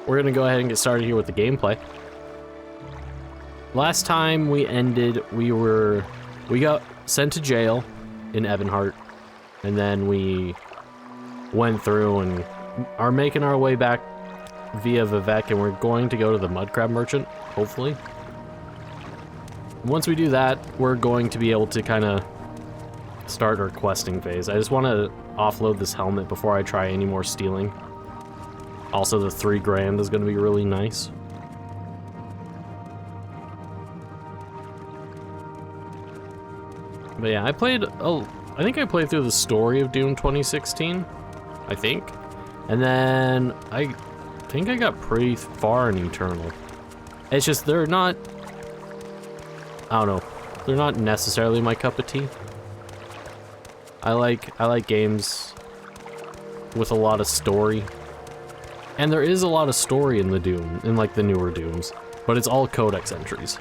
we're gonna go ahead and get started here with the gameplay. Last time we ended, we got sent to jail in Evanhart, and then we went through and are making our way back via Vivek, and we're going to go to the Mudcrab Merchant, hopefully. Once we do that, we're going to be able to kind of start our questing phase. I just want to offload this helmet before I try any more stealing. Also, the 3 grand is going to be really nice. But yeah, I think I played through the story of Doom 2016, I think. And then I think I got pretty far in Eternal. It's just, they're not, I don't know, they're not necessarily my cup of tea. I like games with a lot of story. And there is a lot of story in the Doom, in like the newer Dooms, but it's all codex entries.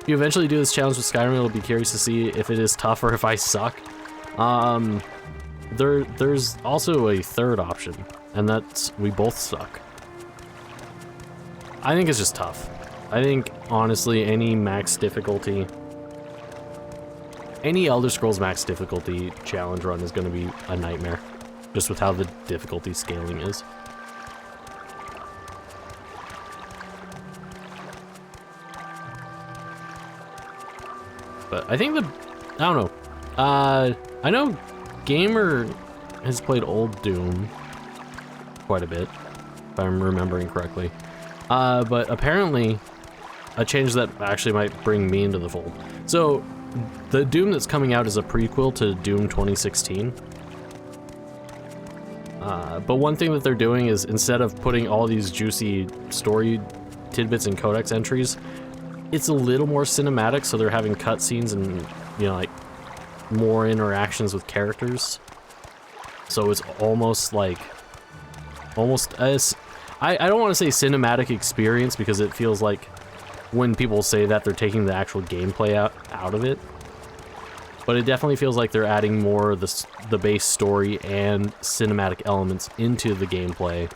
If you eventually do this challenge with Skyrim, I'll be curious to see if it is tough or if I suck. There's also a third option, and that's we both suck. I think it's just tough. I think, honestly, any Elder Scrolls max difficulty challenge run is going to be a nightmare, just with how the difficulty scaling is. But I think I don't know. I know Gamer has played old Doom quite a bit, if I'm remembering correctly. But apparently, a change that actually might bring me into the fold. So, the Doom that's coming out is a prequel to Doom 2016. But one thing that they're doing is, instead of putting all these juicy story tidbits and codex entries, it's a little more cinematic, so they're having cutscenes and, you know, like, more interactions with characters. So it's almost like, as, I don't want to say cinematic experience, because it feels like when people say that, they're taking the actual gameplay out of it. But it definitely feels like they're adding more of the base story and cinematic elements into the gameplay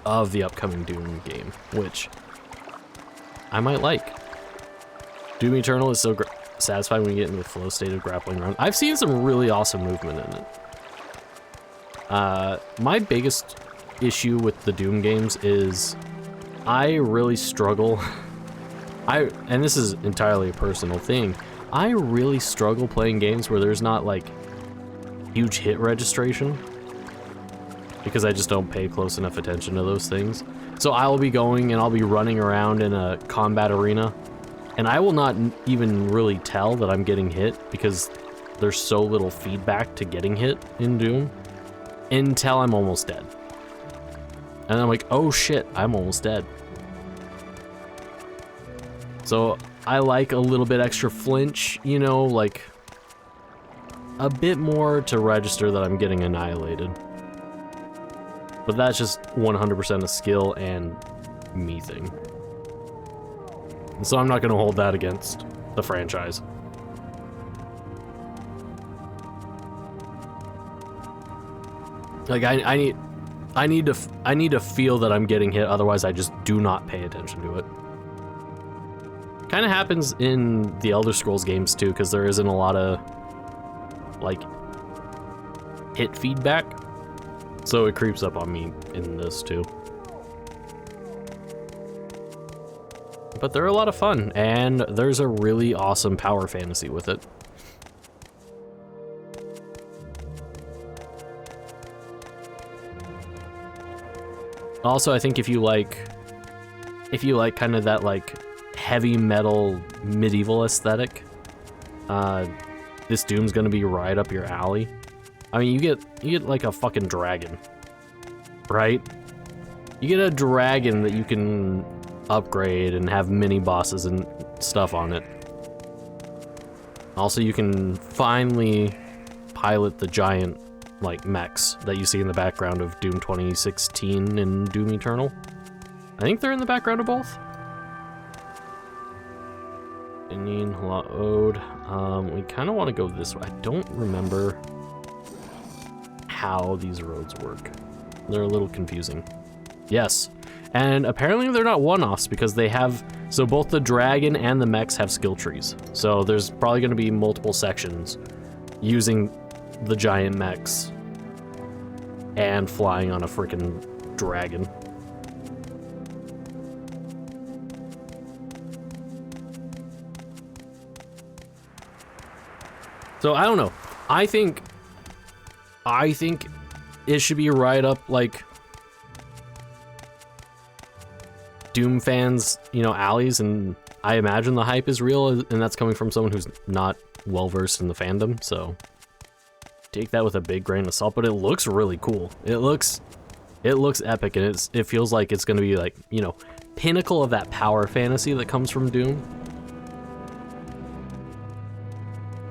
of the upcoming Doom game, which I might like. Doom Eternal is so satisfying when you get into the flow state of grappling around. I've seen some really awesome movement in it. My biggest issue with the Doom games is I really struggle. And this is entirely a personal thing. I really struggle playing games where there's not like huge hit registration, because I just don't pay close enough attention to those things. So I'll be going and I'll be running around in a combat arena, and I will not even really tell that I'm getting hit, because there's so little feedback to getting hit in Doom, until I'm almost dead. And I'm like, oh shit, I'm almost dead. So I like a little bit extra flinch, you know, like a bit more to register that I'm getting annihilated. But that's just 100% a skill and me thing. And so I'm not going to hold that against the franchise. Like I need to feel that I'm getting hit, otherwise I just do not pay attention to it. Kind of happens in the Elder Scrolls games too, because there isn't a lot of like hit feedback. So it creeps up on me in this too. But they're a lot of fun, and there's a really awesome power fantasy with it. Also, I think if you like kind of that like heavy metal medieval aesthetic, this Doom's gonna be right up your alley. I mean, you get like a fucking dragon, right? You get a dragon that you can upgrade and have mini bosses and stuff on it. Also, you can finally pilot the giant like mechs that you see in the background of Doom 2016 and Doom Eternal. I think they're in the background of both. Indian Ode. We kind of want to go this way. I don't remember how these roads work. They're a little confusing. Yes. And apparently they're not one-offs because they have, so both the dragon and the mechs have skill trees. So there's probably going to be multiple sections using the giant mechs and flying on a freaking dragon. So I don't know. I think it should be right up like Doom fans, you know, alleys, and I imagine the hype is real, and that's coming from someone who's not well versed in the fandom, so take that with a big grain of salt, but it looks really cool. It looks epic, and it feels like it's gonna be like, you know, pinnacle of that power fantasy that comes from Doom.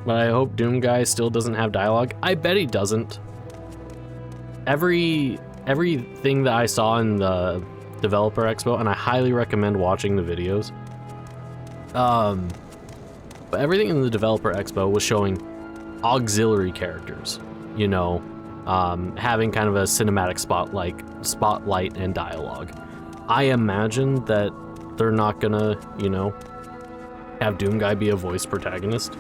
But I hope Doom Guy still doesn't have dialogue. I bet he doesn't. Everything that I saw in the Developer Expo, and I highly recommend watching the videos. But everything in the Developer Expo was showing auxiliary characters, you know, having kind of a cinematic spotlight and dialogue. I imagine that they're not gonna, you know, have Doom Guy be a voice protagonist.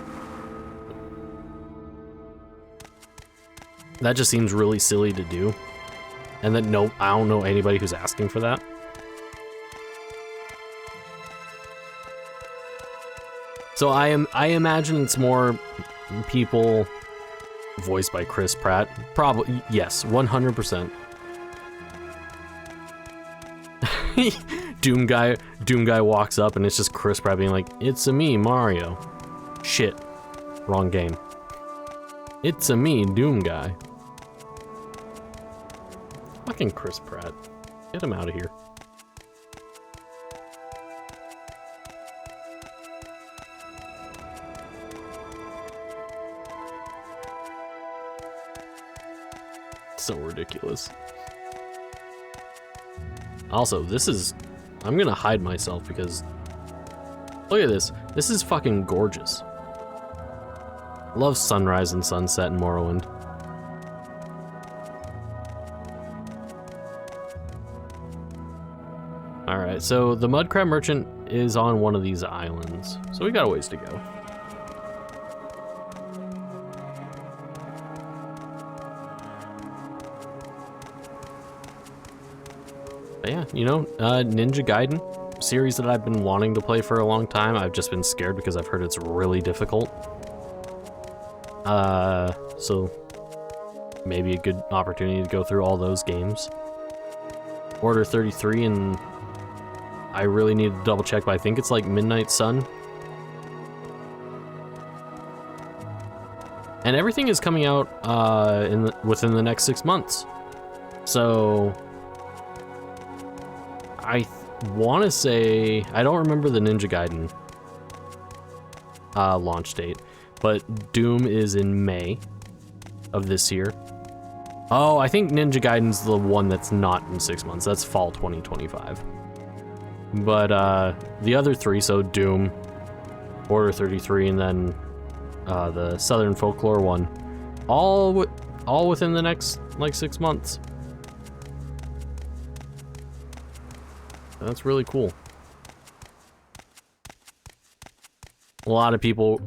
That just seems really silly to do. And that I don't know anybody who's asking for that. So I imagine it's more people voiced by Chris Pratt. Probably, yes, 100%. Doom Guy walks up and it's just Chris Pratt being like, "It's-a me, Mario." Shit. Wrong game. It's-a me, Doom Guy. Fucking Chris Pratt. Get him out of here. So ridiculous. Also, I'm gonna hide myself because look at this. This is fucking gorgeous. I love sunrise and sunset in Morrowind. Alright, so the Mudcrab Merchant is on one of these islands, so we got a ways to go. But yeah, you know, Ninja Gaiden, series that I've been wanting to play for a long time. I've just been scared because I've heard it's really difficult. So maybe a good opportunity to go through all those games. Order 33, and I really need to double check, but I think it's like Midnight Sun. And everything is coming out within the next 6 months. So I want to say, I don't remember the Ninja Gaiden launch date, but Doom is in May of this year. Oh, I think Ninja Gaiden's the one that's not in 6 months. That's fall 2025. But the other three, so Doom, Order 33, and then the Southern Folklore one, all within the next like 6 months. That's really cool. A lot of people,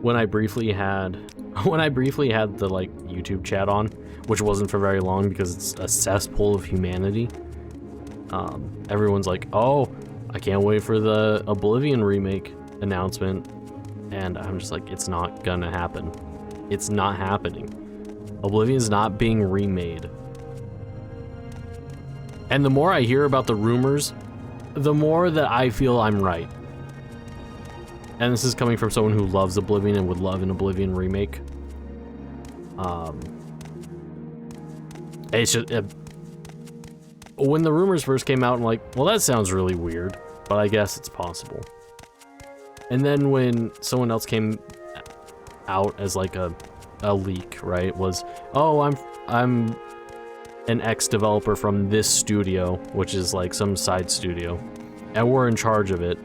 when I briefly had the like YouTube chat on, which wasn't for very long because it's a cesspool of humanity. Everyone's like, "Oh, I can't wait for the Oblivion remake announcement," and I'm just like, "It's not gonna happen. It's not happening. Oblivion's not being remade." And the more I hear about the rumors, the more that I feel I'm right. And this is coming from someone who loves Oblivion and would love an Oblivion remake. It's just when the rumors first came out, I'm like, well, that sounds really weird, but I guess it's possible. And then when someone else came out as like a leak, right? Was, oh, I'm an ex-developer from this studio, which is like some side studio, and we're in charge of it.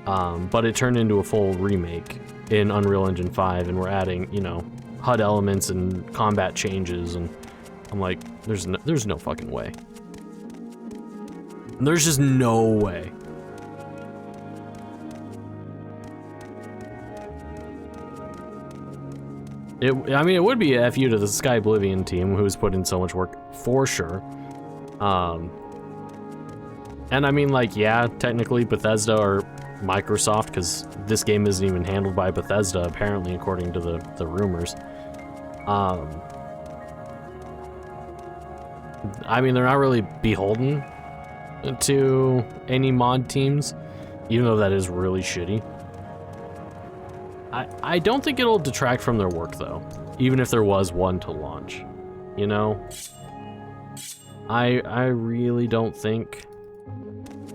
But it turned into a full remake in Unreal Engine 5, and we're adding, you know, HUD elements and combat changes, and I'm like, there's no fucking way. There's just no way. I mean, it would be a FU to the Sky Oblivion team, who's put in so much work, for sure. And I mean, like, yeah, technically Bethesda or Microsoft, because this game isn't even handled by Bethesda, apparently, according to the rumors. I mean, they're not really beholden to any mod teams, even though that is really shitty. I don't think it'll detract from their work, though, even if there was one to launch, you know? I really don't think,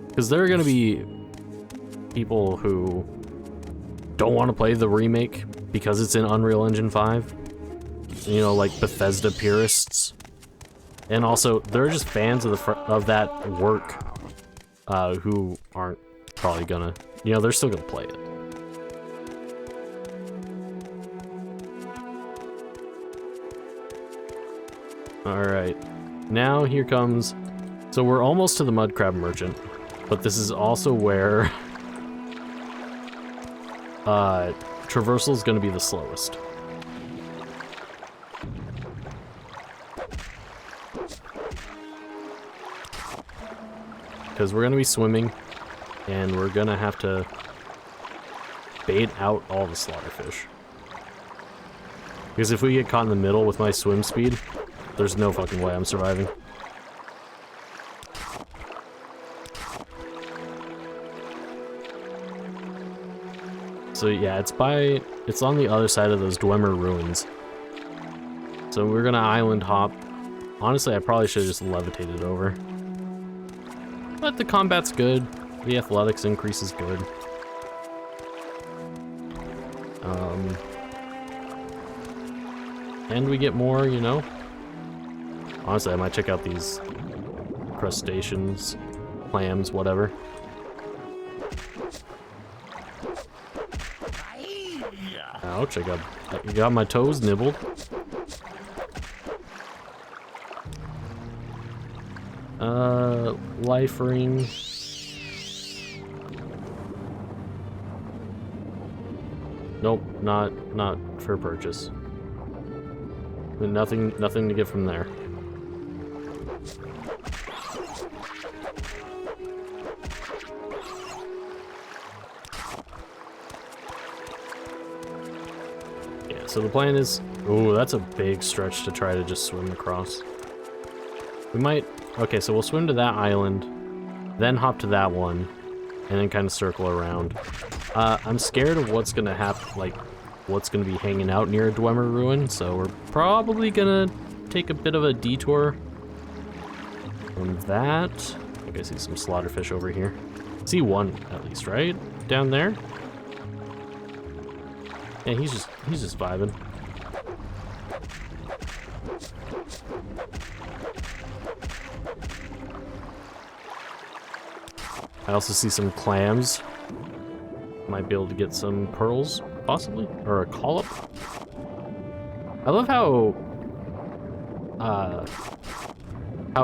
because there are going to be people who don't want to play the remake because it's in Unreal Engine 5, you know, like Bethesda purists, and also they're just fans of that work who aren't probably gonna, you know, they're still gonna play it. Alright, now here comes, so we're almost to the Mud Crab Merchant, but this is also where traversal is going to be the slowest. Because we're going to be swimming, and we're going to have to bait out all the slaughterfish. Because if we get caught in the middle with my swim speed, there's no fucking way I'm surviving. So yeah, it's on the other side of those Dwemer ruins. So we're gonna island hop. Honestly, I probably should have just levitated over. But the combat's good. The athletics increase is good. And we get more, you know? Honestly, I might check out these crustaceans, clams, whatever. Ouch, I got my toes nibbled. Life ring. Nope, not for purchase. Nothing to get from there. Yeah, so the plan is, ooh, that's a big stretch to try to just swim across. We might, okay, so we'll swim to that island, then hop to that one, and then kind of circle around. I'm scared of what's gonna happen, like, what's gonna be hanging out near a Dwemer ruin, so we're probably gonna take a bit of a detour from that. I think I see some slaughterfish over here. See one at least, right? Down there? Yeah, he's just vibing. I also see some clams. Might be able to get some pearls, possibly, or a collop. I love how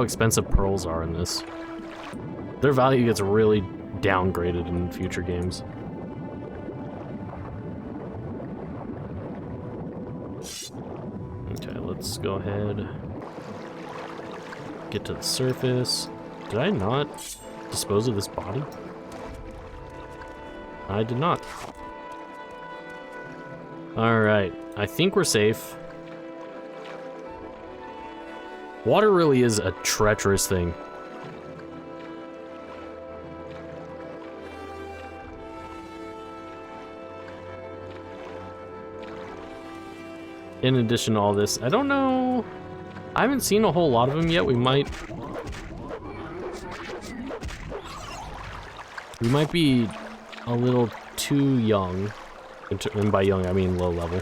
expensive pearls are in this. Their value gets really downgraded in future games. Okay, let's go ahead. Get to the surface. Did I not dispose of this body? I did not. Alright, I think we're safe. Water really is a treacherous thing. In addition to all this, I don't know. I haven't seen a whole lot of them yet. We might be a little too young, and by young I mean low level.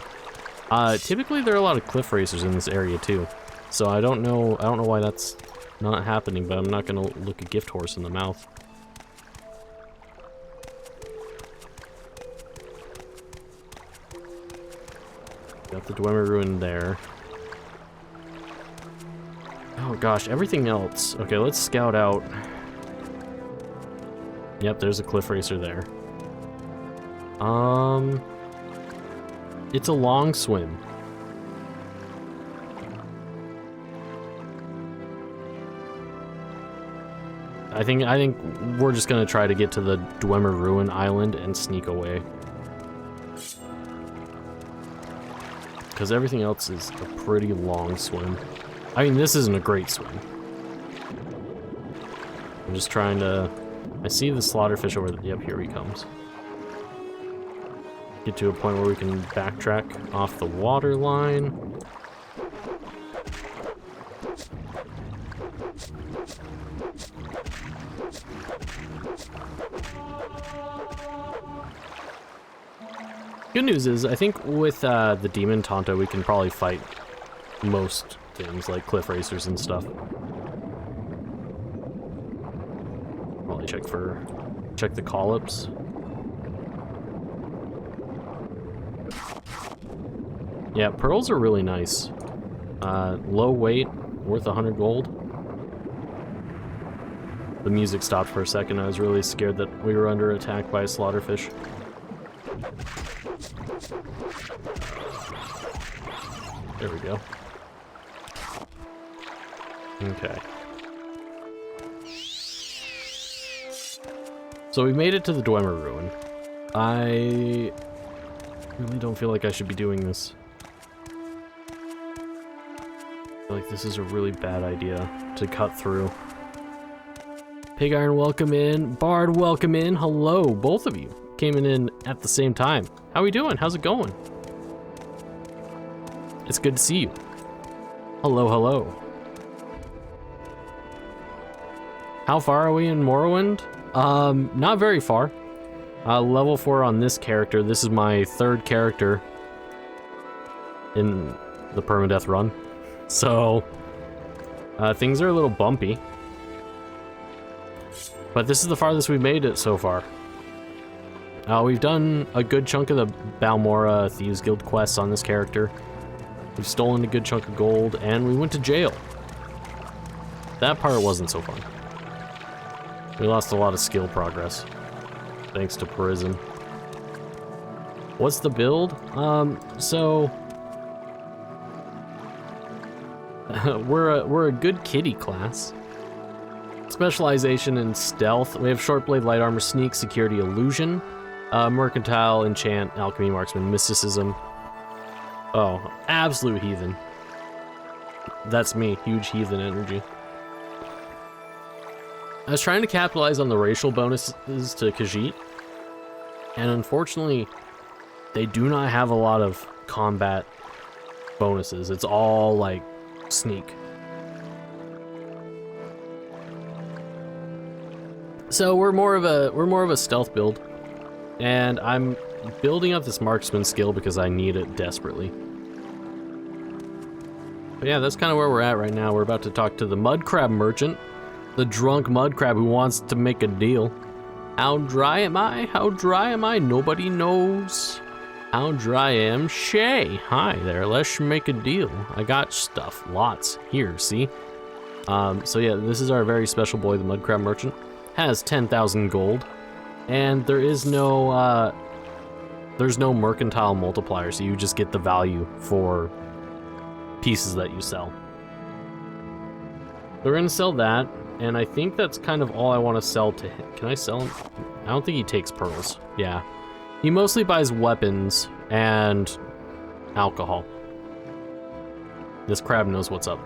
Typically there are a lot of cliff racers in this area too, so I don't know why that's not happening, but I'm not gonna look a gift horse in the mouth. Got the Dwemer ruin there. Oh gosh, everything else. Okay, let's scout out Yep, there's a cliff racer there. It's a long swim. I think we're just gonna try to get to the Dwemer Ruin Island and sneak away. Because everything else is a pretty long swim. I mean, this isn't a great swim. I'm just trying to... I see the slaughterfish over there. Yep, here he comes. Get to a point where we can backtrack off the water line. Good news is, I think with the Demon Tonto, we can probably fight most things, like cliff racers and stuff. Probably check the collops. Yeah, pearls are really nice. Low weight, worth 100 gold. The music stopped for a second. I was really scared that we were under attack by a slaughterfish. There we go. Okay. So we made it to the Dwemer Ruin. I really don't feel like I should be doing this. I feel like this is a really bad idea to cut through. Pig Iron, welcome in. Bard, welcome in. Hello, both of you came in at the same time. How we doing? How's it going? It's good to see you. Hello, hello. How far are we in Morrowind? Not very far. Level 4 on this character. This is my third character in the Permadeath run. So, things are a little bumpy. But this is the farthest we've made it so far. We've done a good chunk of the Balmora Thieves Guild quests on this character. We've stolen a good chunk of gold, and we went to jail. That part wasn't so fun. We lost a lot of skill progress, thanks to prison. What's the build? So... we're a good kitty class. Specialization in stealth. We have short blade, light armor, sneak, security, illusion, mercantile, enchant, alchemy, marksman, mysticism. Oh, absolute heathen. That's me, huge heathen energy. I was trying to capitalize on the racial bonuses to Khajiit, and unfortunately, they do not have a lot of combat bonuses. It's all like sneak. So we're more of a stealth build, and I'm building up this marksman skill because I need it desperately. But yeah, that's kind of where we're at right now. We're about to talk to the mud crab merchant, the drunk mud crab who wants to make a deal. How dry am I? How dry am I? Nobody knows. How dry am Shay? Hi there, let's make a deal. I got stuff, lots. Here, see? So yeah, this is our very special boy, the mud crab merchant. Has 10,000 gold, and there's no mercantile multiplier, so you just get the value for pieces that you sell. We're gonna sell that, and I think that's kind of all I want to sell to him. Can I sell him? I don't think he takes pearls. Yeah. He mostly buys weapons and alcohol. This crab knows what's up.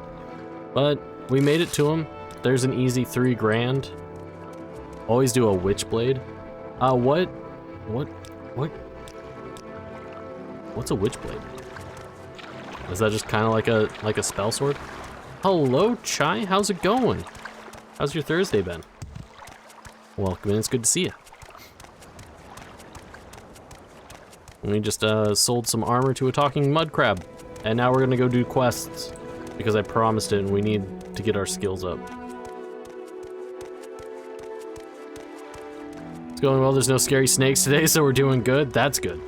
But we made it to him. There's an easy 3 grand. Always do a witch blade. What's a witch blade? Is that just kind of like a spell sword? Hello, Chai. How's it going? How's your Thursday been? Welcome in. It's good to see you. We just sold some armor to a talking mud crab, and now we're gonna go do quests because I promised it, and we need to get our skills up. It's going well. There's no scary snakes today, so we're doing good. That's good.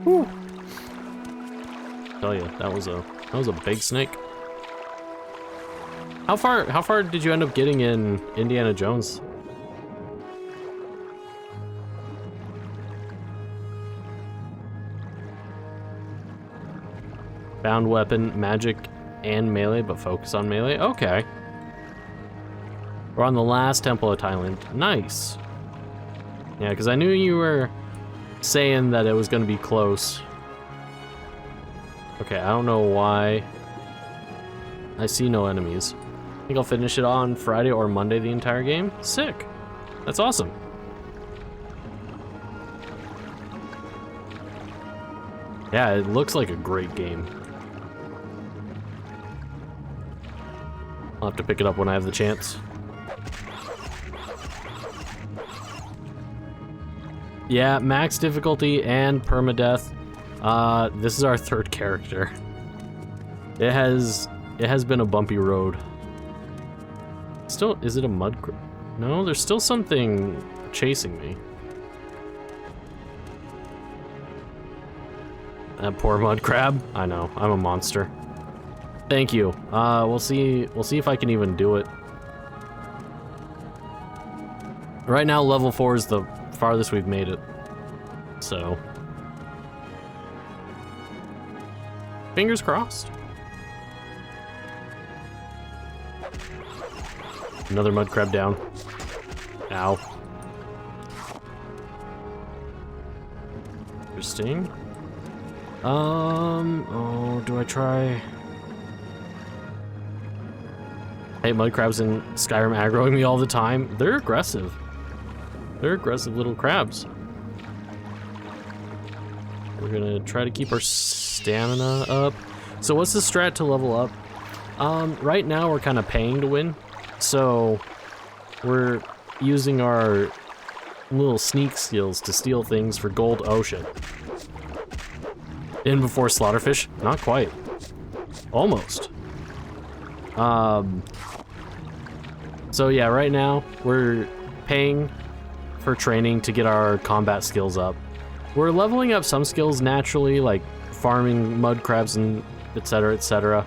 Whew. Tell you, that was a big snake. How far did you end up getting in Indiana Jones? Found weapon, magic, and melee, but focus on melee. Okay. We're on the last Temple of Thailand. Nice. Yeah, because I knew you were saying that it was going to be close. Okay, I don't know why. I see no enemies. I think I'll finish it on Friday or Monday, the entire game. Sick. That's awesome. Yeah, it looks like a great game. I'll have to pick it up when I have the chance. Yeah, max difficulty and permadeath. This is our third character. It has been a bumpy road. Still, is it a mud crab? No, there's still something chasing me. That poor mud crab. I know, I'm a monster. Thank you. We'll see if I can even do it. Right now, level 4 is the farthest we've made it. So, fingers crossed. Another mud crab down. Ow. Interesting. Oh, do I try? Hey, mud crabs in Skyrim aggroing me all the time. They're aggressive. They're aggressive little crabs. We're gonna try to keep our stamina up. So what's the strat to level up? Right now we're kind of paying to win. So we're using our little sneak skills to steal things for gold. Oh shit. In before slaughterfish? Not quite. Almost. So yeah, right now we're paying for training to get our combat skills up. We're leveling up some skills naturally, like farming mud crabs and etc, etc.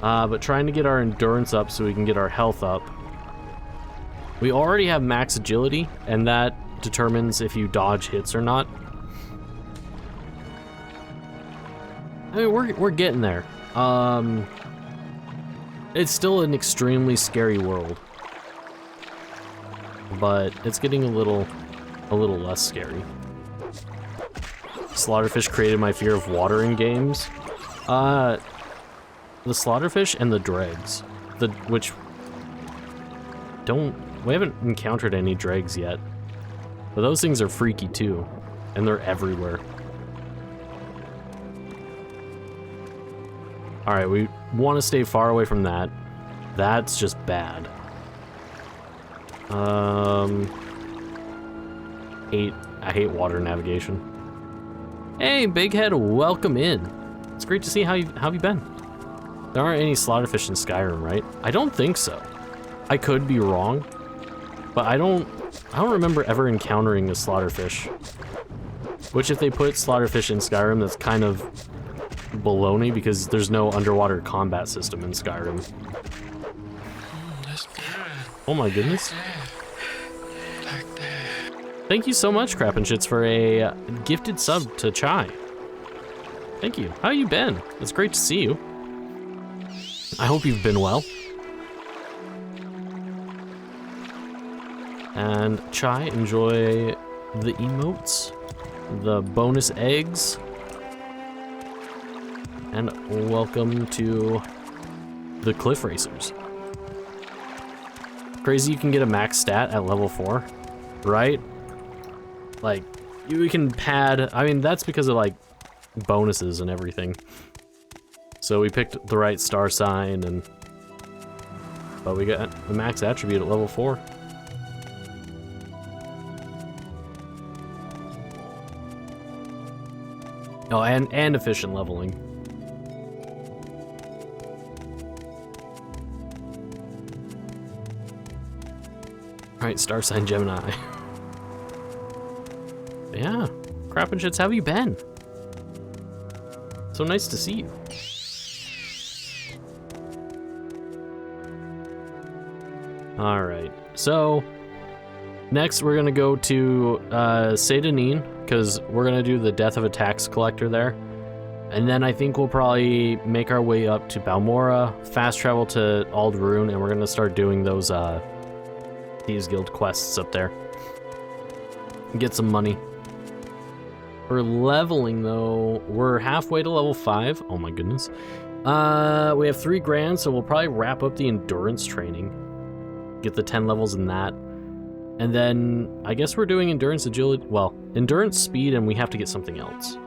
But trying to get our endurance up so we can get our health up. We already have max agility, and that determines if you dodge hits or not. I mean, we're getting there. It's still an extremely scary world, but it's getting a little less scary. Slaughterfish created my fear of water in games. The slaughterfish and the dregs, we haven't encountered any dregs yet, but those things are freaky too, and they're everywhere. All right, we want to stay far away from that. That's just bad. I hate water navigation. Hey, Big Head, welcome in. It's great to see how you been. There aren't any slaughterfish in Skyrim, right? I don't think so. I could be wrong, but I don't remember ever encountering a slaughterfish. Which, if they put slaughterfish in Skyrim, that's kind of baloney because there's no underwater combat system in Skyrim. That's good. Oh my goodness. Like that. Thank you so much, Crap and Shits, for a gifted sub to Chai. Thank you. How you been? It's great to see you. I hope you've been well. And Chai, enjoy the emotes, the bonus eggs, and welcome to the Cliff Racers. Crazy you can get a max stat at level 4, right? Like, you can pad, I mean, that's because of like bonuses and everything. So we picked the right star sign, but we got the max attribute at level 4. Oh, and efficient leveling. Alright, star sign Gemini. Yeah, Crap and Shits, how have you been? So nice to see you. Alright, so next we're gonna go to Sedanin, because we're gonna do the Death of a Tax Collector there. And then I think we'll probably make our way up to Balmora, fast travel to Ald'Ruhn, and we're gonna start doing those Thieves Guild quests up there. Get some money. For leveling though, we're halfway to level 5. Oh my goodness. We have 3 grand, so we'll probably wrap up the endurance training. Get the 10 levels in that. And then I guess we're doing endurance, agility, well, endurance, speed, and we have to get something else.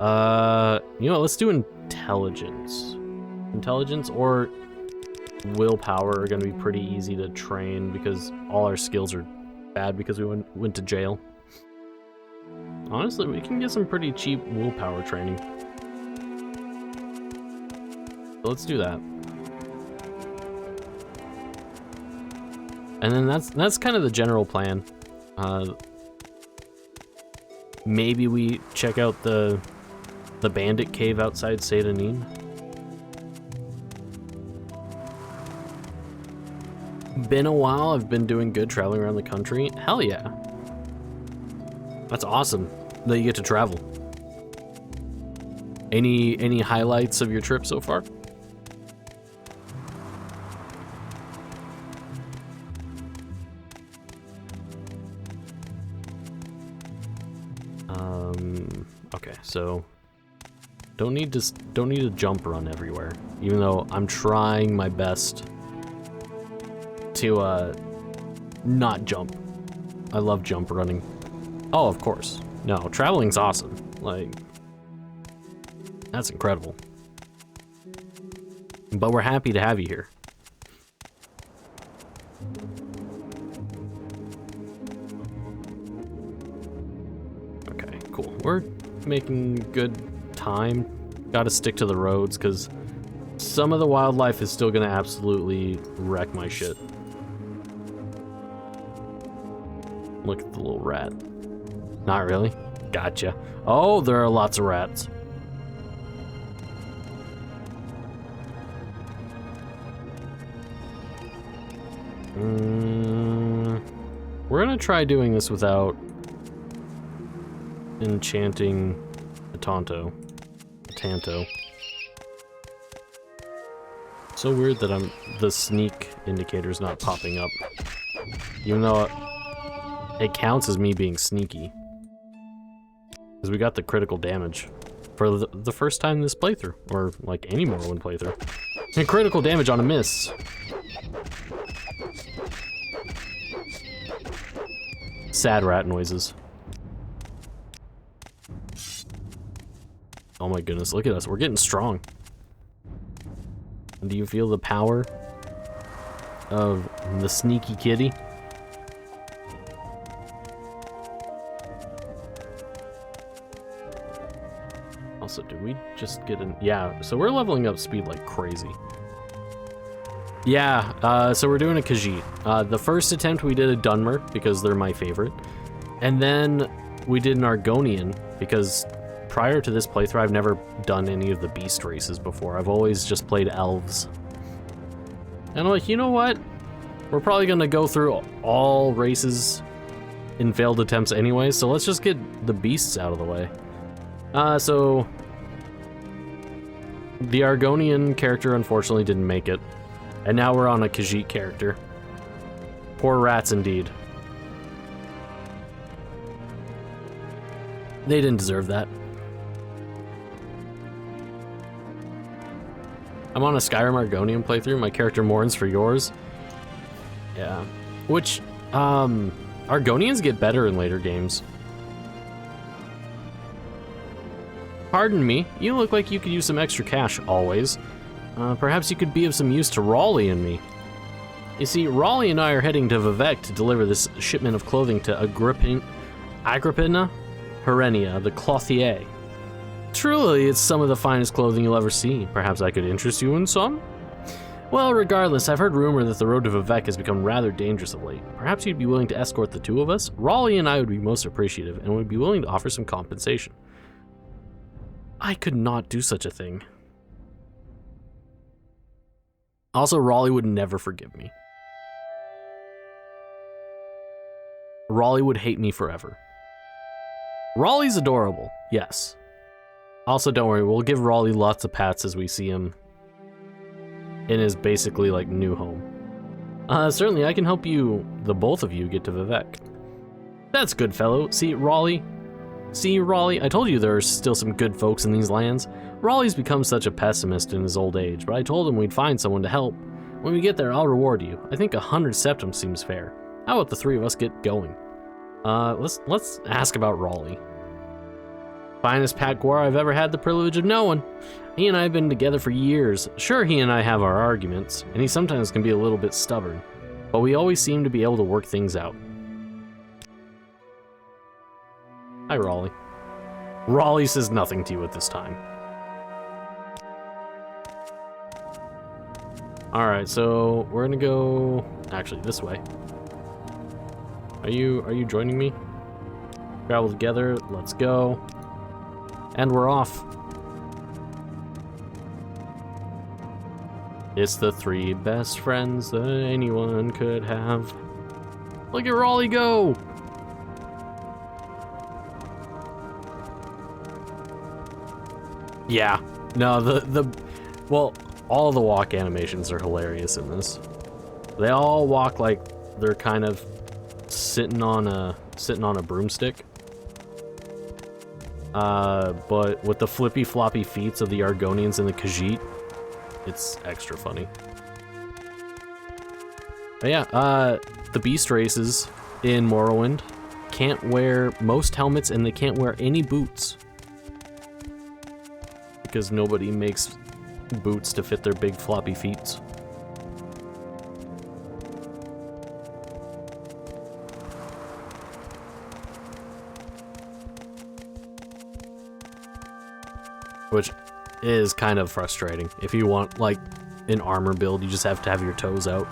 You know what, let's do intelligence. Intelligence or willpower are gonna be pretty easy to train because all our skills are bad because we went to jail. Honestly, we can get some pretty cheap willpower training. So let's do that. And then that's kind of the general plan. Maybe we check out the bandit cave outside Seydanin. Been a while. I've been doing good traveling around the country. Hell yeah. That's awesome that you get to travel. Any highlights of your trip so far? Okay, so don't need to jump run everywhere, even though I'm trying my best to not jump. I love jump running. Oh, of course. No, traveling's awesome. Like, that's incredible. But we're happy to have you here. Okay, cool. We're making good time. Gotta stick to the roads, because some of the wildlife is still gonna absolutely wreck my shit. Look at the little rat. Not really? Gotcha. Oh, there are lots of rats. We're gonna try doing this without enchanting the Tanto. So weird that the sneak indicator's not popping up. Even though it counts as me being sneaky. Because we got the critical damage for the first time in this playthrough, or like any Morrowind playthrough. And critical damage on a miss. Sad rat noises. Oh my goodness, look at us, we're getting strong. Do you feel the power of the sneaky kitty? Also, did we just get an... Yeah, so we're leveling up speed like crazy. Yeah, so we're doing a Khajiit. The first attempt we did a Dunmer, because they're my favorite. And then we did an Argonian, because prior to this playthrough, I've never done any of the beast races before. I've always just played elves. And I'm like, you know what? We're probably gonna go through all races in failed attempts anyway, so let's just get the beasts out of the way. So the Argonian character unfortunately didn't make it, and now we're on a Khajiit character. Poor rats indeed. They didn't deserve that. I'm on a Skyrim Argonian playthrough. My character mourns for yours. Yeah. Which, Argonians get better in later games. Pardon me, you look like you could use some extra cash, always. Perhaps you could be of some use to Raleigh and me. You see, Raleigh and I are heading to Vivec to deliver this shipment of clothing to Agrippina Herenia, the clothier. Truly, it's some of the finest clothing you'll ever see. Perhaps I could interest you in some? Well, regardless, I've heard rumor that the road to Vivec has become rather dangerous of late. Perhaps you'd be willing to escort the two of us? Raleigh and I would be most appreciative and would be willing to offer some compensation. I could not do such a thing. Also, Raleigh would never forgive me. Raleigh would hate me forever. Raleigh's adorable, yes. Also, don't worry, we'll give Raleigh lots of pats as we see him in his basically like new home. Certainly I can help you, the both of you, get to Vivek. That's good, fellow. See, Raleigh, I told you there are still some good folks in these lands. Raleigh's become such a pessimist in his old age, but I told him we'd find someone to help. When we get there, I'll reward you. I think 100 septums seems fair. How about the three of us get going? Let's ask about Raleigh. Finest Pat Guar I've ever had the privilege of knowing. He and I have been together for years. Sure, he and I have our arguments, and he sometimes can be a little bit stubborn, but we always seem to be able to work things out. Hi, Raleigh. Raleigh says nothing to you at this time. Alright, so we're gonna go actually this way. Are you joining me? Travel together, let's go. And we're off. It's the three best friends that anyone could have. Look at Raleigh go! Yeah, no, well, all the walk animations are hilarious in this. They all walk like they're kind of sitting on a broomstick. But with the flippy floppy feet of the Argonians and the Khajiit, it's extra funny. But yeah, the beast races in Morrowind can't wear most helmets and they can't wear any boots. Because nobody makes boots to fit their big floppy feet. Which is kind of frustrating. If you want, like, an armor build, you just have to have your toes out.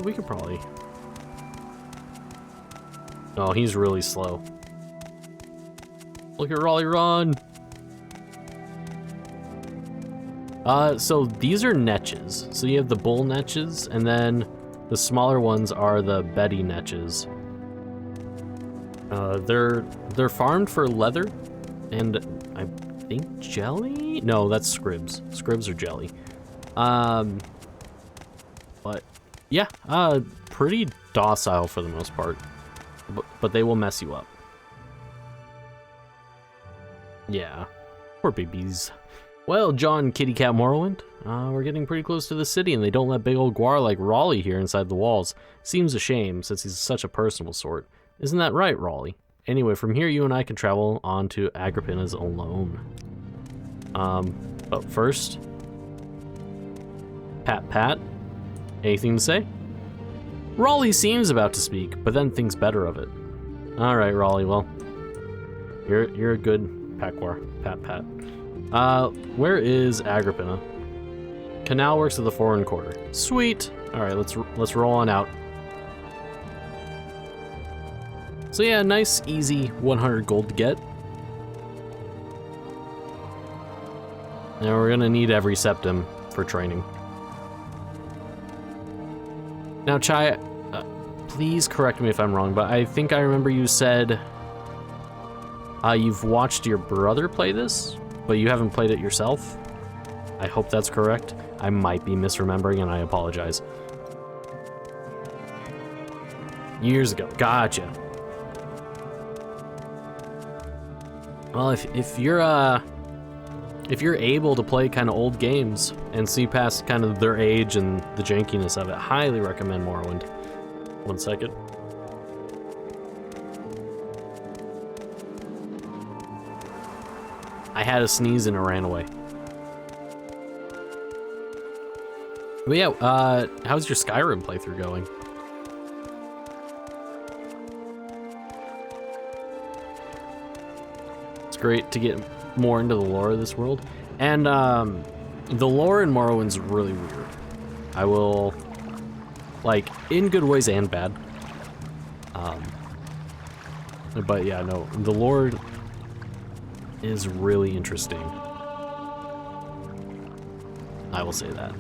We could probably... Oh, he's really slow. Look at Raleigh run! So these are netches. So you have the bull netches, and then the smaller ones are the Betty netches. They're farmed for leather, and I think jelly? No, that's scribs. Scribs are jelly. But yeah, pretty docile for the most part, but they will mess you up. Yeah, poor babies. Well, John Kitty Cat Morrowind, we're getting pretty close to the city, and they don't let big old Guar like Raleigh here inside the walls. Seems a shame, since he's such a personal sort. Isn't that right, Raleigh? Anyway, from here, you and I can travel on to Agrippina's alone. But first... Pat? Anything to say? Raleigh seems about to speak, but then thinks better of it. Alright, Raleigh, well... You're a good Pat. Where is Agrippina? Canal works at the foreign quarter. Sweet! Alright, let's roll on out. So yeah, nice, easy 100 gold to get. And we're gonna need every septum for training. Now, Chai, please correct me if I'm wrong, but I think I remember you said you've watched your brother play this, but you haven't played it yourself. I hope that's correct. I might be misremembering, and I apologize. Years ago, gotcha. Well, if you're able to play kind of old games and see past kind of their age and the jankiness of it, highly recommend Morrowind. 1 second. I had a sneeze and it ran away. But yeah, how's your Skyrim playthrough going? Great to get more into the lore of this world, and the lore in Morrowind's really weird. I will, like, in good ways and bad. But yeah, no, the lore is really interesting. I will say that.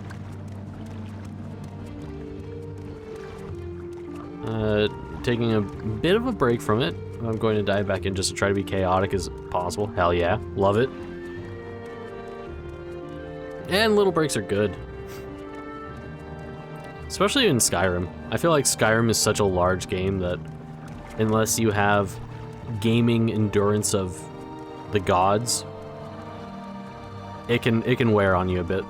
taking a bit of a break from it. I'm going to dive back in just to try to be chaotic as possible. Hell yeah, love it. And little breaks are good. Especially in Skyrim. I feel like Skyrim is such a large game that unless you have gaming endurance of the gods, it can wear on you a bit.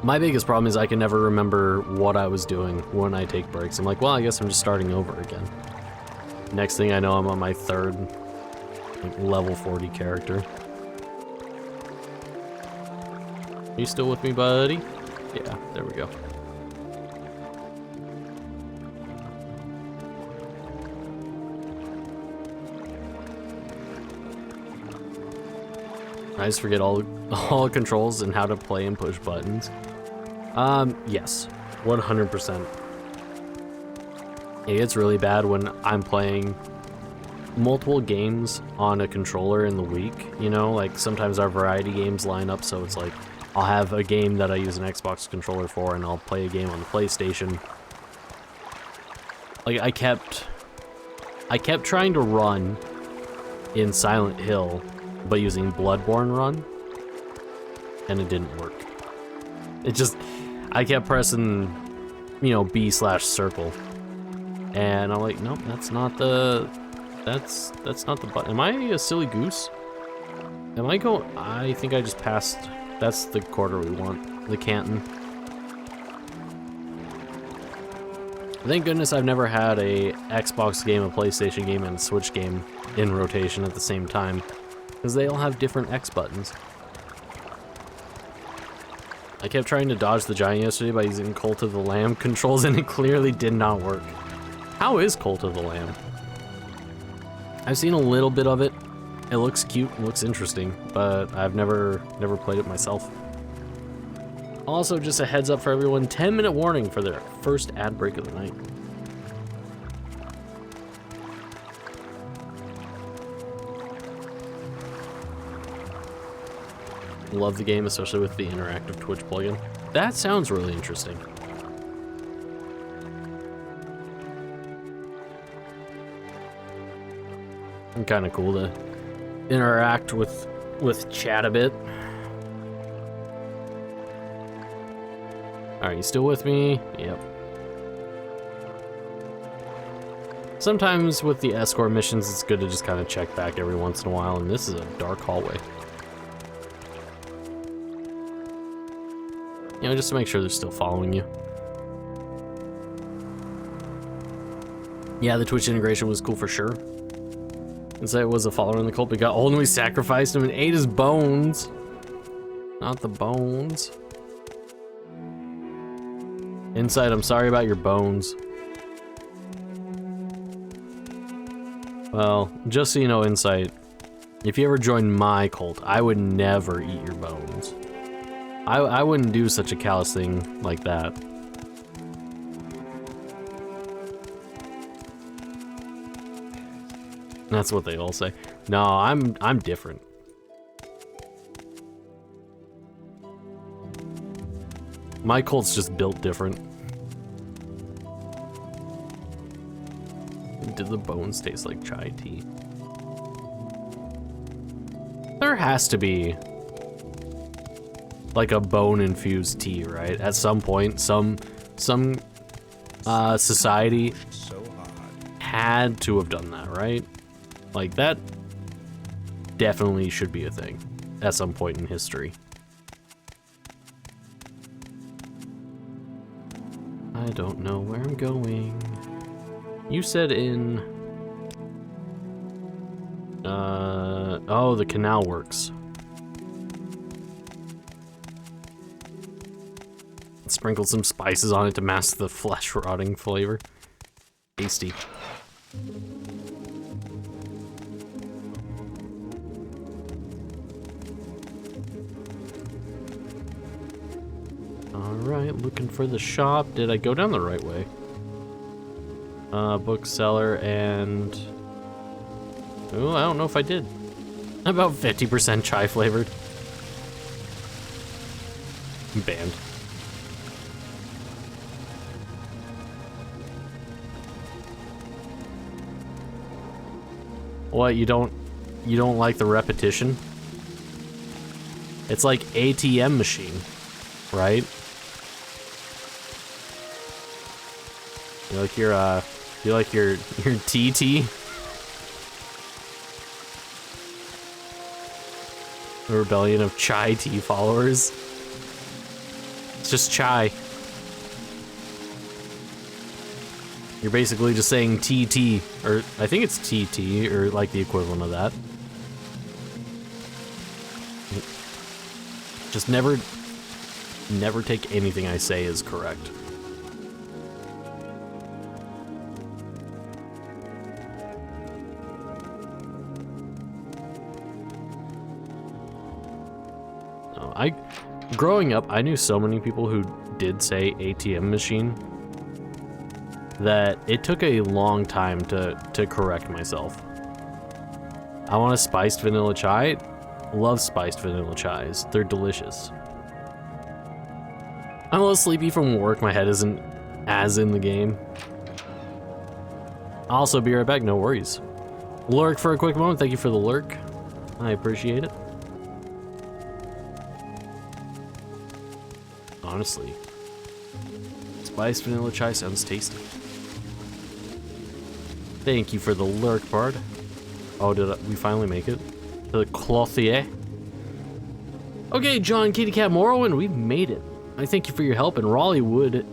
My biggest problem is I can never remember what I was doing when I take breaks. I'm like, well, I guess I'm just starting over again. Next thing I know, I'm on my third, like, level 40 character. Are you still with me, buddy? Yeah, there we go. I just forget all the controls and how to play and push buttons. Yes, 100%. It gets really bad when I'm playing multiple games on a controller in the week, you know? Like, sometimes our variety games line up, so it's like, I'll have a game that I use an Xbox controller for, and I'll play a game on the PlayStation. Like, I kept trying to run in Silent Hill, but using Bloodborne run, and it didn't work. It just, I kept pressing, you know, B/circle, and I'm like, nope, that's not the button. Am I a silly goose? Am I going? I think I just passed. That's the quarter we want, the Canton. Thank goodness I've never had a Xbox game, a PlayStation game, and a Switch game in rotation at the same time, because they all have different X buttons. I kept trying to dodge the giant yesterday by using Cult of the Lamb controls, and it clearly did not work. How is Cult of the Lamb? I've seen a little bit of it. It looks cute, it looks interesting, but I've never played it myself. Also, just a heads up for everyone, 10-minute warning for their first ad break of the night. Love the game, especially with the interactive Twitch plugin. That sounds really interesting. And kind of cool to interact with chat a bit. Alright, you still with me? Yep. Sometimes with the escort missions, it's good to just kind of check back every once in a while, and this is a dark hallway. You know, just to make sure they're still following you. Yeah, the Twitch integration was cool for sure. Inside was a follower in the cult, but got old and we sacrificed him and ate his bones. Not the bones. Inside, I'm sorry about your bones. Well, just so you know, Insight, if you ever join my cult, I would never eat your bones. I wouldn't do such a callous thing like that. That's what they all say. No, I'm different. My cult's just built different. Did the bones taste like chai tea? There has to be like a bone-infused tea, right? At some point, some society had to have done that, right? Like, that definitely should be a thing at some point in history. I don't know where I'm going. You said in... oh, the canal works. Sprinkled some spices on it to mask the flesh rotting flavor. Tasty. Alright, looking for the shop. Did I go down the right way? Bookseller and... oh, I don't know if I did. About 50% chai flavored. Banned. What, you don't like the repetition? It's like ATM machine, right? You like your TT? The rebellion of chai tea followers. It's just chai. You're basically just saying TT, or I think it's TT, or like the equivalent of that. Just never take anything I say as correct. No, growing up, I knew so many people who did say ATM machine that it took a long time to correct myself. I want a spiced vanilla chai. Love spiced vanilla chais. They're delicious. I'm a little sleepy from work. My head isn't as in the game. I'll also be right back, no worries. Lurk for a quick moment. Thank you for the lurk. I appreciate it. Honestly, spiced vanilla chai sounds tasty. Thank you for the lurk, Bard. Oh, we finally make it? To the clothier. Okay, John, Kitty Cat, Morrowind, we've made it. I thank you for your help, and Raleigh would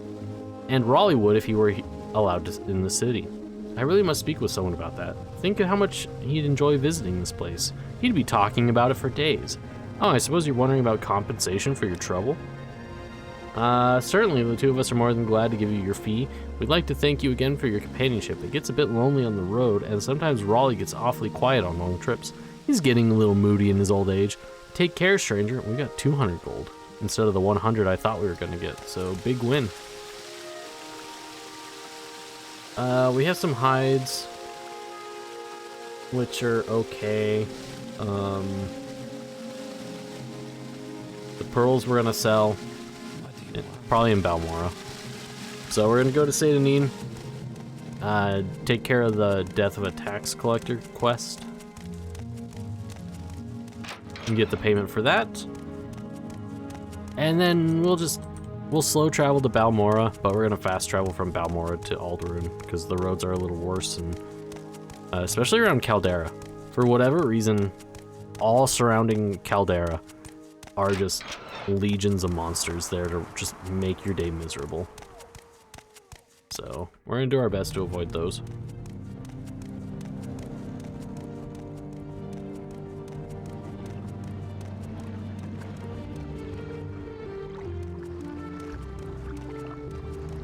if he were allowed in the city. I really must speak with someone about that. Think of how much he'd enjoy visiting this place. He'd be talking about it for days. Oh, I suppose you're wondering about compensation for your trouble? Certainly, the two of us are more than glad to give you your fee. We'd like to thank you again for your companionship. It gets a bit lonely on the road, and sometimes Raleigh gets awfully quiet on long trips. He's getting a little moody in his old age. Take care, stranger. We got 200 gold instead of the 100 I thought we were gonna get, so big win. We have some hides, which are okay. The pearls we're gonna sell. Probably in Balmora. So we're gonna go to Saint Anine, take care of the Death of a Tax Collector quest, and get the payment for that. And then we'll slow travel to Balmora, but we're gonna fast travel from Balmora to Alderaan because the roads are a little worse, and especially around Caldera. For whatever reason, all surrounding Caldera are just legions of monsters there to just make your day miserable. So we're gonna do our best to avoid those.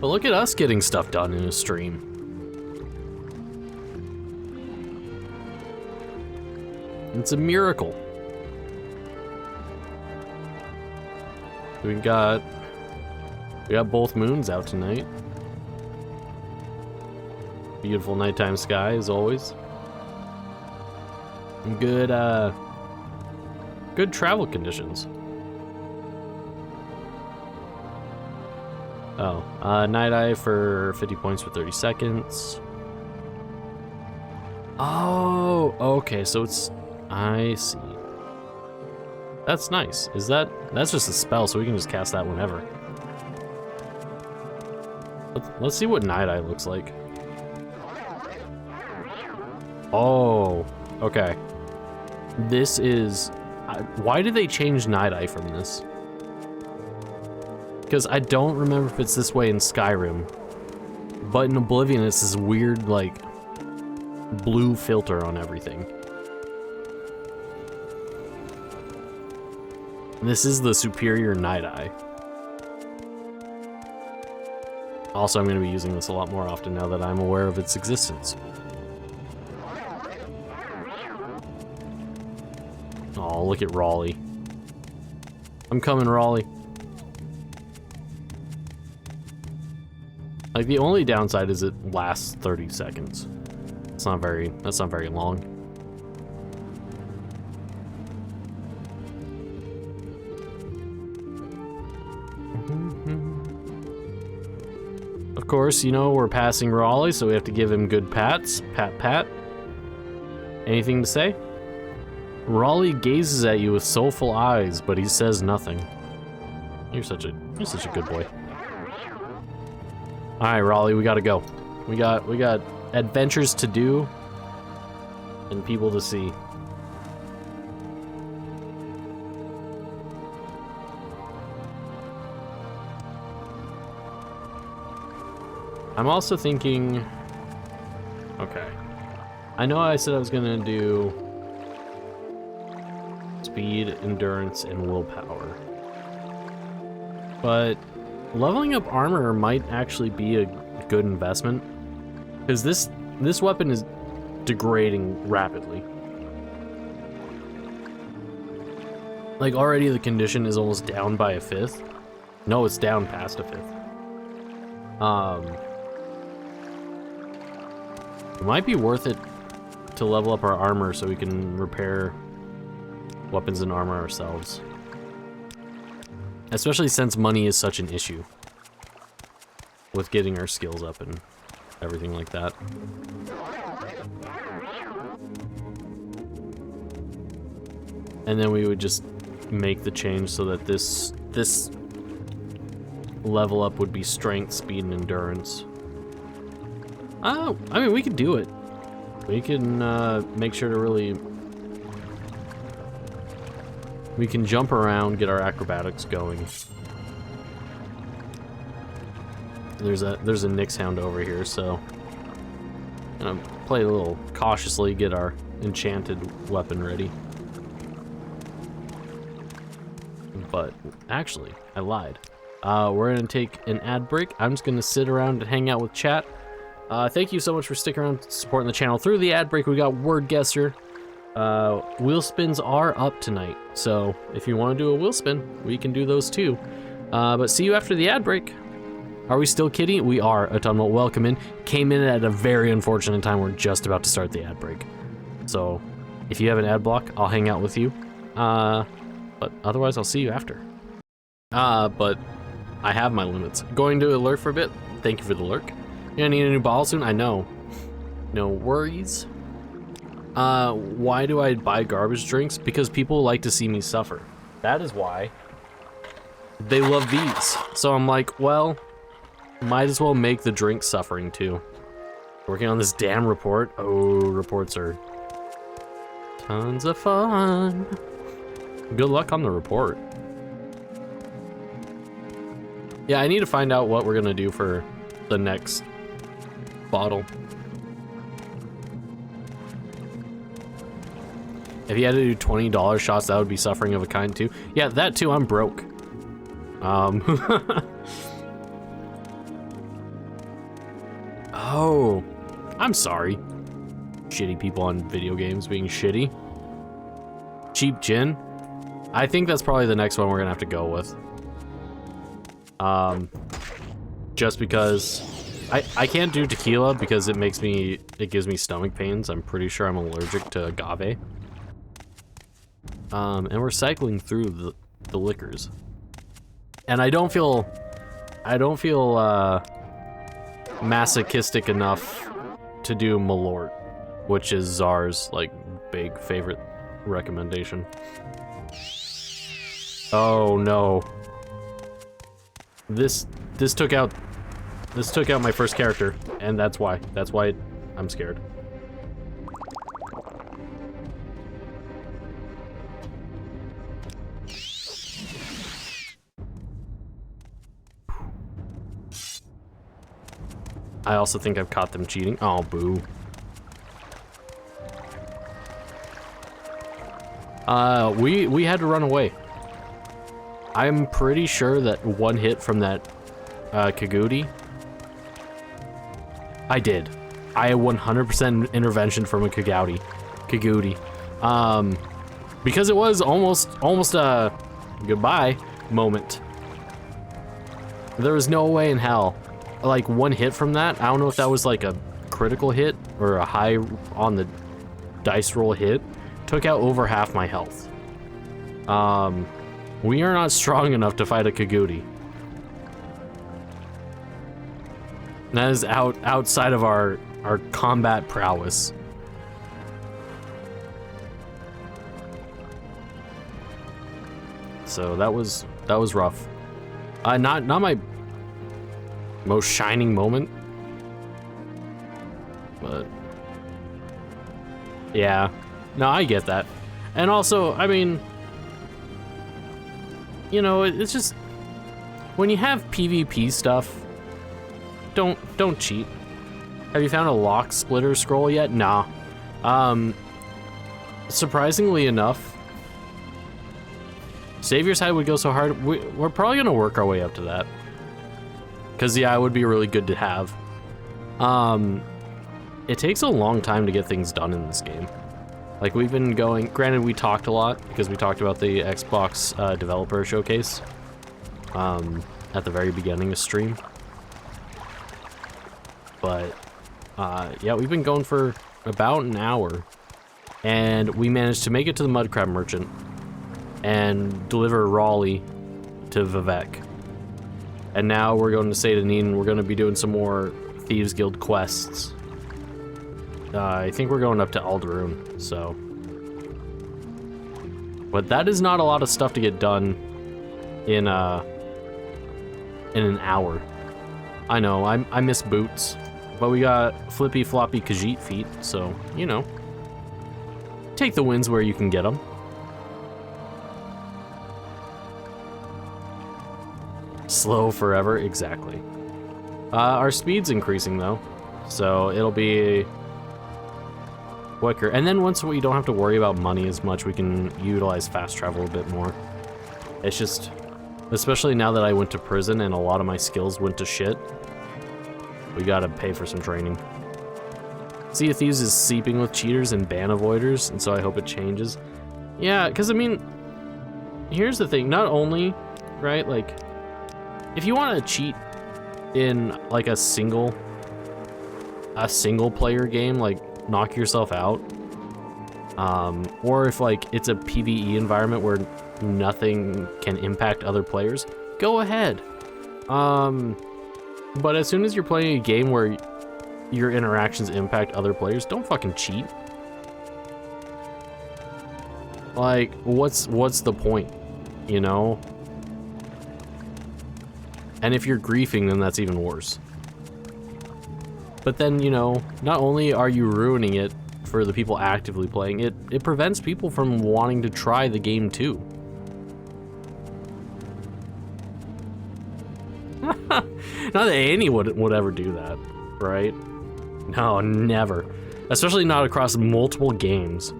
But look at us getting stuff done in a stream. It's a miracle. We got both moons out tonight. Beautiful nighttime sky as always. And good travel conditions. Oh, Night Eye for 50 points for 30 seconds. Oh, okay, so I see. That's nice. That's just a spell, so we can just cast that whenever. Let's see what Night Eye looks like. Oh, okay. This is... why did they change Night Eye from this? Because I don't remember if it's this way in Skyrim, but in Oblivion it's this weird, like, blue filter on everything. This is the superior Night Eye. Also, I'm going to be using this a lot more often now that I'm aware of its existence. Oh, look at Raleigh. I'm coming, Raleigh. Like, the only downside is it lasts 30 seconds. That's not very long. course, you know, we're passing Raleigh, so we have to give him good pats. Pat, pat. Anything to say? Raleigh gazes at you with soulful eyes, but he says nothing. You're such a good boy. All right, Raleigh, we gotta go. We got adventures to do and people to see. I'm also thinking, okay, I know I said I was gonna do speed, endurance, and willpower, but leveling up armor might actually be a good investment, because this weapon is degrading rapidly. Like, already the condition is almost down by a fifth. No, it's down past a fifth. It might be worth it to level up our armor so we can repair weapons and armor ourselves. Especially since money is such an issue with getting our skills up and everything like that. And then we would just make the change so that this level up would be strength, speed, and endurance. Oh, I mean, we could do it. We can make sure to really... We can jump around, get our acrobatics going. There's a Nyx Hound over here, so I'm gonna play a little cautiously, get our enchanted weapon ready. But actually, I lied. We're gonna take an ad break. I'm just gonna sit around and hang out with chat. Thank you so much for sticking around, supporting the channel through the ad break. We got Word Guesser. Wheel spins are up tonight, so if you want to do a wheel spin, we can do those too. But see you after the ad break. Are we still kidding? We are. Autumnal, welcome in. Came in at a very unfortunate time. We're just about to start the ad break. So if you have an ad block, I'll hang out with you. But otherwise, I'll see you after. But I have my limits. Going to alert for a bit. Thank you for the lurk. You're gonna need a new bottle soon? I know. No worries. Why do I buy garbage drinks? Because people like to see me suffer. That is why. They love these. So I'm like, well, might as well make the drink suffering too. Working on this damn report. Oh, reports are tons of fun. Good luck on the report. Yeah, I need to find out what we're gonna do for the next bottle. If you had to do $20 shots, that would be suffering of a kind too. Yeah, that too, I'm broke. Oh, I'm sorry. Shitty people on video games being shitty. Cheap gin. I think that's probably the next one we're gonna have to go with. Just because I can't do tequila because it gives me stomach pains. I'm pretty sure I'm allergic to agave. And we're cycling through the liquors. And I don't feel masochistic enough to do Malort, which is Czar's like big favorite recommendation. Oh no. This took out my first character, and that's why I'm scared. I also think I've caught them cheating. Oh, boo. We had to run away. I'm pretty sure that one hit from that Kagouti. I did. I had 100% intervention from a Kagouti. Because it was almost a goodbye moment. There was no way in hell. Like, one hit from that, I don't know if that was like a critical hit or a high on the dice roll hit, took out over half my health. We are not strong enough to fight a Kagouti. That is outside of our combat prowess. So that was rough. Not my most shining moment, but yeah, no, I get that. And also, I mean, you know, it's just when you have PvP stuff, don't cheat. Have you found a lock splitter scroll yet? Nah. Surprisingly enough, Savior's Hide would go so hard. We're probably gonna work our way up to that. Cause yeah, it would be really good to have. It takes a long time to get things done in this game. Like we've been going, granted we talked a lot because we talked about the Xbox developer showcase at the very beginning of stream. But yeah, we've been going for about an hour and we managed to make it to the Mudcrab Merchant and deliver Raleigh to Vivek. And now we're going to Satanin and we're going to be doing some more Thieves Guild quests. I think we're going up to Aldaroon, so. But that is not a lot of stuff to get done in an hour. I know, I miss boots, but we got flippy floppy Khajiit feet, so, you know. Take the wins where you can get them. Slow forever, exactly. Our speed's increasing though, so it'll be quicker. And then once we don't have to worry about money as much, we can utilize fast travel a bit more. It's just, especially now that I went to prison and a lot of my skills went to shit, we gotta pay for some training. Sea of Thieves is seeping with cheaters and ban avoiders, and so I hope it changes. Yeah, because I mean, here's the thing, not only, right, like, if you want to cheat in like a single player game, like knock yourself out, or if like it's a PvE environment where nothing can impact other players, go ahead. But as soon as you're playing a game where your interactions impact other players, don't fucking cheat. Like, what's the point, you know? And if you're griefing, then that's even worse. But then, you know, not only are you ruining it for the people actively playing, it prevents people from wanting to try the game too. Not that anyone would ever do that, right? No, never. Especially not across multiple games.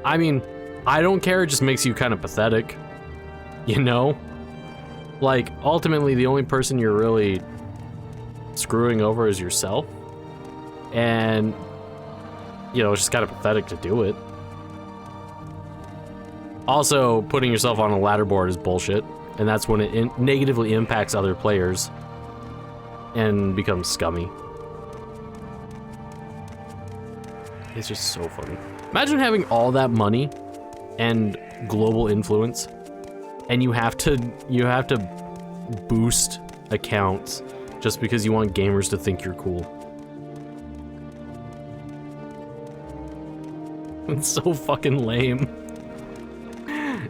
I mean, I don't care, it just makes you kind of pathetic. You know? Like, ultimately, the only person you're really screwing over is yourself. And, you know, it's just kind of pathetic to do it. Also, putting yourself on a ladder board is bullshit. And that's when it negatively impacts other players and becomes scummy. It's just so funny. Imagine having all that money and global influence, and you have to boost accounts just because you want gamers to think you're cool. It's so fucking lame.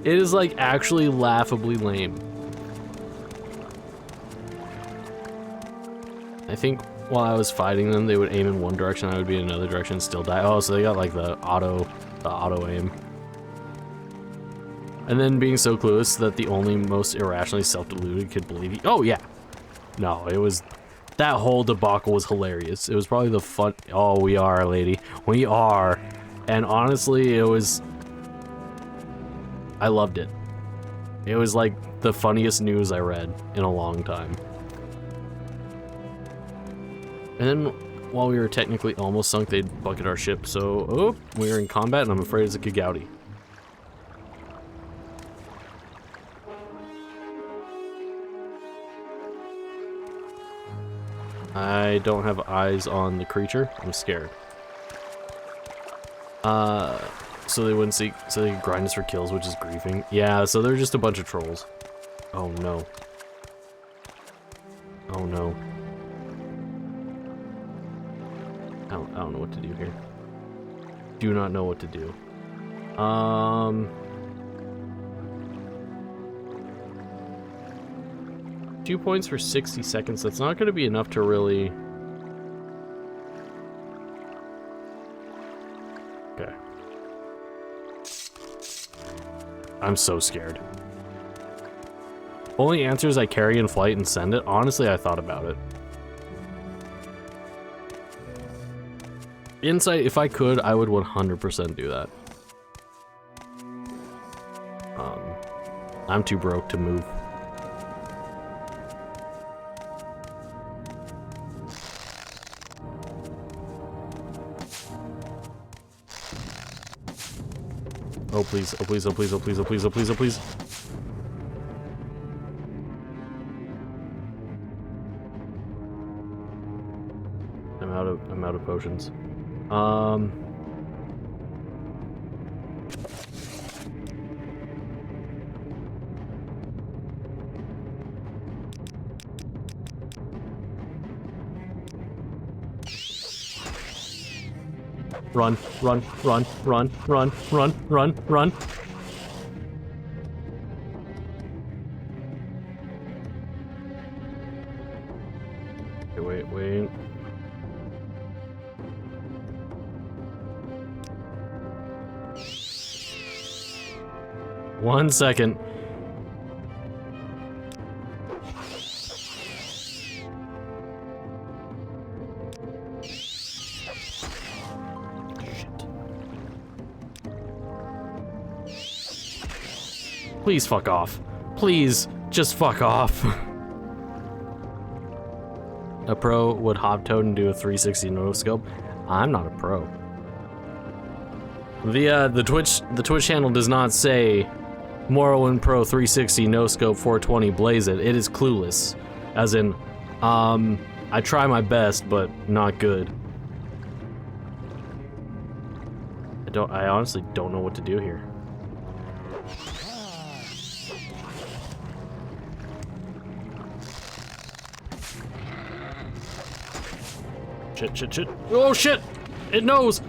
It is like actually laughably lame. I think while I was fighting them, they would aim in one direction, I would be in another direction and still die. Oh, so they got like the auto aim. And then being so clueless that the only most irrationally self-deluded could believe you. Oh, yeah. No, it was... That whole debacle was hilarious. It was probably the fun... Oh, we are, lady. We are. And honestly, it was... I loved it. It was like the funniest news I read in a long time. And then, while we were technically almost sunk, they'd bucket our ship, so... Oh, we were in combat, and I'm afraid it's a Kagouti. I don't have eyes on the creature. I'm scared. So they wouldn't see, so they could grind us for kills, which is griefing. Yeah, so they're just a bunch of trolls. Oh no. Oh no. I don't know what to do here. Do not know what to do. 2 points for 60 seconds. That's not going to be enough to really... Okay. I'm so scared. Only answers I carry in flight and send it. Honestly, I thought about it. Insight, if I could, I would 100% do that. I'm too broke to move. Oh please, oh please, oh please, oh please, oh please, oh please, oh please. I'm out of potions. Run, run, run, run, run, run, run, run. Okay, wait. 1 second. Please fuck off. Please, just fuck off. A pro would hop toad and do a 360 no scope. I'm not a pro. The Twitch channel does not say Morrowind Pro 360 no scope 420 blaze it. It is clueless. As in, I try my best, but not good. I honestly don't know what to do here. Shit. Oh shit! It knows!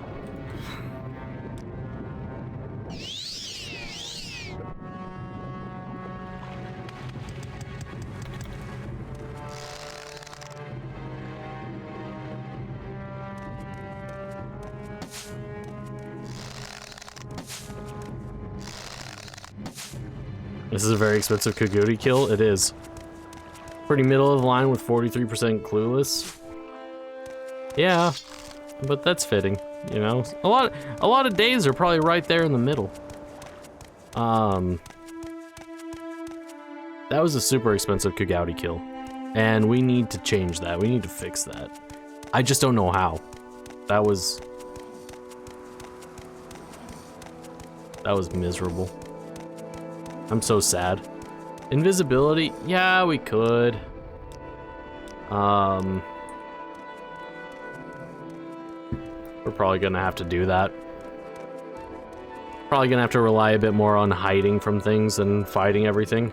This is a very expensive Kaguri kill. It is. Pretty middle of the line with 43% clueless. Yeah, but that's fitting, you know? A lot of days are probably right there in the middle. That was a super expensive Kaguri kill. And we need to change that. We need to fix that. I just don't know how. That was miserable. I'm so sad. Invisibility? Yeah, we could. We're probably gonna have to do that. Probably gonna have to rely a bit more on hiding from things than fighting everything.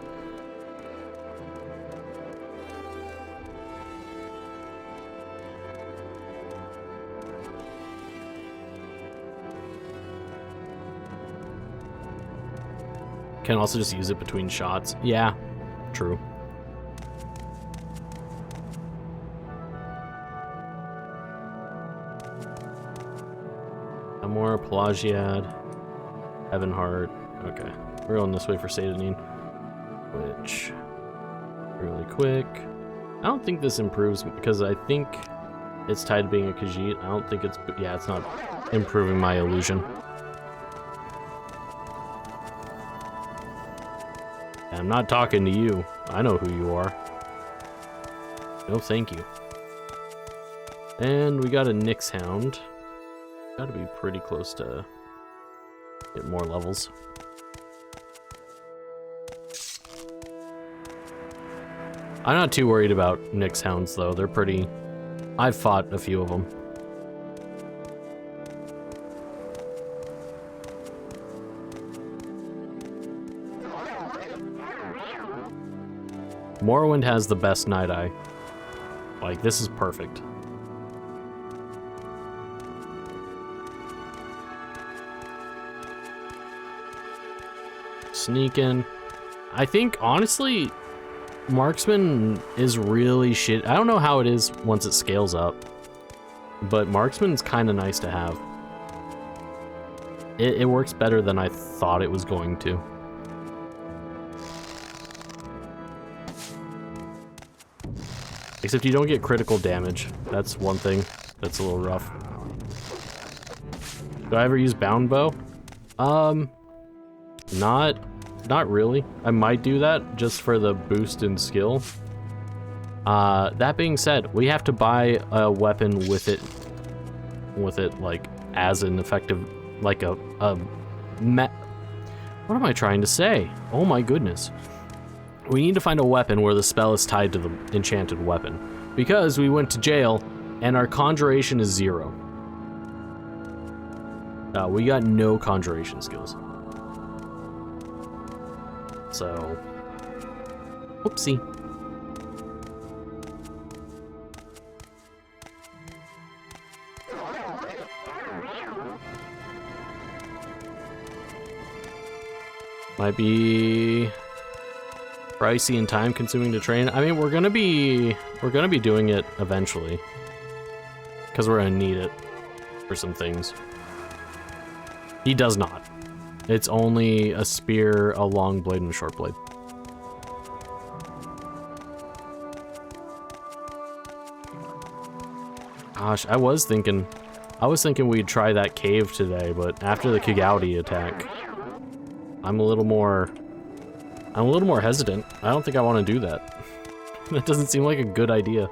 Can also just use it between shots. Yeah, true. Amor, Pelagiad, Heavenheart. Okay, we're going this way for Satanine. Which, really quick. I don't think this improves because I think it's tied to being a Khajiit. I don't think it's, yeah, it's not improving my illusion. I'm not talking to you. I know who you are. No, thank you. And we got a Nyx Hound. Gotta be pretty close to get more levels. I'm not too worried about Nyx Hounds though. They're pretty... I've fought a few of them. Morrowind has the best Night Eye. Like, this is perfect. Sneak in. I think, honestly, Marksman is really shit. I don't know how it is once it scales up, but Marksman's kind of nice to have. It works better than I thought it was going to. Except you don't get critical damage. That's one thing that's a little rough. Do I ever use bound bow? Not really. I might do that just for the boost in skill. That being said, we have to buy a weapon with it like as an effective, like what am I trying to say? Oh my goodness. We need to find a weapon where the spell is tied to the enchanted weapon, because we went to jail and our conjuration is 0. We got no conjuration skills. So, whoopsie. Might be pricey and time consuming to train. I mean, we're gonna be doing it eventually, because we're gonna need it for some things. He does not. It's only a spear, a long blade, and a short blade. Gosh, I was thinking we'd try that cave today, but after the Kigauti attack, I'm a little more hesitant. I don't think I want to do that. That doesn't seem like a good idea.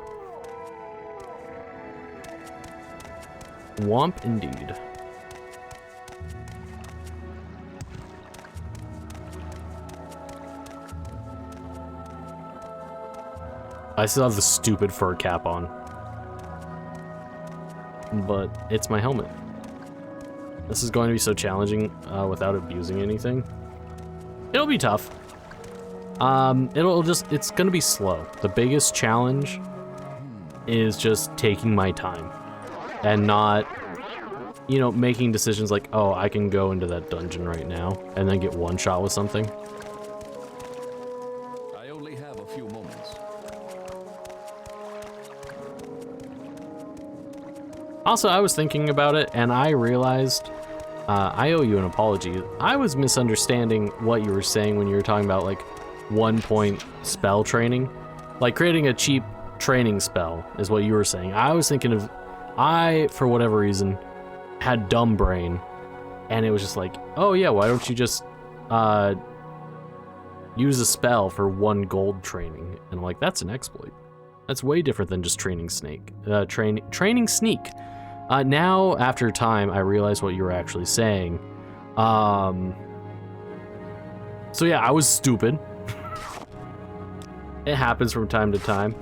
Womp indeed. I still have the stupid fur cap on, but it's my helmet. This is going to be so challenging without abusing anything. It'll be tough. It's gonna be slow. The biggest challenge is just taking my time and not, you know, making decisions like, oh, I can go into that dungeon right now and then get one shot with something. I only have a few moments. Also, I was thinking about it and I realized I owe you an apology. I was misunderstanding what you were saying when you were talking about like 1-point spell training. Like creating a cheap training spell is what you were saying. I was thinking of, for whatever reason, had dumb brain. And it was just like, oh yeah, why don't you just use a spell for 1 gold training? And I'm like, that's an exploit. That's way different than just training sneak. Now, after time, I realized what you were actually saying. So yeah, I was stupid. It happens from time to time.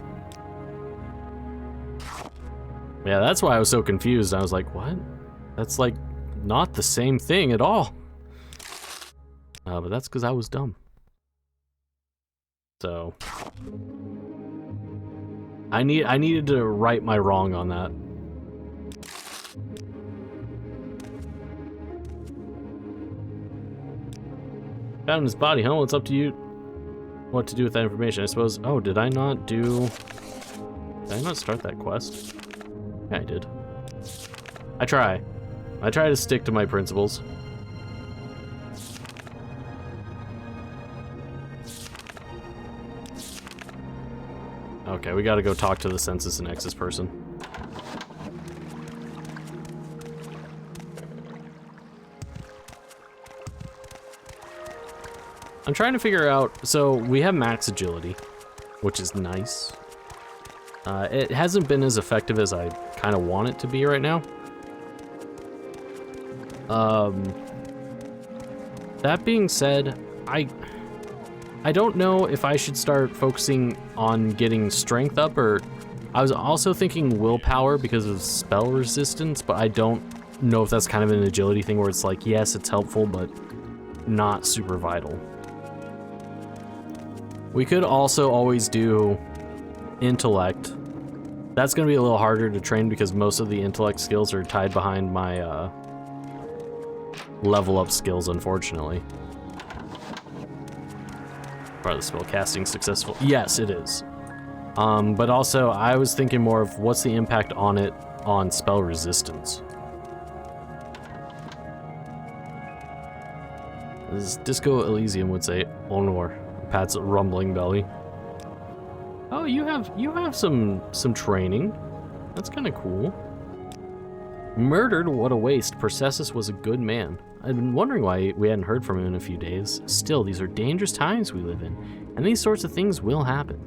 Yeah, that's why I was so confused. I was like, what? That's like not the same thing at all. But that's because I was dumb. So I needed to right my wrong on that. Found his body, huh? It's up to you what to do with that information, I suppose. Oh, did I not start that quest? Yeah, I did. I try to stick to my principles. Okay, we gotta go talk to the Census and Nexus person. I'm trying to figure out, so we have max agility, which is nice. It hasn't been as effective as I kind of want it to be right now. That being said, I don't know if I should start focusing on getting strength up, or I was also thinking willpower because of spell resistance, but I don't know if that's kind of an agility thing where it's like, yes, it's helpful, but not super vital. We could also always do intellect That's going to be a little harder to train because most of the intellect skills are tied behind my level up skills, unfortunately. Are the spell casting successful? Yes, it is. But also, I was thinking more of what's the impact on it on spell resistance. As Disco Elysium would say, Honor. Pat's rumbling belly. Oh, you have some training. That's kind of cool. Murdered? What a waste. Perseus was a good man. I've been wondering why we hadn't heard from him in a few days. Still, these are dangerous times we live in, and these sorts of things will happen.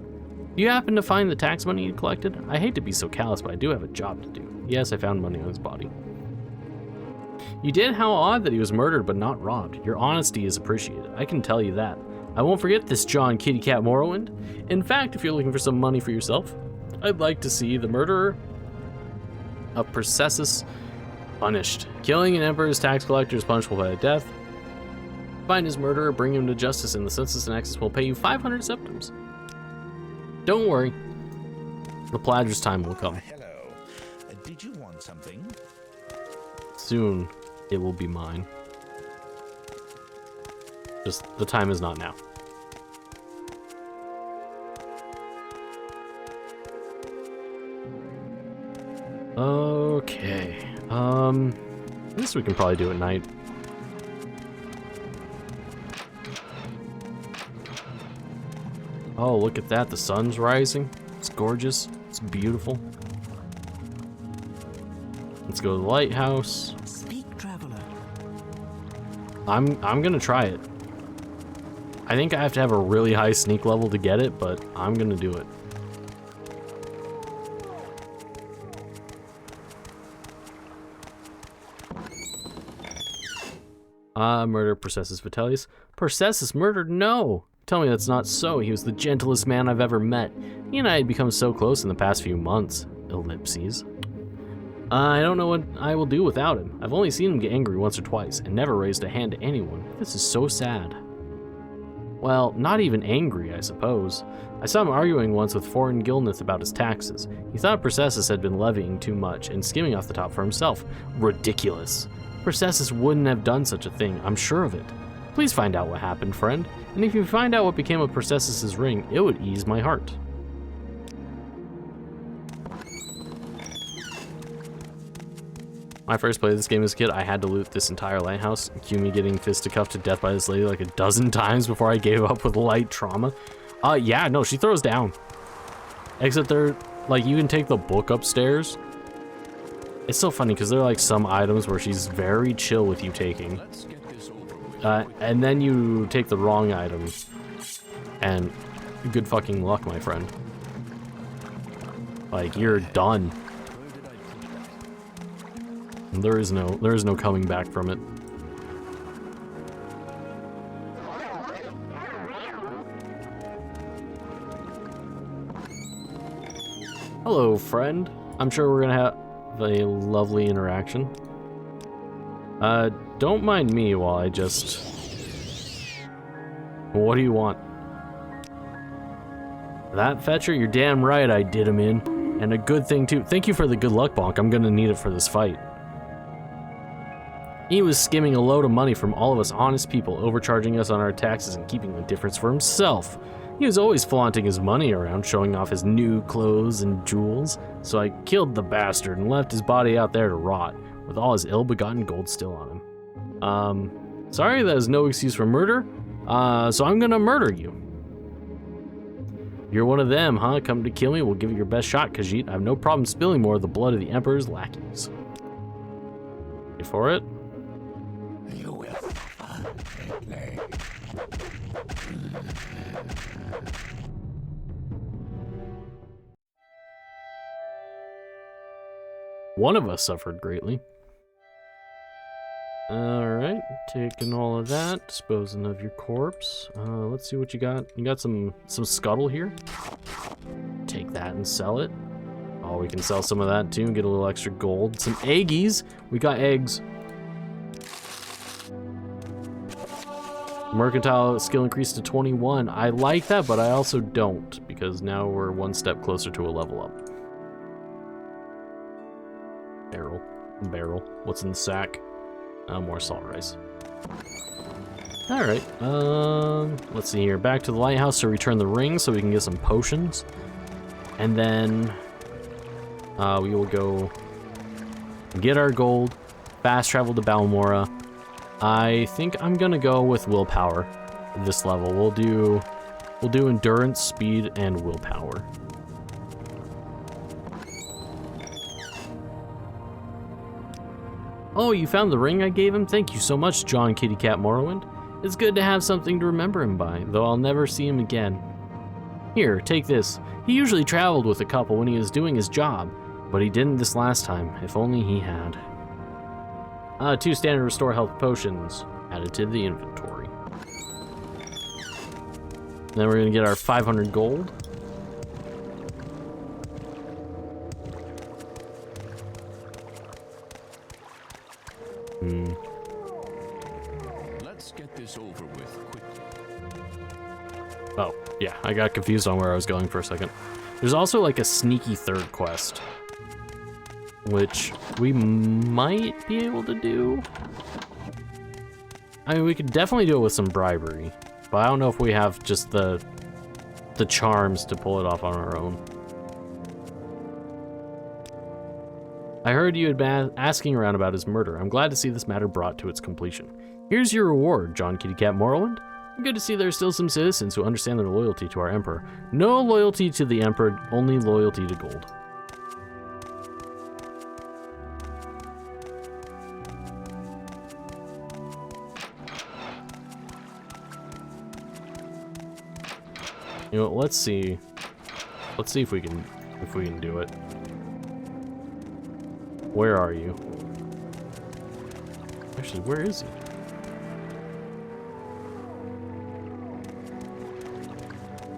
Do you happen to find the tax money you collected? I hate to be so callous, but I do have a job to do. Yes, I found money on his body. You did? How odd that he was murdered but not robbed. Your honesty is appreciated. I can tell you that. I won't forget this, John Kitty Cat Morrowind. In fact, if you're looking for some money for yourself, I'd like to see the murderer of Perseus punished. Killing an emperor's tax collector is punishable by death. Find his murderer, bring him to justice, and the census and access will pay you 500 septims. Don't worry. The Pladger's time will come. Hello. Did you want something? Soon, it will be mine. Just, the time is not now. Okay. This we can probably do at night. Oh, look at that. The sun's rising. It's gorgeous. It's beautiful. Let's go to the lighthouse. Speak, traveler. I'm gonna try it. I think I have to have a really high sneak level to get it, but I'm gonna do it. Murder Perseus Vitellius. Perseus murdered? No! Tell me that's not so. He was the gentlest man I've ever met. He and I had become so close in the past few months. Ellipses. I don't know what I will do without him. I've only seen him get angry once or twice, and never raised a hand to anyone. This is so sad. Well, not even angry, I suppose. I saw him arguing once with foreign Gilnith about his taxes. He thought Perseus had been levying too much and skimming off the top for himself. Ridiculous. Perseus wouldn't have done such a thing, I'm sure of it. Please find out what happened, friend. And if you find out what became of Perseus's ring, it would ease my heart. When I first played this game as a kid, I had to loot this entire lighthouse. Cue me getting fisticuffed to death by this lady like a dozen times before I gave up with light trauma. Yeah, no, she throws down. Except they're, like, you can take the book upstairs. It's so funny because there are, like, some items where she's very chill with you taking. Let's get this over with. And then you take the wrong item. And good fucking luck, my friend. Like, you're done. There is no coming back from it. Hello, friend. I'm sure we're gonna have a lovely interaction. Don't mind me while I just... What do you want? That fetcher? You're damn right I did him in. And a good thing too. Thank you for the good luck, Bonk. I'm gonna need it for this fight. He was skimming a load of money from all of us honest people, overcharging us on our taxes and keeping the difference for himself. He was always flaunting his money around, showing off his new clothes and jewels. So I killed the bastard and left his body out there to rot, with all his ill-begotten gold still on him. Sorry, that is no excuse for murder, so I'm gonna murder you. You're one of them, huh? Come to kill me? We'll give it your best shot, Khajiit. I have no problem spilling more of the blood of the Emperor's lackeys. You for it? You will play. One of us suffered greatly. Alright, taking all of that, disposing of your corpse. Let's see what you got. You got some scuttle here. Take that and sell it. Oh, we can sell some of that too and get a little extra gold. Some eggies. We got eggs. Mercantile skill increased to 21. I like that, but I also don't, because now we're one step closer to a level up. Barrel. What's in the sack? More salt rice. Alright, let's see here. Back to the lighthouse to return the ring so we can get some potions. And then we will go get our gold, fast travel to Balmora. I think I'm gonna go with willpower this level. We'll do endurance, speed, and willpower. Oh, you found the ring I gave him? Thank you so much, John Kitty Cat Morrowind. It's good to have something to remember him by, though I'll never see him again. Here, take this. He usually traveled with a couple when he was doing his job, but he didn't this last time. If only he had. 2 standard restore health potions added to the inventory. Then we're gonna get our 500 gold. Let's get this over with quickly. Oh, yeah, I got confused on where I was going for a second. There's also like a sneaky third quest, which we might be able to do. I mean, we could definitely do it with some bribery, but I don't know if we have just the charms to pull it off on our own. I heard you had been asking around about his murder. I'm glad to see this matter brought to its completion. Here's your reward, John Kitty Cat Morrowind. Good to see there's still some citizens who understand their loyalty to our Emperor. No loyalty to the Emperor, only loyalty to gold. You know, let's see. Let's see if we can do it. Where are you? Actually, where is he?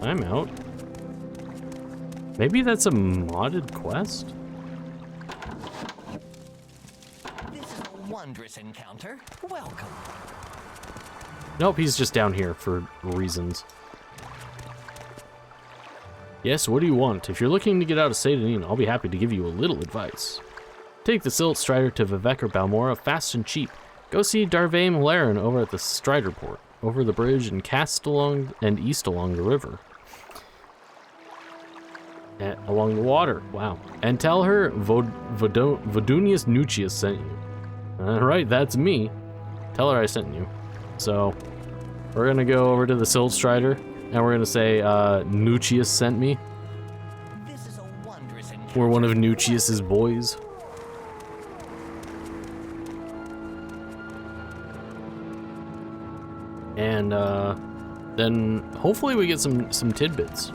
I'm out. Maybe that's a modded quest? This is a wondrous encounter. Welcome. Nope, he's just down here for reasons. Yes, what do you want? If you're looking to get out of Satanin, I'll be happy to give you a little advice. Take the Silt Strider to Vivek or Balmora fast and cheap. Go see Darvaim Laren over at the Strider Port, over the bridge and cast along and east along the river. Along the water, wow. And tell her Vodunius Nucius sent you. Alright, that's me. Tell her I sent you. So, we're gonna go over to the Silt Strider, and we're gonna say, Nucius sent me. This is a wondrous encounter. We're one of Nucius's boys. And, then hopefully we get some tidbits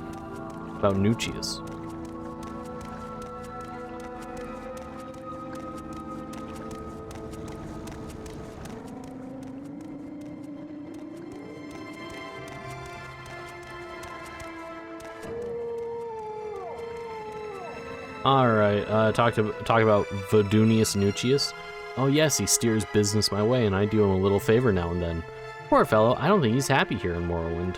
about Nucius. Alright, talk about Vodunius Nucius. Oh yes, he steers business my way, and I do him a little favor now and then. Poor fellow, I don't think he's happy here in Morrowind.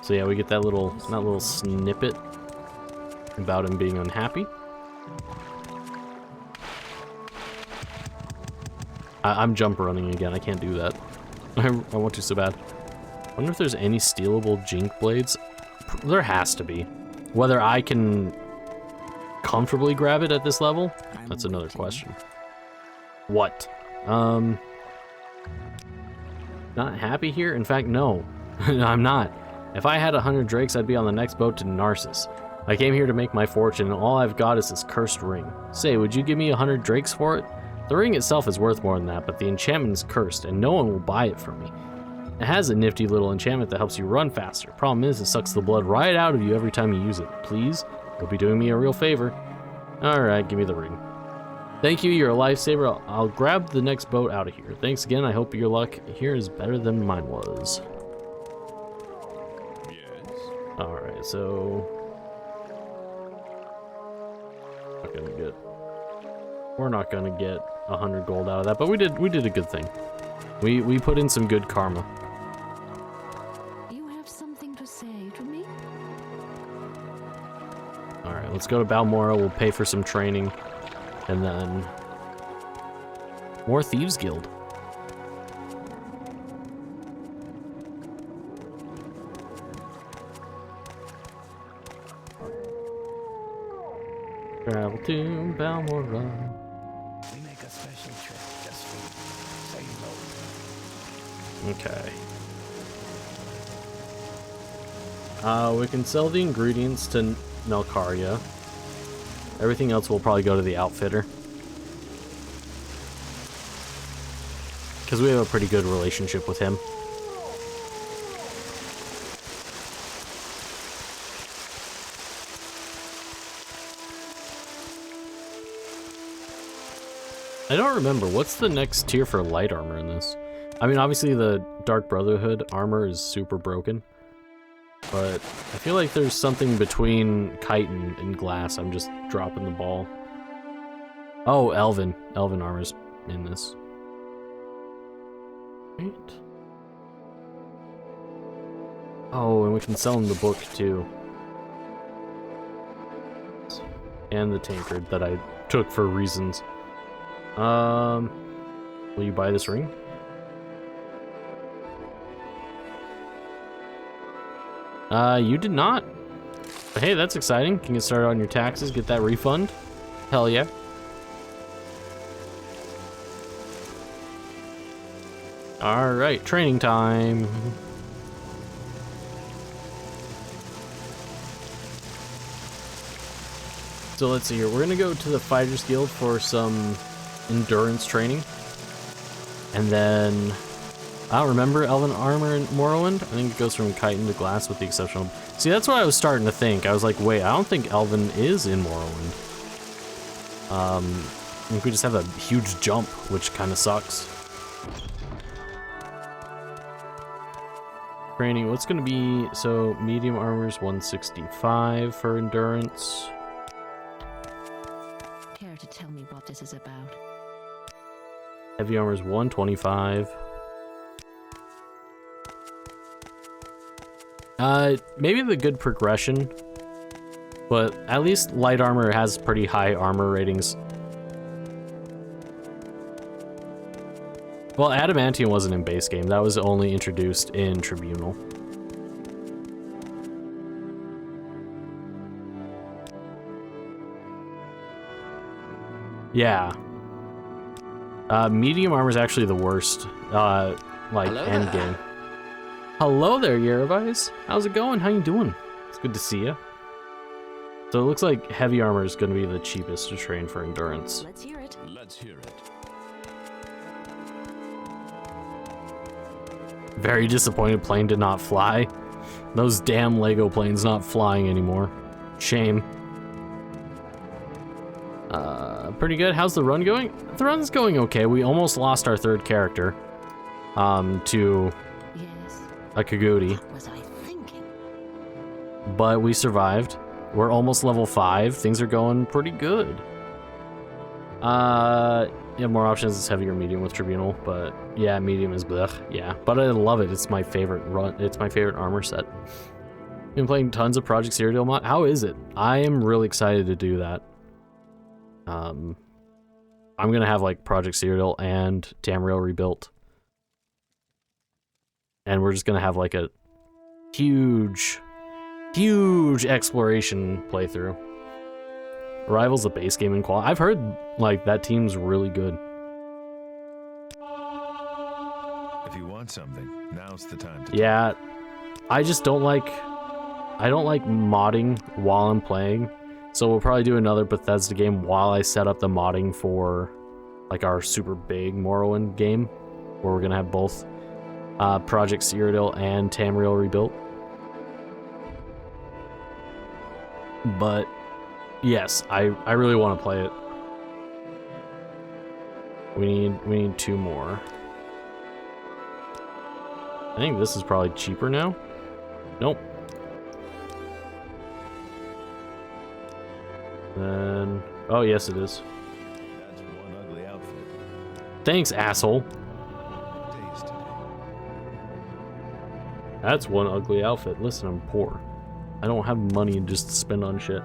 So yeah, we get that little snippet about him being unhappy. I'm jump running again, I can't do that. I want to so bad. I wonder if there's any stealable Jink blades. There has to be. Whether I can comfortably grab it at this level, that's another question. What? Not happy here? In fact, no. I'm not. If I had 100 drakes, I'd be on the next boat to Narcissus. I came here to make my fortune, and all I've got is this cursed ring. Say, would you give me 100 drakes for it? The ring itself is worth more than that, but the enchantment is cursed, and no one will buy it from me. It has a nifty little enchantment that helps you run faster. Problem is, it sucks the blood right out of you every time you use it. Please? You'll be doing me a real favor. Alright, give me the ring. Thank you, you're a lifesaver. I'll grab the next boat out of here. Thanks again, I hope your luck here is better than mine was. Yes. Alright, so... We're not gonna get 100 gold out of that, but we did a good thing. We put in some good karma. You have something to say to me? let's go to Balmora. We'll pay for some training. And then... more Thieves Guild. Travel to Balmora. We make a special trip just for you. Say no. Okay. We can sell the ingredients to Melcaria. Everything else will probably go to the outfitter. Because we have a pretty good relationship with him. I don't remember. What's the next tier for light armor in this? I mean, obviously the Dark Brotherhood armor is super broken. But I feel like there's something between Kite and Glass. I'm just dropping the ball. Oh, Elven. Elven armor's in this. Right. Oh, and we can sell him the book too. And the tankard that I took for reasons. Will you buy this ring? You did not. But hey, that's exciting. Can get started on your taxes, get that refund. Hell yeah. Alright, training time. So let's see here. We're gonna go to the Fighters Guild for some endurance training. And then I don't remember Elven armor in Morrowind. I think it goes from chitin to glass with the exception of... See, that's what I was starting to think. I was like, wait, I don't think Elven is in Morrowind. I think we just have a huge jump, which kind of sucks. Training, what's going to be... So, medium armor is 165 for endurance. Care to tell me what this is about? Heavy armor is 125. Maybe the good progression, but at least light armor has pretty high armor ratings. Well, adamantium wasn't in base game. That was only introduced in Tribunal. Yeah. Medium armor is actually the worst, like, end game. Hello there, Yerevice. How's it going? How you doing? It's good to see you. So it looks like heavy armor is going to be the cheapest to train for endurance. Let's hear it. Let's hear it. Very disappointed plane did not fly. Those damn Lego planes not flying anymore. Shame. Pretty good. How's the run going? The run's going okay. We almost lost our third character. To Yes. a Kagudi. What was I thinking? But we survived. We're almost level 5. Things are going pretty good. Yeah, more options is heavy or medium with Tribunal, but yeah, medium is blech. Yeah, but I love it. It's my favorite run. It's my favorite armor set. Been playing tons of Project Cyrodiil mod. How is it? I am really excited to do that. I'm gonna have like Project Cyrodiil and Tamriel rebuilt. And we're just gonna have like a huge exploration playthrough. Rivals the base game in quality. I've heard like that team's really good. If you want something, now's the time to Yeah, I just don't like modding while I'm playing. So we'll probably do another Bethesda game while I set up the modding for like our super big Morrowind game, where we're gonna have both Project Cyrodiil and Tamriel rebuilt. But yes, I really want to play it. We need 2 more. I think this is probably cheaper now. Nope. Then, oh yes it is. That's one ugly outfit. Thanks, asshole. Days today. That's one ugly outfit. Listen, I'm poor. I don't have money just to spend on shit.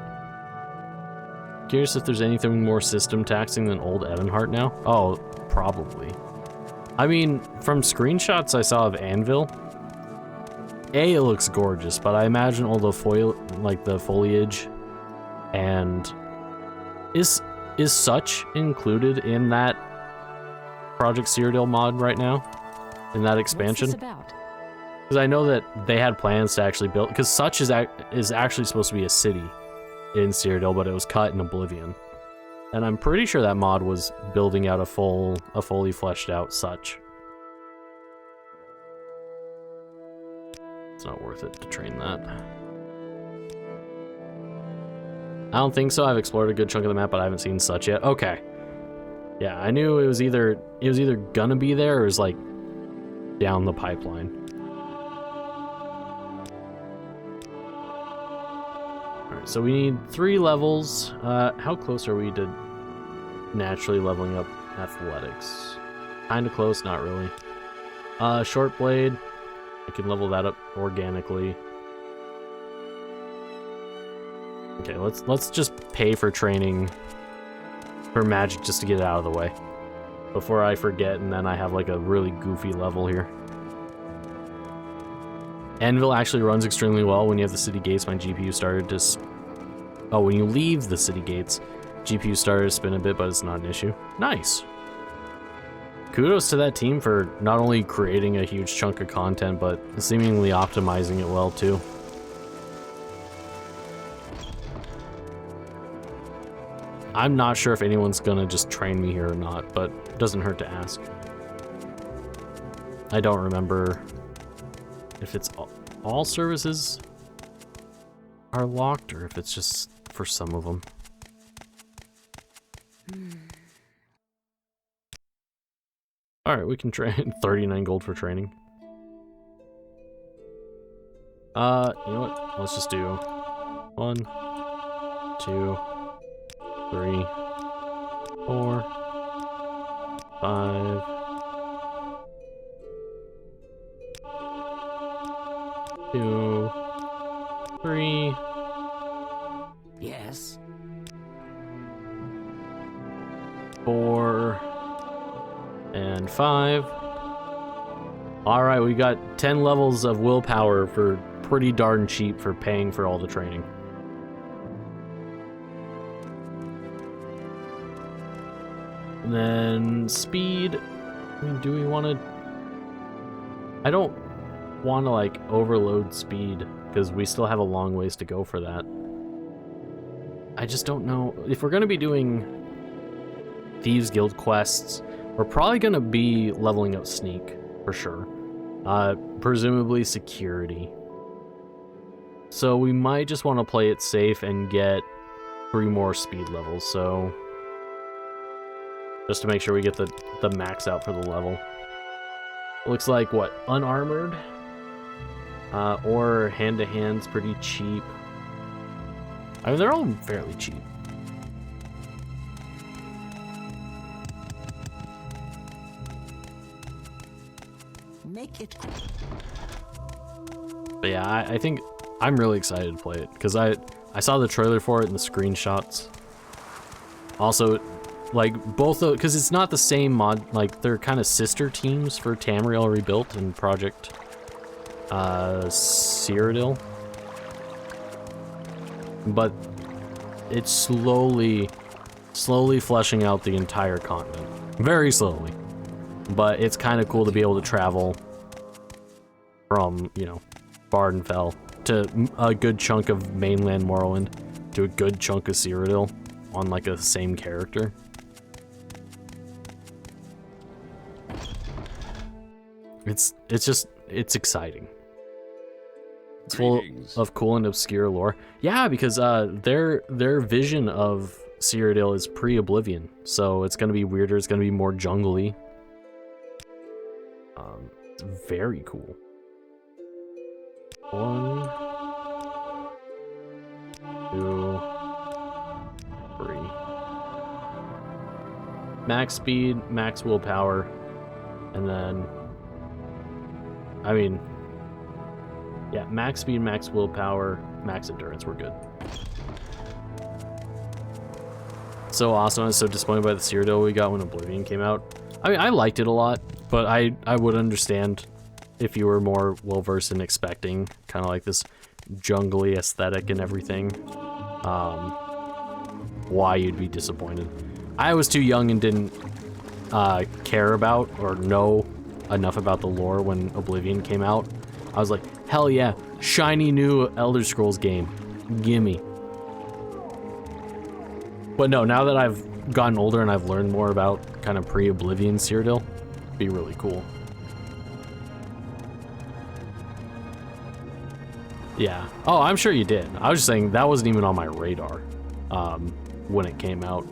Curious if there's anything more system taxing than old Edenhart now? Oh, probably. I mean, from screenshots I saw of Anvil, it looks gorgeous, but I imagine all the the foliage and is such included in that Project Cyrodiil mod right now? In that expansion? What's this about? Because I know that they had plans to actually build, because Such is actually supposed to be a city in Cyrodiil, but it was cut in Oblivion. And I'm pretty sure that mod was building out a fully fleshed out Such. It's not worth it to train that. I don't think so. I've explored a good chunk of the map, but I haven't seen Such yet. Okay. Yeah, I knew it was either gonna be there or it was like down the pipeline. Alright, so we need 3 levels. How close are we to naturally leveling up athletics? Kinda close, not really. Short blade. I can level that up organically. Okay, let's just pay for training for magic just to get it out of the way before I forget and then I have like a really goofy level here. Anvil actually runs extremely well when you have the city gates. My GPU started to when you leave the city gates, GPU started to spin a bit, but it's not an issue. Nice. Kudos to that team for not only creating a huge chunk of content, but seemingly optimizing it well too. I'm not sure if anyone's gonna just train me here or not, but it doesn't hurt to ask. I don't remember if it's all services are locked or if it's just for some of them. Alright, we can train 39 gold for training. You know what? Let's just do 1, 2, 3, 4, 5. 2, 3. Yes. 4 and 5. Alright, we got 10 levels of willpower for pretty darn cheap for paying for all the training. And then speed. I mean, do we want to... I don't want to like overload speed because we still have a long ways to go for that. I just don't know if we're going to be doing Thieves Guild quests. We're probably going to be leveling up sneak for sure. Presumably security. So we might just want to play it safe and get 3 more speed levels. So just to make sure we get the max out for the level. Looks like what? Unarmored? Or hand-to-hand's pretty cheap. I mean, they're all fairly cheap. Make it. But yeah, I think I'm really excited to play it because I saw the trailer for it and the screenshots. Also, like both of, because it's not the same mod, like they're kind of sister teams for Tamriel Rebuilt and Project Cyrodiil. But it's slowly fleshing out the entire continent. Very slowly. But it's kind of cool to be able to travel from, you know, Vardenfell to a good chunk of mainland Morrowind to a good chunk of Cyrodiil on like a same character. It's exciting. It's full of cool and obscure lore. Yeah, because their vision of Cyrodiil is pre-Oblivion, so it's gonna be weirder. It's gonna be more jungly. It's very cool. 1, 2, 3. Max speed, max willpower, and then, I mean, yeah, max speed, max willpower, max endurance, we're good. so awesome. I was so disappointed by the Cyrodiil we got when Oblivion came out. I mean, I liked it a lot, but I would understand if you were more well-versed in expecting kind of like this jungly aesthetic and everything, why you'd be disappointed. I was too young and didn't care about or know enough about the lore when Oblivion came out. I was like, hell yeah, shiny new Elder Scrolls game, gimme. But no, now that I've gotten older and I've learned more about kind of pre-Oblivion Cyrodiil, it'd be really cool. Yeah. Oh, I'm sure you did. I was just saying that wasn't even on my radar when it came out.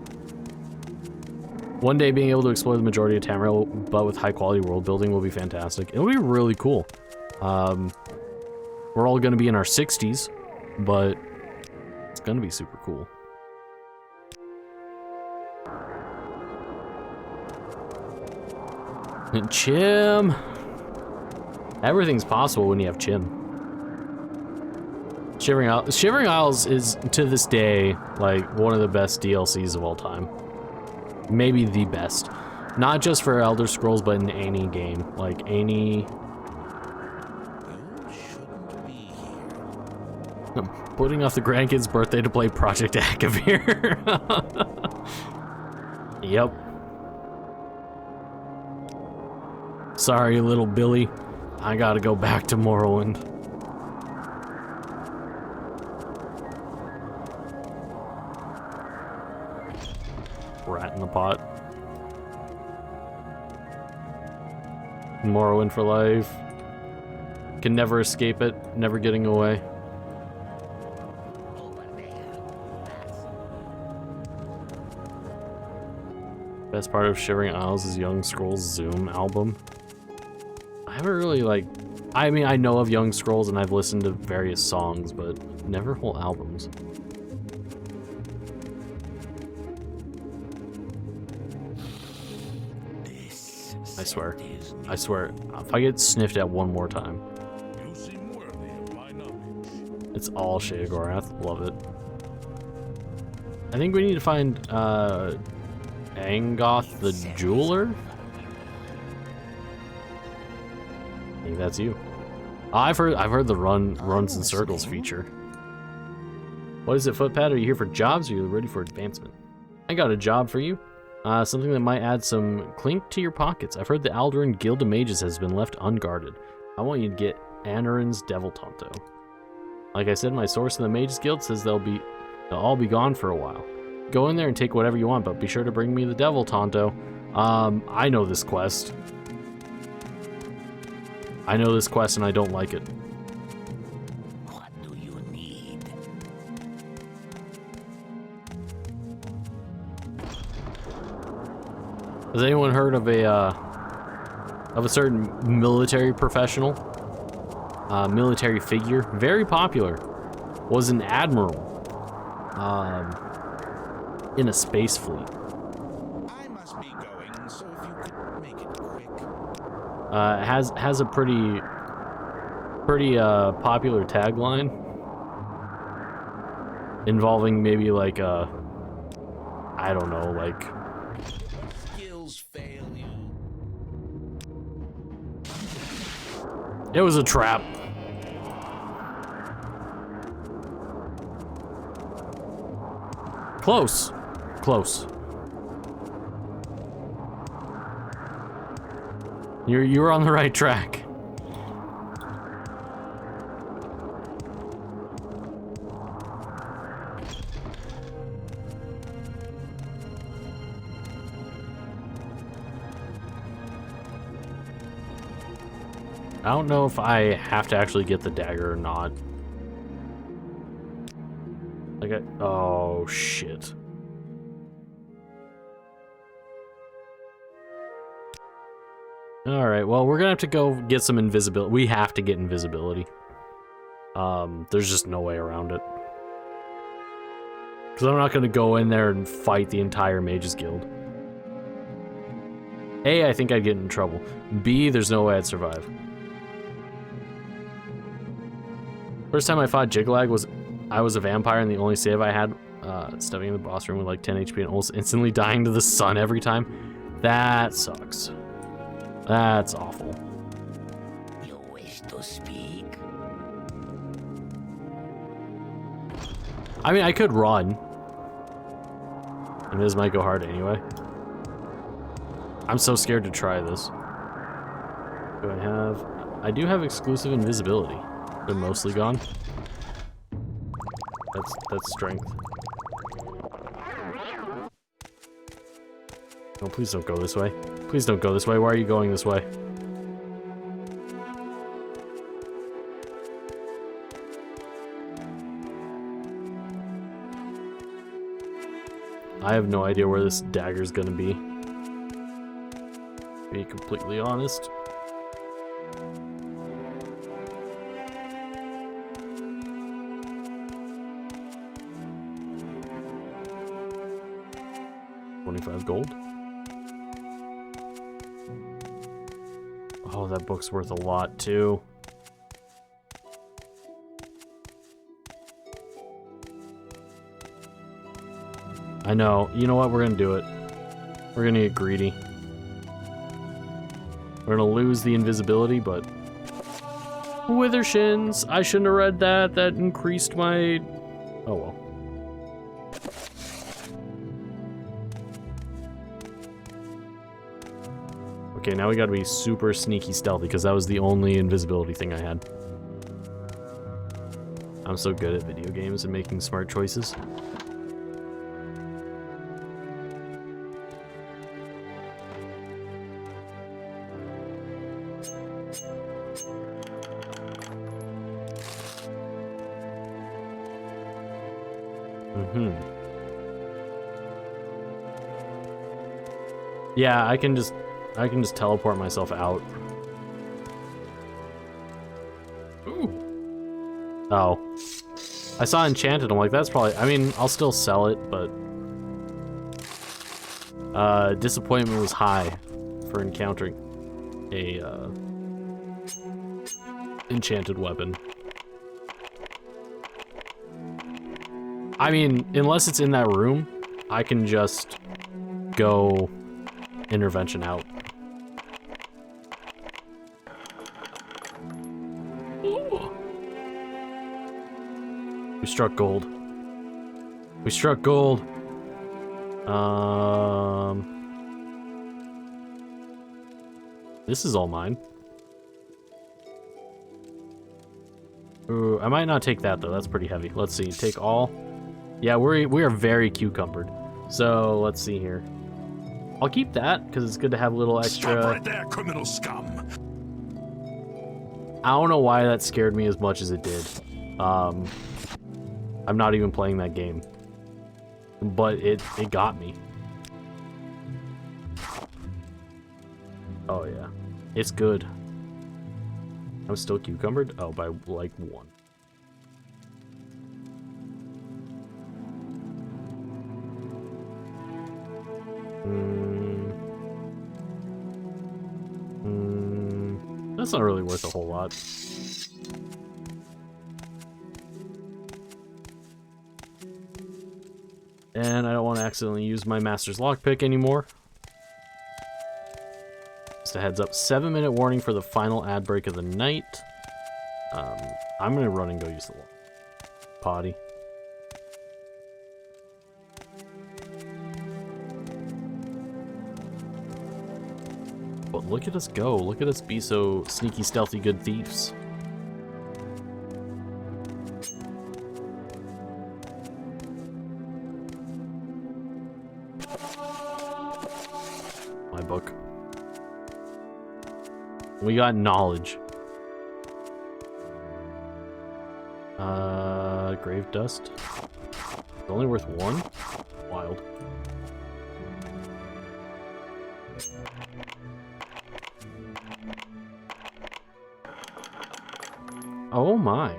One day being able to explore the majority of Tamriel, but with high quality world building, will be fantastic. It'll be really cool. We're all going to be in our 60s, but it's going to be super cool. And Chim! Everything's possible when you have Chim. Shivering Isles is, to this day, like, one of the best DLCs of all time. Maybe the best. Not just for Elder Scrolls, but in any game. Like, any... I'm putting off the grandkid's birthday to play Project Akavir. Yep. Sorry, little Billy. I gotta go back to Morrowind. Rat in the pot. Morrowind for life. Can never escape it, never getting away. Best part of Shivering Isles is Young Scrolls' Zoom album. I haven't really, like... I mean, I know of Young Scrolls and I've listened to various songs, but never whole albums. I swear. I swear. If I get sniffed at one more time. It's all Sheogorath. Love it. I think we need to find, Angoth the Jeweler? I think that's you. I've heard the runs in circles feature. What is it, Footpad? Are you here for jobs or are you ready for advancement? I got a job for you. Something that might add some clink to your pockets. I've heard the Alduran Guild of Mages has been left unguarded. I want you to get Anarin's Devil Tonto. Like I said, my source in the Mages Guild says they'll all be gone for a while. Go in there and take whatever you want, but be sure to bring me the Devil Tonto. I know this quest. I know this quest and I don't like it. What do you need? Has anyone heard of a certain military professional? Military figure, very popular, was an admiral in a space fleet. I must be going, so if you could make it quick. Has a pretty popular tagline involving maybe like I don't know, like Skills fail you. it was a trap. Close. Close. You were on the right track. I don't know if I have to actually get the dagger or not. Like oh shit. Alright, well, we're gonna have to go get some invisibility. We have to get invisibility. There's just no way around it. Because I'm not gonna go in there and fight the entire Mages Guild. A, I think I'd get in trouble. B, there's no way I'd survive. First time I fought Jiglag was I was a vampire and the only save I had Stepping in the boss room with like 10 HP and almost instantly dying to the sun every time. That sucks. That's awful. You wish to speak? I mean, I could run. And this might go hard anyway. I'm so scared to try this. Do I have... I do have exclusive invisibility. They're mostly gone. That's strength. Oh, please don't go this way. Please don't go this way. Why are you going this way? I have no idea where this dagger's gonna be. To be completely honest. $25 gold. Oh, that book's worth a lot too. I know. You know what? We're gonna do it. We're gonna get greedy. We're gonna lose the invisibility, but... Wither shins! I shouldn't have read that. That increased my... Oh well. Okay, now we gotta be super sneaky stealthy, because that was the only invisibility thing I had. I'm so good at video games and making smart choices. Yeah, I can just teleport myself out. Ooh. Oh. I saw enchanted, I'm like, that's probably, I mean, I'll still sell it, but... disappointment was high for encountering a, enchanted weapon. I mean, unless it's in that room, I can just go intervention out. Ooh. We struck gold. We struck gold. This is all mine. Ooh, I might not take that though. That's pretty heavy. Let's see. Take all. Yeah, we are very cucumbered. So let's see here. I'll keep that because it's good to have a little extra. Stop right there, criminal scum! I don't know why that scared me as much as it did. I'm not even playing that game, but it got me. Oh yeah, it's good. I'm still cucumbered. Oh, by like 1. That's not really worth a whole lot. And I don't want to accidentally use my master's lockpick anymore. Just a heads up, 7-minute warning for the final ad break of the night. I'm gonna run and go use the potty. But look at us go. Look at us be so sneaky, stealthy, good thieves. My book. We got knowledge. Grave dust. It's only worth 1? Wild. Oh my.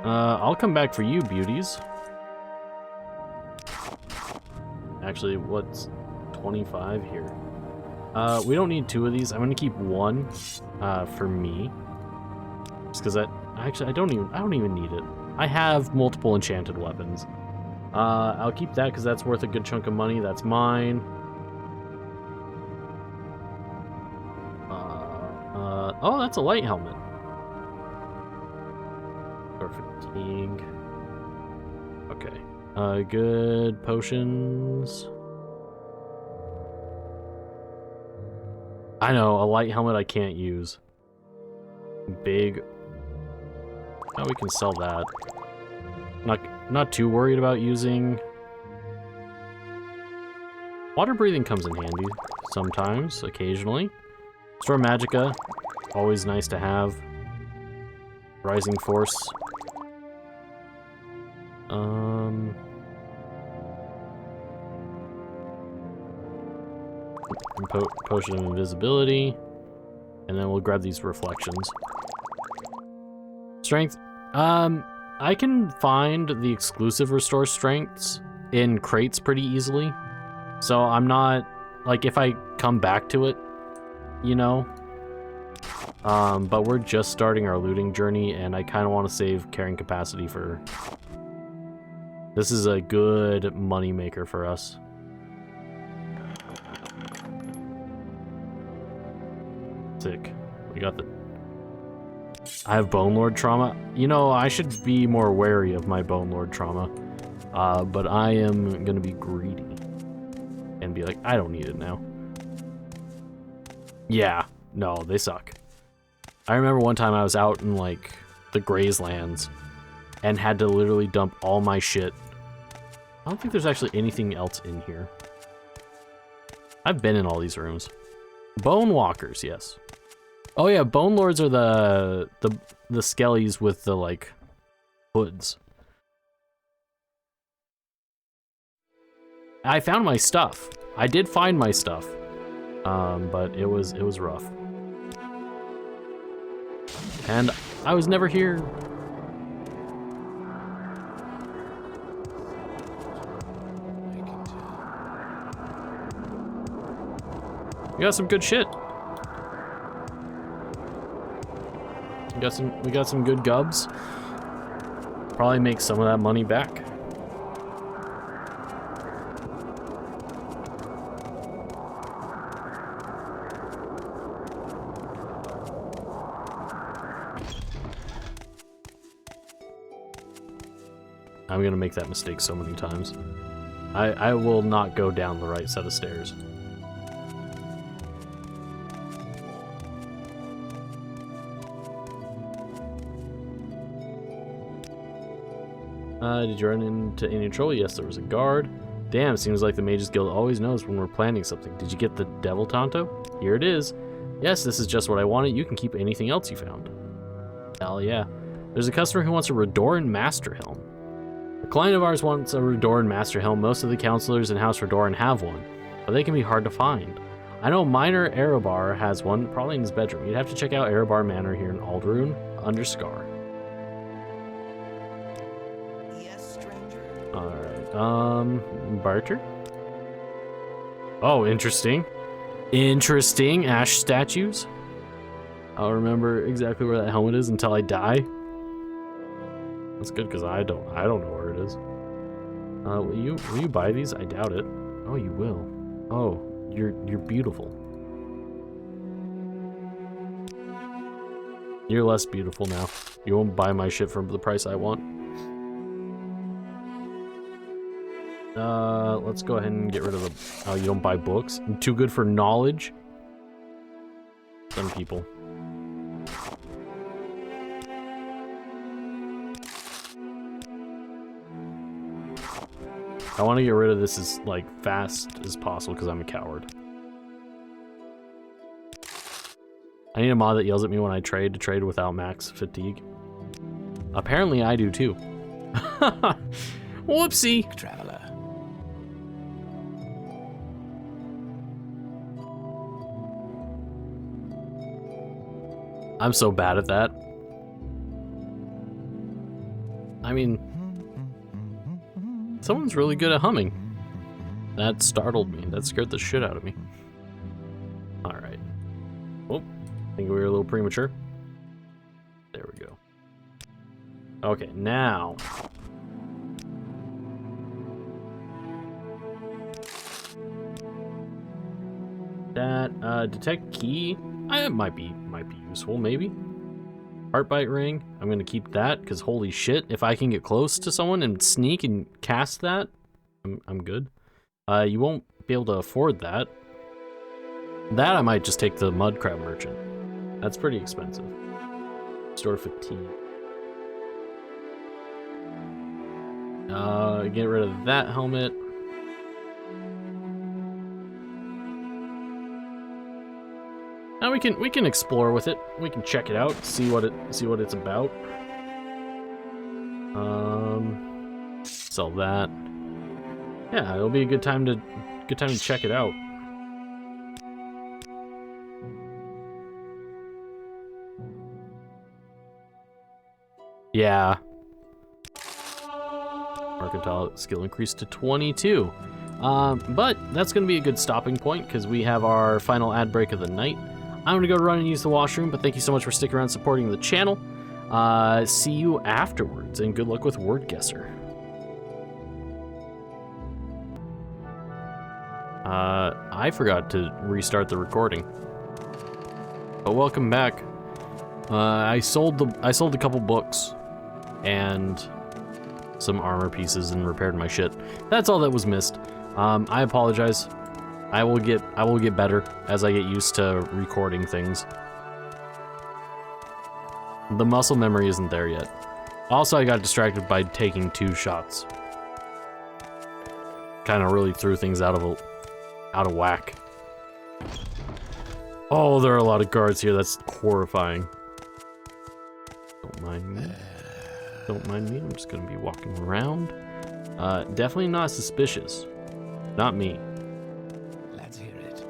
I'll come back for you, beauties. Actually, what's 25 here? We don't need 2 of these. I'm gonna keep 1 for me. Just because I don't even need it. I have multiple enchanted weapons. I'll keep that because that's worth a good chunk of money. That's mine. Oh, that's a light helmet. Or fatigue. Okay. Good potions. I know, a light helmet I can't use. Big. Oh, we can sell that. Not too worried about using. Water breathing comes in handy sometimes, occasionally. Storm Magica, always nice to have. Rising Force. Potion of Invisibility. And then we'll grab these reflections. Strength. I can find the exclusive restore strengths in crates pretty easily. So I'm not, like, if I come back to it, you know. But we're just starting our looting journey, and I kind of want to save carrying capacity for... This is a good money maker for us. Sick. We got the... I have Bone Lord trauma. You know, I should be more wary of my Bone Lord trauma. But I am gonna be greedy. And be like, I don't need it now. Yeah. No, they suck. I remember one time I was out in, like, the Grazelands and had to literally dump all my shit. I don't think there's actually anything else in here. I've been in all these rooms. Bone Walkers, yes. Oh yeah, Bone Lords are the skellies with the, like, hoods. I found my stuff. I did find my stuff. But it was rough. And I was never here. We got some good shit. We got some good gubs. Probably make some of that money back. I'm gonna make that mistake so many times. I will not go down the right set of stairs. Did you run into any trouble? Yes, there was a guard. Damn, seems like the Mages Guild always knows when we're planning something. Did you get the Devil Tonto? Here it is. Yes, this is just what I wanted. You can keep anything else you found. Hell yeah. There's a customer who wants a Redoran Master Helm. A client of ours wants a Redoran Master Helm. Most of the counselors in House Redoran have one, but they can be hard to find. I know Minor Erebar has one, probably in his bedroom. You'd have to check out Erebar Manor here in Alderun, under Scar. Yes, stranger. Alright, barter? Oh, interesting. Interesting, ash statues. I'll remember exactly where that helmet is until I die. That's good, because I don't know where it is. Will you buy these? I doubt it. Oh, you will. Oh, you're beautiful. You're less beautiful now. You won't buy my shit for the price I want. Let's go ahead and get rid of the... Oh, you don't buy books? Too good for knowledge? Some people. I want to get rid of this as, like, fast as possible because I'm a coward. I need a mod that yells at me when I trade to trade without max fatigue. Apparently I do too. Whoopsie! Traveler. I'm so bad at that. I mean, someone's really good at humming. That startled me. That scared the shit out of me. Alright. Oh, I think we were a little premature. There we go. Okay, now. That, detect key? It might be useful, maybe. Heartbite ring, I'm gonna keep that, because holy shit, if I can get close to someone and sneak and cast that, I'm good. You won't be able to afford that. That I might just take the mud crab merchant. That's pretty expensive. Store fatigue. Get rid of that helmet. Now we can explore with it. We can check it out, see what it's about. Sell that. Yeah, it'll be a good time to check it out. Yeah. Mercantile skill increased to 22. But that's gonna be a good stopping point because we have our final ad break of the night. I'm gonna go run and use the washroom, but thank you so much for sticking around supporting the channel. See you afterwards, and good luck with Word Guesser. I forgot to restart the recording. But welcome back. I sold a couple books and some armor pieces and repaired my shit. That's all that was missed. I apologize. I will get better as I get used to recording things. The muscle memory isn't there yet. Also, I got distracted by taking 2 shots. Kind of really threw things out of whack. Oh, there are a lot of guards here. That's horrifying. Don't mind me. Don't mind me. I'm just gonna be walking around. Definitely not suspicious. Not me. Let's hear it.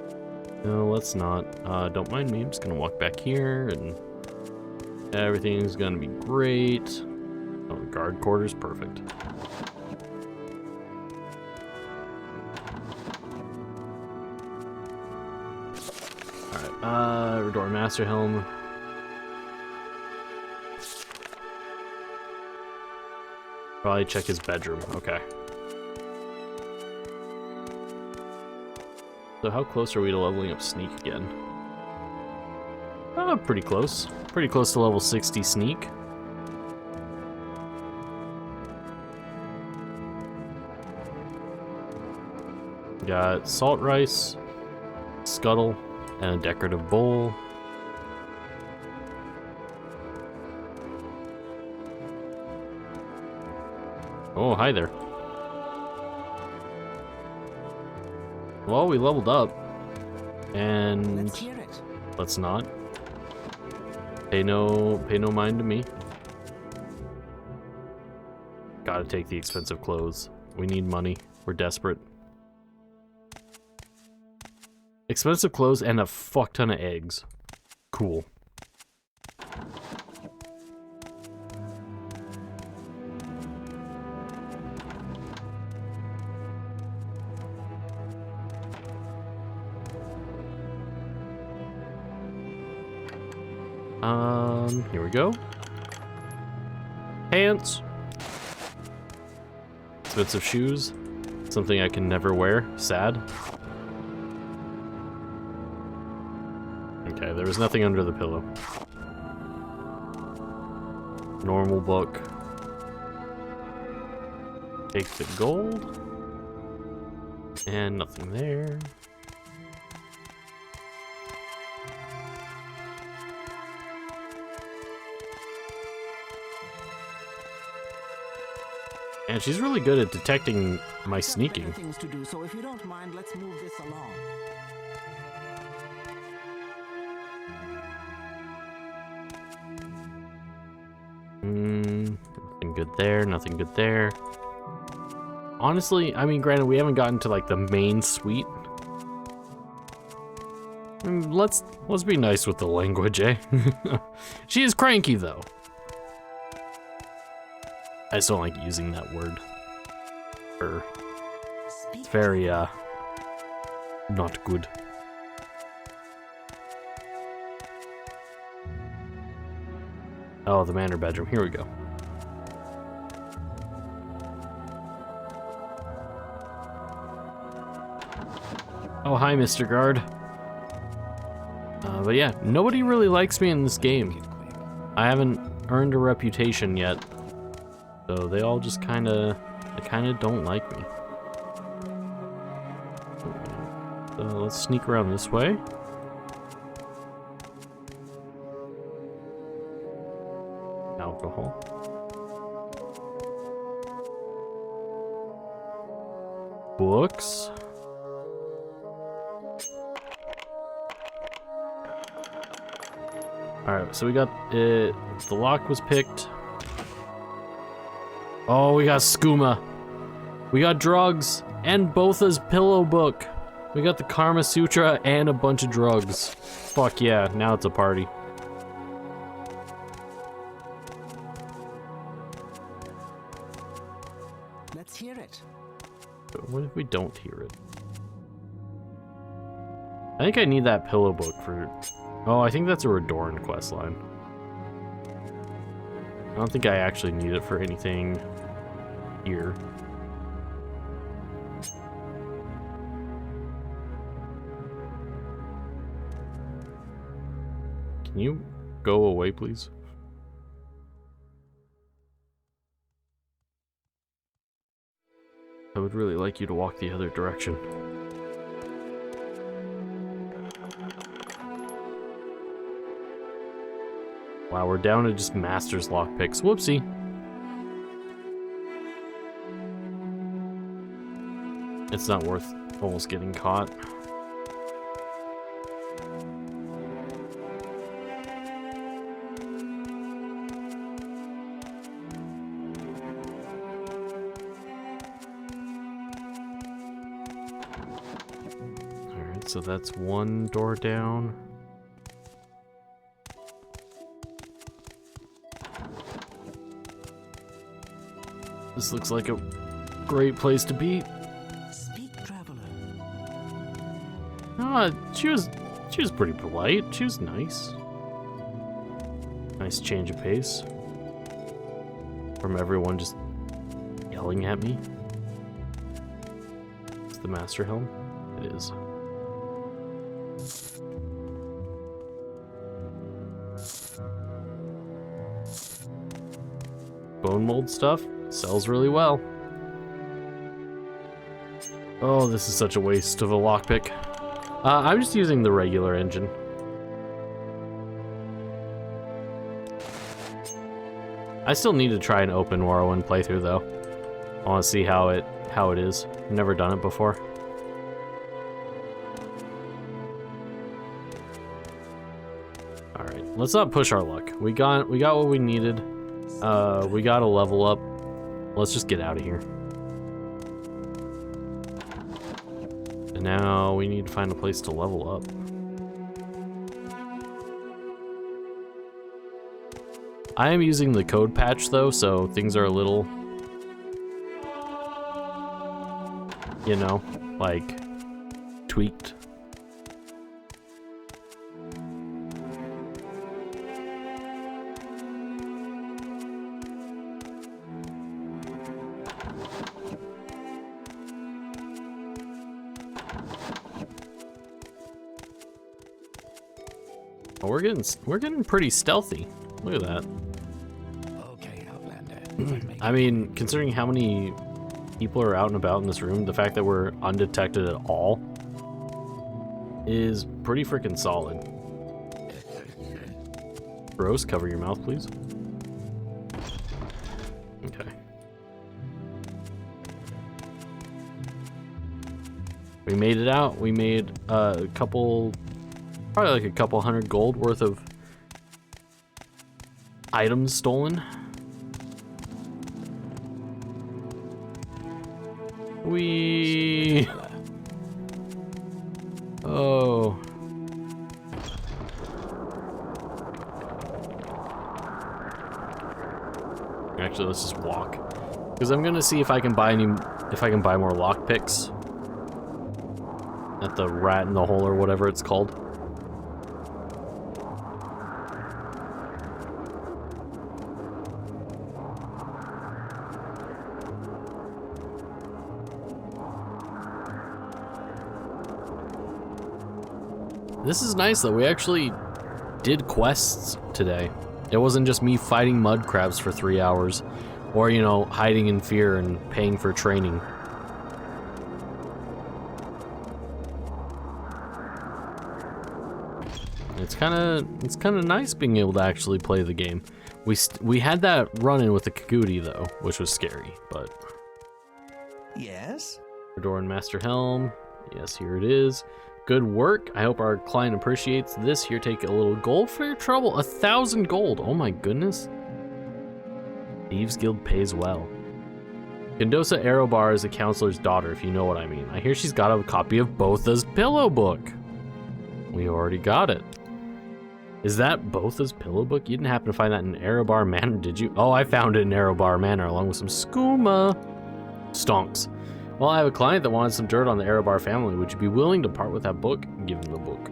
No, let's not. Don't mind me. I'm just gonna walk back here, and everything's gonna be great. Oh, guard quarters, perfect. Alright, Redor Master Helm. Probably check his bedroom. Okay. So how close are we to leveling up Sneak again? Oh, pretty close. Pretty close to level 60 Sneak. Got salt rice, scuttle, and a decorative bowl. Oh, hi there. Well, we leveled up. And Let's hear it. let's not. Pay no mind to me. Gotta take the expensive clothes. We need money. We're desperate. Expensive clothes and a fuck ton of eggs. Cool. Here we go. Pants. Expensive shoes. Something I can never wear. Sad. Okay, there was nothing under the pillow. Normal book. Take the gold. And nothing there. And she's really good at detecting my sneaking. Things to do, so if you don't mind, let's move this along. Nothing good there, nothing good there. Honestly, I mean, granted, we haven't gotten to like the main suite. Let's be nice with the language, eh? She is cranky though. I just don't like using that word. It's very, not good. Oh, the manor bedroom. Here we go. Oh, hi, Mr. Guard. But yeah, nobody really likes me in this game. I haven't earned a reputation yet, so they all just kind of don't like me. So let's sneak around this way. Alcohol. Books. Alright, so we got it. The lock was picked. Oh, we got skooma. We got drugs and Botha's pillow book. We got the Karma Sutra and a bunch of drugs. Fuck yeah, now it's a party. Let's hear it. What if we don't hear it? I think I need that pillow book for... Oh, I think that's a Redoran questline. I don't think I actually need it for anything here. Can you go away, please? I would really like you to walk the other direction. Wow, we're down to just Master's lockpicks. Whoopsie. It's not worth almost getting caught. Alright, so that's one door down. This looks like a great place to be. Speak, traveler. She was pretty polite. She was nice. Nice change of pace from everyone just yelling at me. It's the Master Helm. It is. Bone mold stuff sells really well. Oh, this is such a waste of a lockpick. I'm just using the regular engine. I still need to try an open Morrowind playthrough though. I want to see how it is. I've never done it before. All right, let's not push our luck. We got what we needed. We got to level up. Let's just get out of here. And now we need to find a place to level up. I am using the code patch though, so things are a little, you know, like tweaked. Oh, we're getting pretty stealthy. Look at that. Okay, Outlander. I mean, considering how many people are out and about in this room, the fact that we're undetected at all is pretty freaking solid. Gross, cover your mouth, please. Okay. We made it out. We made a couple, probably like a couple hundred gold worth of items stolen. Oh. Actually, let's just walk. Because I'm gonna see if I can buy more lockpicks at the Rat in the Hole or whatever it's called. This is nice though. We actually did quests today. It wasn't just me fighting mud crabs for 3 hours, or, you know, hiding in fear and paying for training. It's kind of nice being able to actually play the game. We had that run-in with the Kaguti though, which was scary, but... Yes? Door and Master Helm. Yes, here it is. Good work. I hope our client appreciates this. Here, take a little gold for your trouble. 1,000 gold. Oh my goodness. Thieves Guild pays well. Condosa Aerobar is a counselor's daughter, if you know what I mean. I hear she's got a copy of Botha's Pillow Book. We already got it. Is that Botha's Pillow Book? You didn't happen to find that in Aerobar Manor, did you? Oh, I found it in Aerobar Manor along with some skooma. Stonks. Well, I have a client that wanted some dirt on the Aerobar family. Would you be willing to part with that book? Give him the book.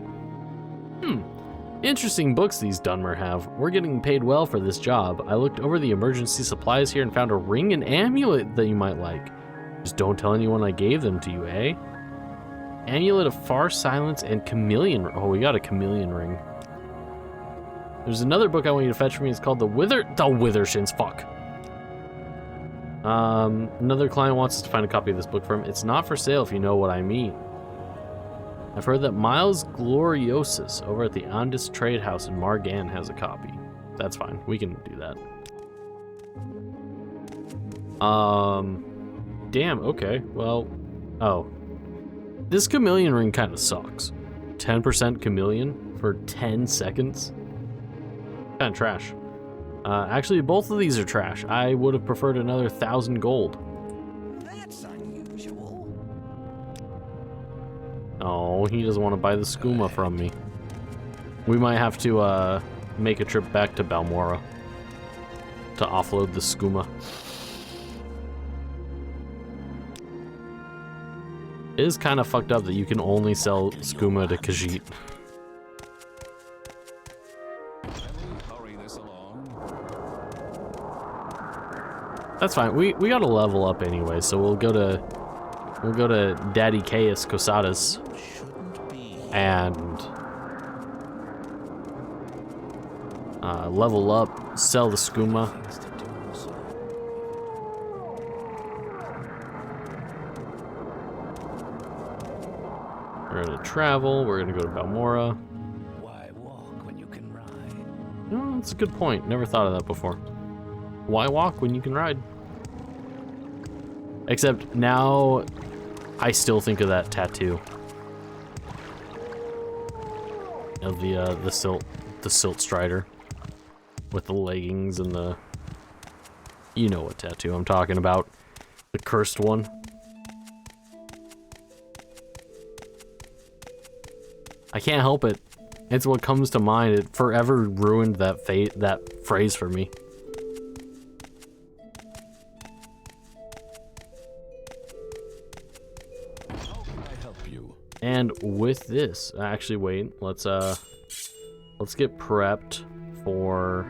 Interesting books these Dunmer have. We're getting paid well for this job. I looked over the emergency supplies here and found a ring and amulet that you might like. Just don't tell anyone I gave them to you, eh? Amulet of Far Silence and Chameleon. Oh, we got a chameleon ring. There's another book I want you to fetch for me. It's called the Withershins. Fuck. Another client wants us to find a copy of this book for him. It's not for sale, if you know what I mean. I've heard that Miles Gloriosus over at the Andis Trade House in Margan has a copy. That's fine. We can do that. Damn, okay. Well, oh. This chameleon ring kind of sucks. 10% chameleon for 10 seconds? Kind of trash. Actually, both of these are trash. I would have preferred another 1,000 gold. That's unusual. Oh, he doesn't want to buy the skooma from me. We might have to make a trip back to Balmora to offload the skooma. It is kind of fucked up that you can only sell skooma to Khajiit. That's fine. We gotta level up anyway, so we'll go to Daddy Caius Cosadas and level up, sell the skooma. We're gonna travel. We're gonna go to Balmora. Why walk when you can ride? Oh, that's a good point. Never thought of that before. Why walk when you can ride? Except now, I still think of that tattoo of the silt strider with the leggings and the, you know what tattoo I'm talking about, the cursed one. I can't help it. It's what comes to mind. It forever ruined that phrase for me. And with this, actually wait, let's get prepped for...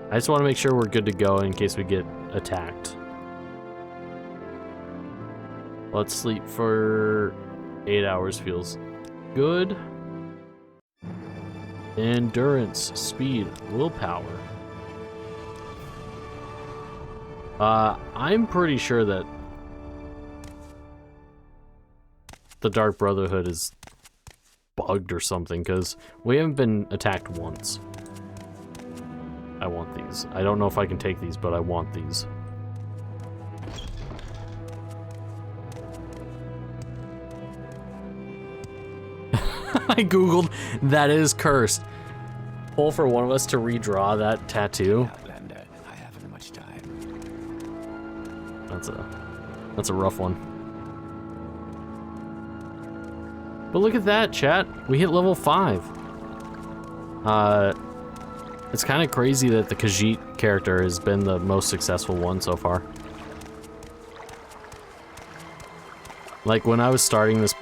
I just want to make sure we're good to go in case we get attacked. Let's sleep for 8 hours, feels good. Endurance, speed, willpower. I'm pretty sure that the Dark Brotherhood is bugged or something, because we haven't been attacked once. I want these. I don't know if I can take these, but I want these. I googled, that is cursed. Pull for one of us to redraw that tattoo. Outlander, I haven't much time. That's a rough one. But look at that, chat. We hit level 5. It's kind of crazy that the Khajiit character has been the most successful one so far. Like when I was starting this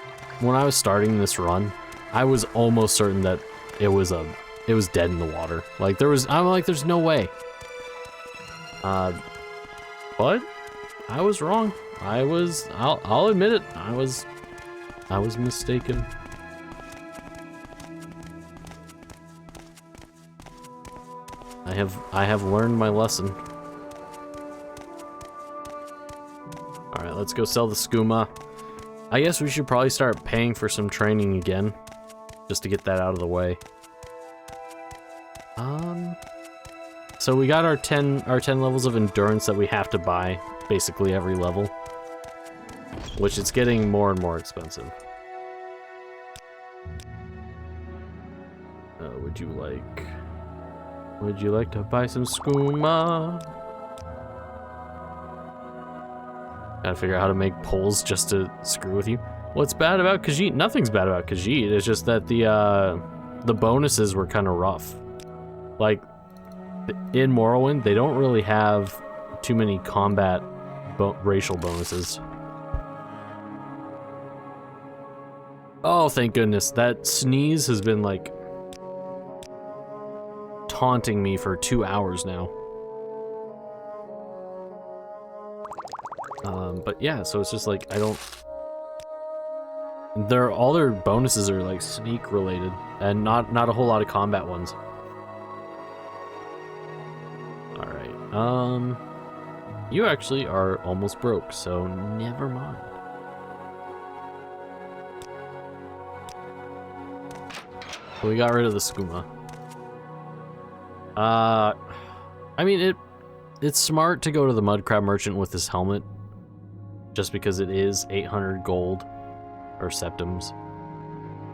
run, I was almost certain that it was dead in the water. Like I'm like, there's no way. But I was wrong. I'll admit it. I was mistaken. I have learned my lesson. All right, let's go sell the skooma. I guess we should probably start paying for some training again, just to get that out of the way. So we got our 10 levels of endurance that we have to buy basically every level, which it's getting more and more expensive. Would you like to buy some skooma? Gotta figure out how to make poles just to screw with you. What's bad about Khajiit? Nothing's bad about Khajiit. It's just that the bonuses were kind of rough. Like, in Morrowind, they don't really have too many combat racial bonuses. Oh, thank goodness. That sneeze has been, like, taunting me for 2 hours now. But yeah, so it's just like, I don't... all their bonuses are, like, sneak related, and not a whole lot of combat ones. Alright, you actually are almost broke, so never mind. We got rid of the skooma. I mean, it's smart to go to the mud crab merchant with this helmet, just because it is 800 gold or septims.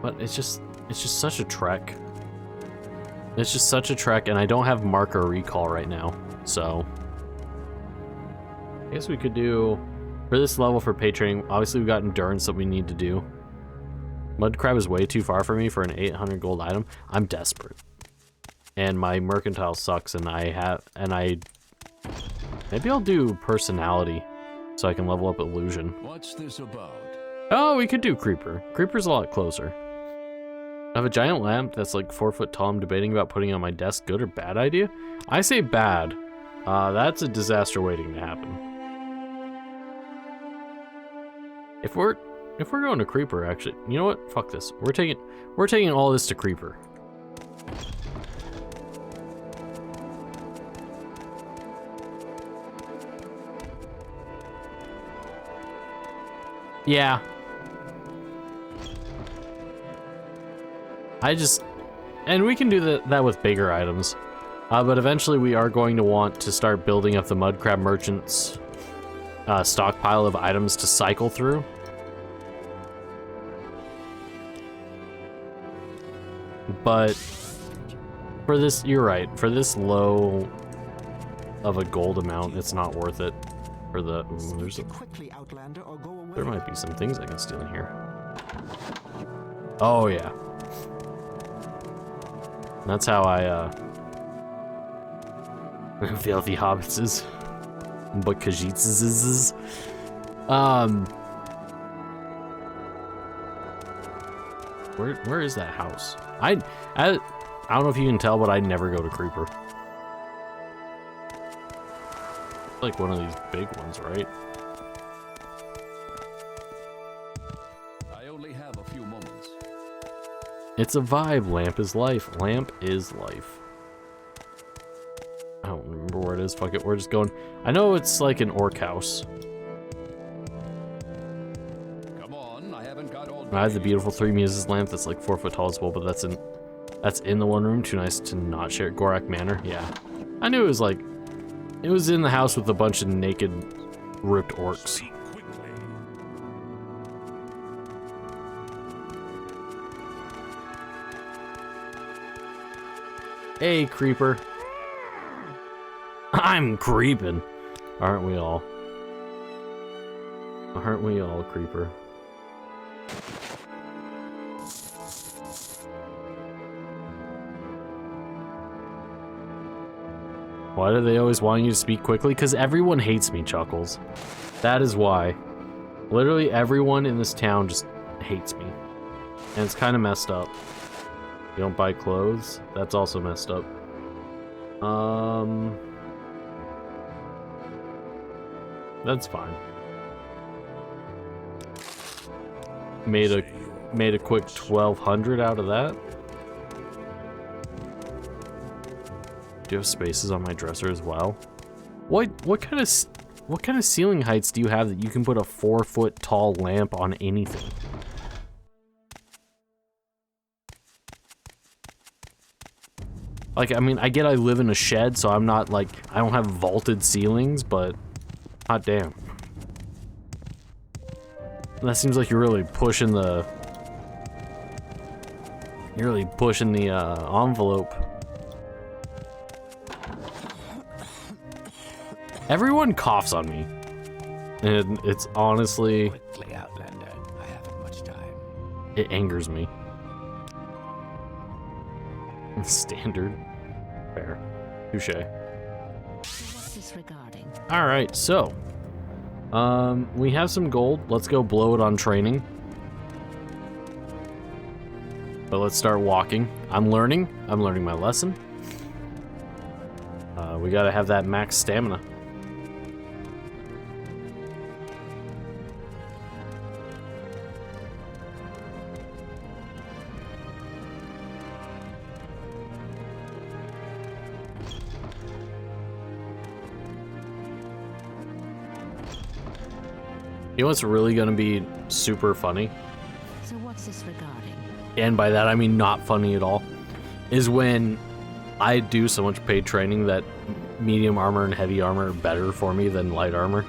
But it's just such a trek. It's just such a trek, and I don't have marker recall right now, so I guess we could do for this level for pay training. Obviously, we've got endurance that we need to do. Mud crab is way too far for me for an 800 gold item. I'm desperate. And my mercantile sucks, and maybe I'll do personality so I can level up illusion. What's this about? Oh, we could do creeper. Creeper's a lot closer. I have a giant lamp that's like 4 foot tall. I'm debating about putting it on my desk. Good or bad idea? I say bad. That's a disaster waiting to happen. If we're going to creeper, actually, you know what? Fuck this. We're taking all this to creeper. Yeah. And we can do that with bigger items. But eventually we are going to want to start building up the mud crab merchant's stockpile of items to cycle through. But for this, you're right, for this low of a gold amount, it's not worth it. For the, there might be some things I can steal in here. Oh yeah. That's how I, filthy hobbits is. But Khajiits is. Where is that house? I don't know if you can tell, but I never go to creeper. Like one of these big ones, right? I only have a few moments. It's a vibe. Lamp is life. Lamp is life. I don't remember where it is. Fuck it. We're just going. I know it's like an orc house. Come on, I haven't got all. I have the beautiful 3 Muses lamp that's like 4 foot tall as well, but that's in the one room. Too nice to not share. Gorak Manor. Yeah, I knew it was like. It was in the house with a bunch of naked, ripped orcs. Hey, creeper. I'm creeping. Aren't we all? Aren't we all, creeper? Why do they always want you to speak quickly? Because everyone hates me, Chuckles. That is why. Literally everyone in this town just hates me. And it's kind of messed up. You don't buy clothes? That's also messed up. That's fine. made a quick 1200 out of that. Do you have spaces on my dresser as well? What kind of ceiling heights do you have that you can put a 4-foot tall lamp on anything? Like, I mean, I get I live in a shed, so I'm not like, I don't have vaulted ceilings, but hot damn. That seems like you're really pushing the envelope. Everyone coughs on me, and it's honestly, Quickly, Outlander. I haven't much time. it angers me. Standard. Fair. Touche. What's this regarding? Alright, so we have some gold. Let's go blow it on training. But let's start walking. I'm learning my lesson. We gotta have that max stamina. You know what's really gonna be super funny? So what's this regarding? And by that I mean not funny at all, is when I do so much paid training that medium armor and heavy armor are better for me than light armor.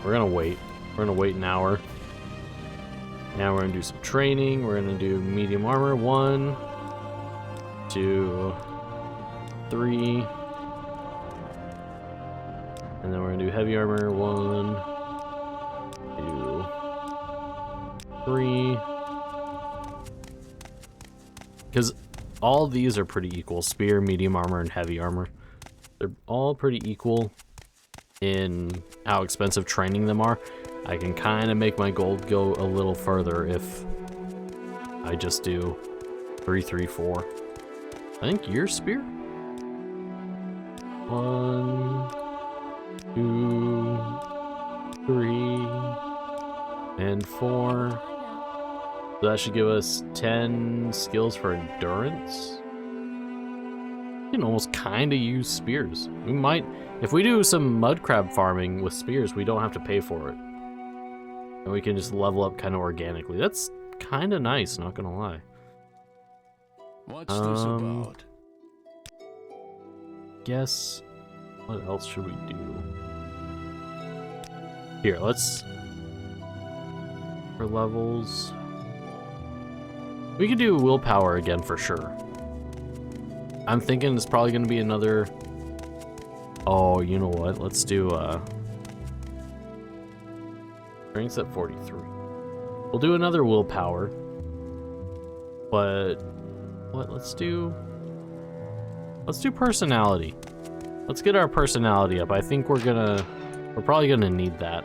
We're gonna wait. We're gonna wait an hour. Now we're gonna do some training. We're gonna do medium armor. 1, 2, 3. And then we're gonna do heavy armor. 1, 2, 3. Because all these are pretty equal. Spear, medium armor, and heavy armor. They're all pretty equal in how expensive training them are. I can kind of make my gold go a little further if I just do 3, 3, 4. I think your spear? 1, 2, 3, and 4. So that should give us 10 skills for endurance. You can almost kind of use spears. We might, if we do some mud crab farming with spears, we don't have to pay for it. And we can just level up kind of organically. That's kind of nice, not gonna lie. What's this about? Guess, what else should we do? Here, let's, for levels, we could do willpower again for sure. I'm thinking it's probably gonna be another, oh, you know what, let's do, strength's at 43. We'll do another willpower, but, what, let's do personality. Let's get our personality up. I think we're probably gonna need that.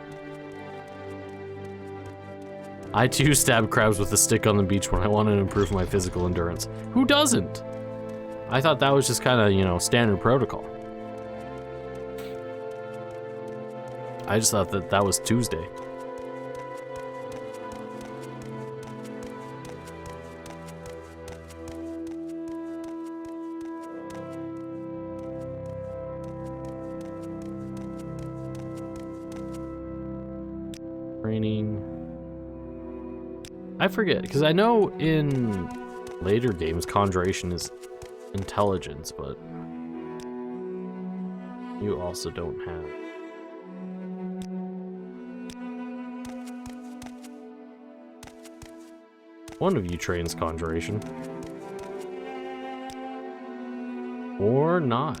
I too stab crabs with a stick on the beach when I want to improve my physical endurance. Who doesn't? I thought that was just kind of, you know, standard protocol. I just thought that was Tuesday. Training. I forget, because I know in later games conjuration is intelligence, but you also don't have. One of you trains conjuration. Or not.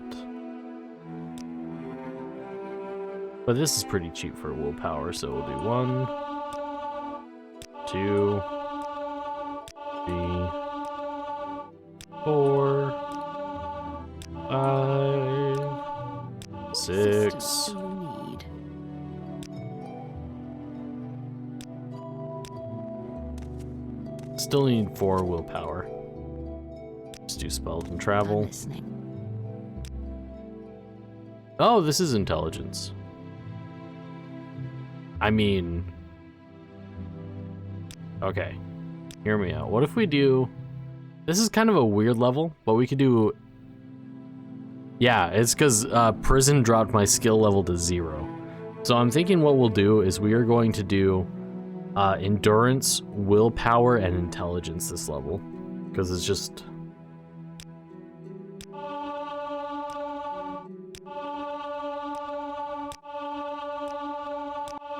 But this is pretty cheap for willpower, so we'll do 1, 2, 3, 4, 5, 6. You need. Still need 4 willpower. Let's do spells and I'm travel. listening. Oh, this is intelligence. I mean... Okay. Hear me out. What if we do... This is kind of a weird level, but we could do... Yeah, it's because prison dropped my skill level to 0. So I'm thinking what we'll do is we are going to do endurance, willpower, and intelligence this level. Because it's just...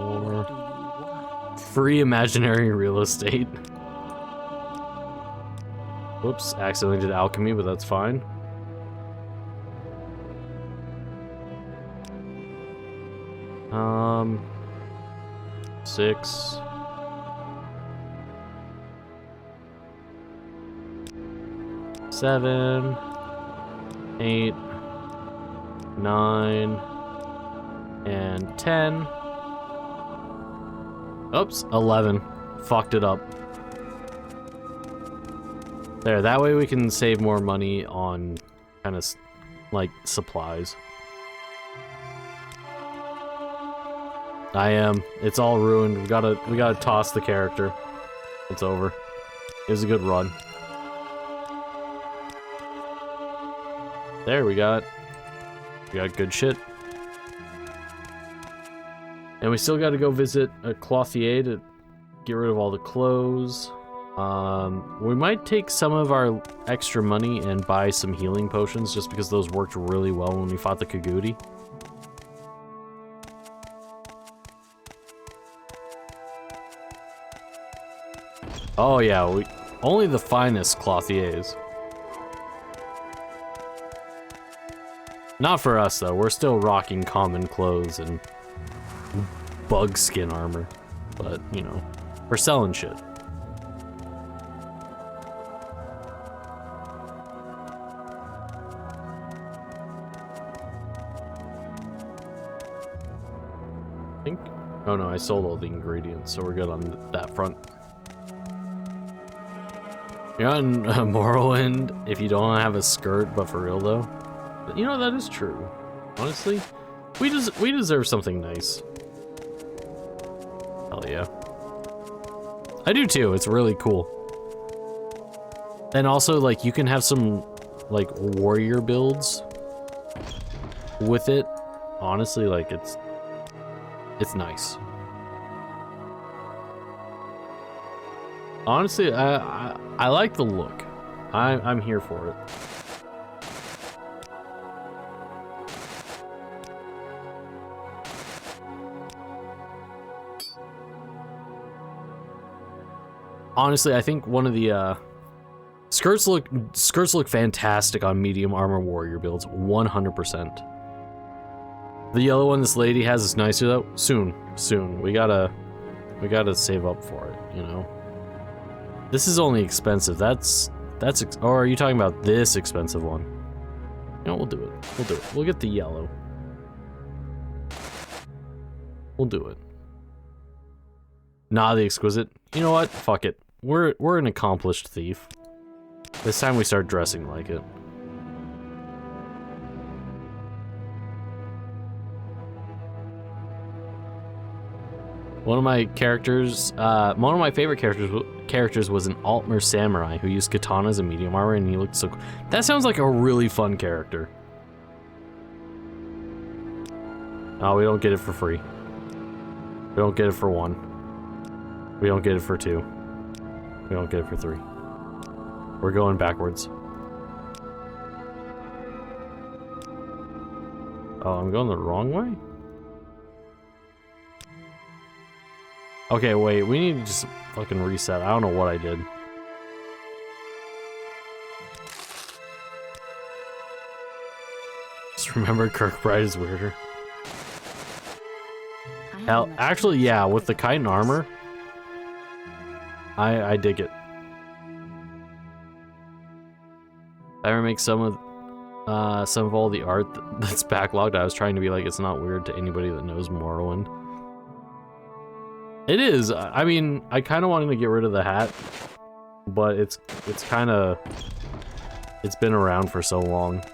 Or free imaginary real estate. Whoops, accidentally did alchemy, but that's fine. Six. Seven. 8. 9. And 10. Oops, 11. Fucked it up. There, that way we can save more money on kind of like supplies. I am. It's all ruined. We gotta toss the character. It's over. It was a good run. There, we got good shit. And we still gotta go visit a clothier to get rid of all the clothes. We might take some of our extra money and buy some healing potions just because those worked really well when we fought the Kagudi. Oh yeah, only the finest clothiers. Not for us though, we're still rocking common clothes and bug skin armor. But, you know, we're selling shit. I think, oh no, I sold all the ingredients, so we're good on that front. You're on Morrowind if you don't have a skirt, but for real though. You know, that is true. Honestly, we deserve something nice. Hell yeah. I do too, it's really cool. And also, like, you can have some, like, warrior builds with it. Honestly, like, it's nice. Honestly, I like the look. I'm here for it. Honestly, I think one of the skirts look fantastic on medium armor warrior builds, 100%. The yellow one this lady has is nicer though. Soon. We gotta save up for it, you know. This is only expensive. Or are you talking about this expensive one? You know, we'll do it. We'll get the yellow. We'll do it. Nah, the exquisite. You know what? Fuck it. We're an accomplished thief. This time we start dressing like it. One of my favorite characters was an Altmer samurai who used katanas and medium armor, and he looked so cool. That sounds like a really fun character. Oh, we don't get it for free. We don't get it for 1. We don't get it for 2. We don't get it for 3. We're going backwards. Oh, I'm going the wrong way? Okay, wait, we need to just fucking reset. I don't know what I did. Just remember Kirkbride is weirder. Hell, actually, yeah, with the chitin armor, I dig it. I remake some of all the art that's backlogged. I was trying to be like, it's not weird to anybody that knows Morrowind. It is. I mean, I kind of wanted to get rid of the hat, but it's been around for so long.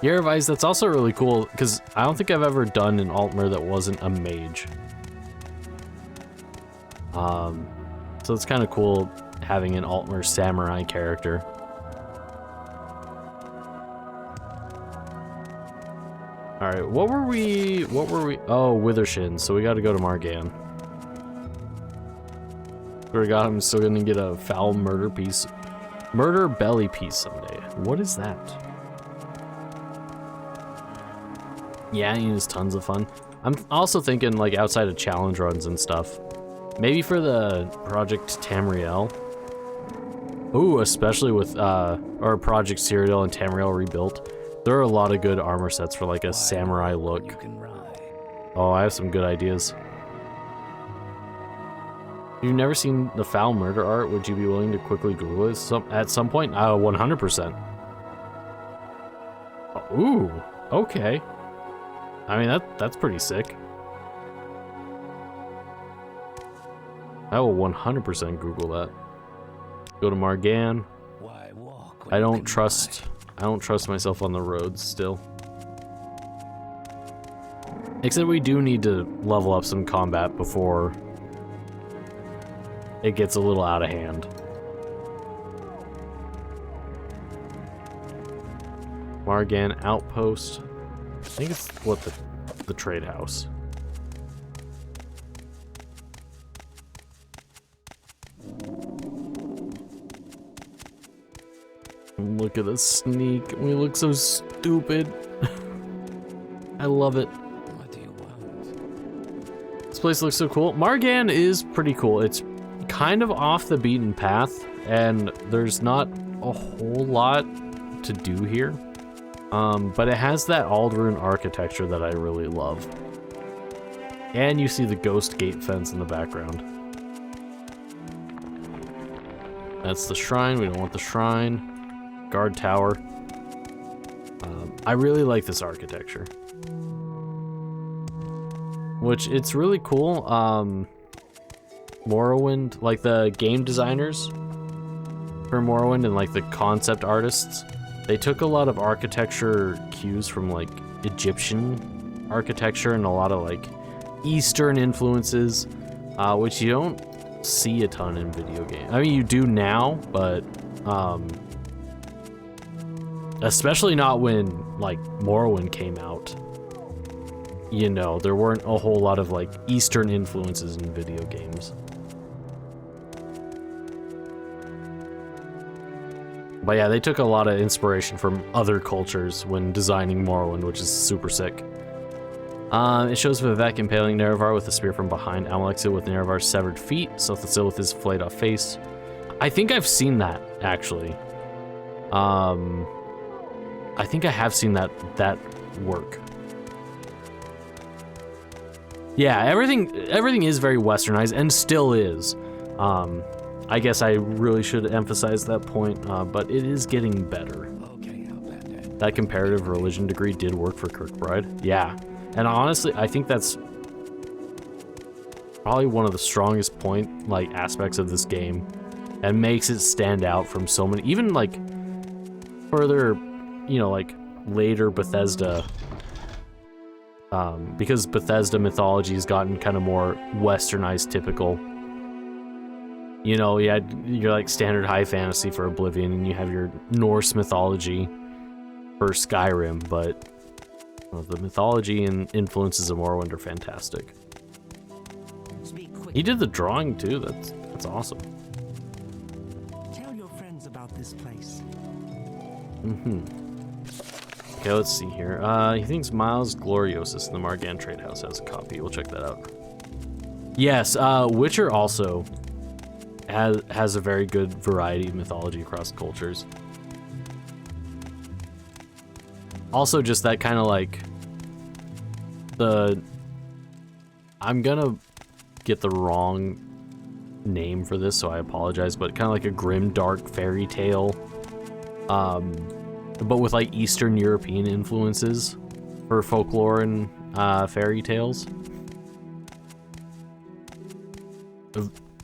Year of Ice, that's also really cool, because I don't think I've ever done an Altmer that wasn't a mage. So it's kind of cool having an Altmer samurai character. Alright, what were we... Oh, Withershin, so we gotta go to Margan. We got him, still gonna get a foul murder piece. Murder belly piece someday. What is that? Yeah, it is tons of fun. I'm also thinking, like, outside of challenge runs and stuff. Maybe for the Project Tamriel. Ooh, especially with, or Project Serial and Tamriel Rebuilt. There are a lot of good armor sets for, like, a samurai look. You can ride. Oh, I have some good ideas. You've never seen the foul murder art? Would you be willing to quickly Google it at some point? 100%. Ooh, okay. I mean, that's pretty sick. I will 100% Google that. Go to Margan. Why walk when I you don't can trust myself on the roads still. Except we do need to level up some combat before it gets a little out of hand. Margan Outpost. I think it's what the trade house. Look at us sneak. We look so stupid. I love it. What do you want? This place looks so cool. Margan is pretty cool. It's kind of off the beaten path, and there's not a whole lot to do here. But it has that Aldrune architecture that I really love. And you see the ghost gate fence in the background. That's the shrine. We don't want the shrine. Guard tower. I really like this architecture. Which, it's really cool. Morrowind, like the game designers for Morrowind and like the concept artists, they took a lot of architecture cues from like Egyptian architecture and a lot of like Eastern influences, which you don't see a ton in video games. I mean, you do now, but especially not when like Morrowind came out. You know, there weren't a whole lot of like Eastern influences in video games. But yeah, they took a lot of inspiration from other cultures when designing Morrowind, which is super sick. It shows Vivek impaling Nerevar with a spear from behind, Amalek's with Nerevar's severed feet, Sothasil with his flayed off face. I think I've seen that, actually. I think I have seen that work. Yeah, everything is very westernized, and still is. I guess I really should emphasize that point, but it is getting better. Okay, Outlander. That comparative religion degree did work for Kirkbride. Yeah, and honestly, I think that's probably one of the strongest aspects of this game, and makes it stand out from so many, even like further, you know, like later Bethesda, because Bethesda mythology has gotten kind of more westernized, typical. You know, you had your like standard high fantasy for Oblivion, and you have your Norse mythology for Skyrim, but the mythology and influences of Morrowind are fantastic. Speak quick. He did the drawing too. That's awesome. Tell your friends about this place. Okay, let's see here. He thinks Miles Gloriosus in the Margan Trade House has a copy. We'll check that out. Yes, Witcher also has a very good variety of mythology across cultures. Also, just that kind of like I'm gonna get the wrong name for this, so I apologize, but kind of like a grim, dark fairy tale, but with like Eastern European influences for folklore and fairy tales.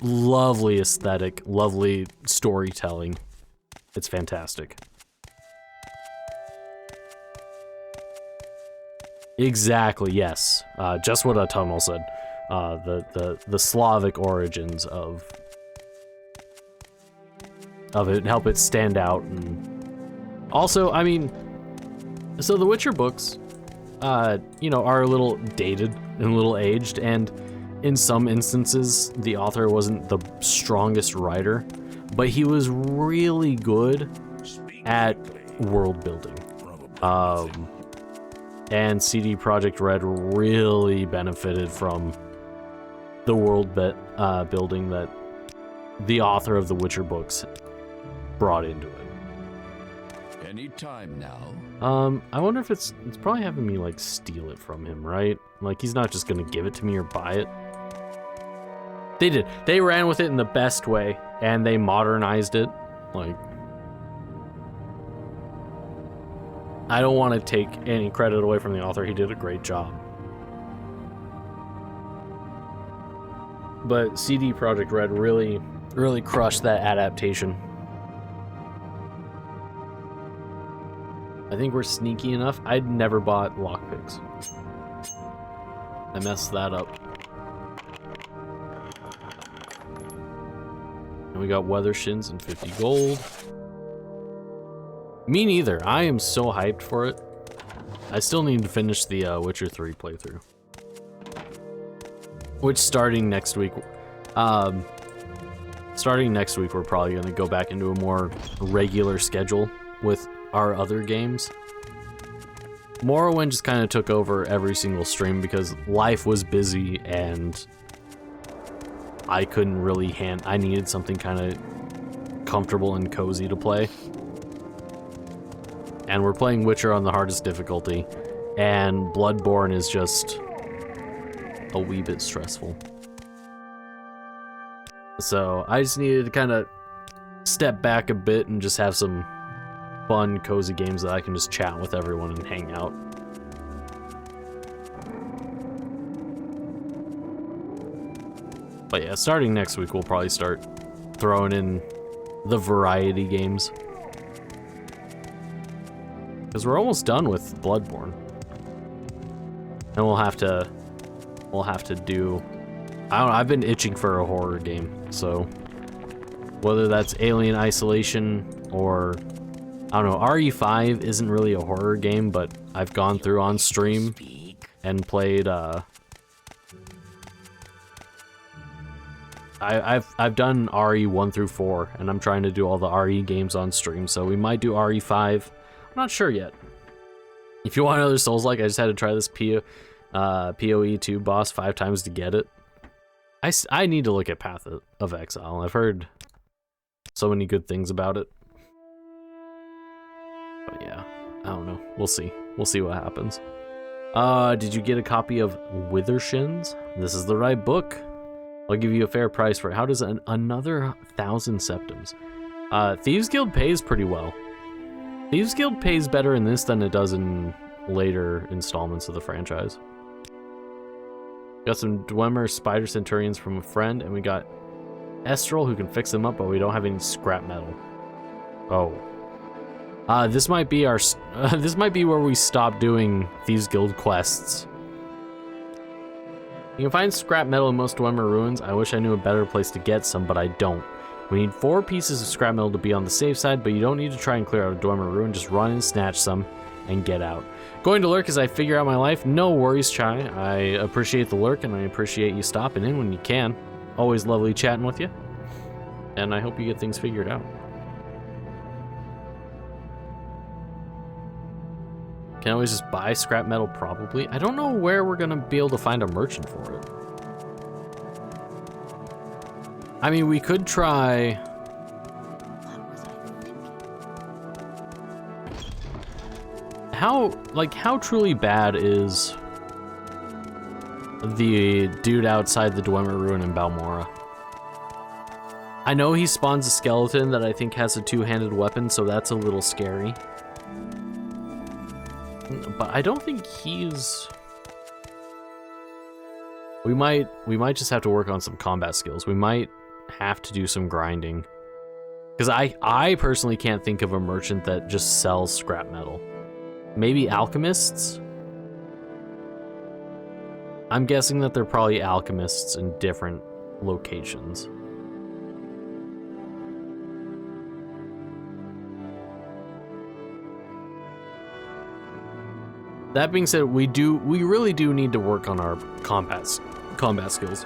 Lovely aesthetic, lovely storytelling. It's fantastic. Exactly, yes. Just what Autumnal said. The Slavic origins of it, help it stand out. And also, I mean, so the Witcher books, you know, are a little dated and a little aged, and in some instances, the author wasn't the strongest writer, but he was really good at world building. And CD Projekt Red really benefited from the world building that the author of the Witcher books brought into it. Any time now. I wonder if it's probably having me like steal it from him, right? Like he's not just gonna give it to me or buy it. They did. They ran with it in the best way, and they modernized it. Like, I don't want to take any credit away from the author. He did a great job. But CD Projekt Red really crushed that adaptation. I think we're sneaky enough. I'd never bought lockpicks. I messed that up. And we got Weather Shins and 50 gold. Me neither. I am so hyped for it. I still need to finish the Witcher 3 playthrough. Which starting next week, we're probably going to go back into a more regular schedule with our other games. Morrowind just kind of took over every single stream because life was busy and I couldn't really I needed something kind of comfortable and cozy to play. And we're playing Witcher on the hardest difficulty, and Bloodborne is just a wee bit stressful. So I just needed to kind of step back a bit and just have some fun, cozy games that I can just chat with everyone and hang out. But yeah, starting next week, we'll probably start throwing in the variety games. Because we're almost done with Bloodborne. And we'll have to do, I don't know, I've been itching for a horror game, so whether that's Alien Isolation or, I don't know, RE5 isn't really a horror game, but I've gone through on stream and played, I've done RE 1 through 4, and I'm trying to do all the RE games on stream, so we might do RE5. I'm not sure yet. If you want another Souls-like, I just had to try this PoE 2 boss 5 times to get it. I need to look at Path of Exile. I've heard so many good things about it. But yeah, I don't know. We'll see. We'll see what happens. Did you get a copy of Withershins? This is the right book. I'll give you a fair price for it. How does another 1,000 septims? Thieves Guild pays pretty well. Thieves Guild pays better in this than it does in later installments of the franchise. Got some Dwemer Spider Centurions from a friend, and we got Estral who can fix them up, but we don't have any scrap metal. Oh. This might be our this might be where we stop doing Thieves Guild quests. You can find scrap metal in most Dwemer ruins. I wish I knew a better place to get some, but I don't. We need 4 pieces of scrap metal to be on the safe side, but you don't need to try and clear out a Dwemer ruin. Just run and snatch some and get out. Going to lurk as I figure out my life? No worries, Chai. I appreciate the lurk, and I appreciate you stopping in when you can. Always lovely chatting with you. And I hope you get things figured out. Can always just buy scrap metal, probably. I don't know where we're gonna be able to find a merchant for it. I mean, we could try... How truly bad is the dude outside the Dwemer ruin in Balmora? I know he spawns a skeleton that I think has a 2-handed weapon, so that's a little scary. But I don't think he's... We might just have to work on some combat skills. We might have to do some grinding. Because I personally can't think of a merchant that just sells scrap metal. Maybe alchemists? I'm guessing that they're probably alchemists in different locations. That being said, we really do need to work on our combat skills.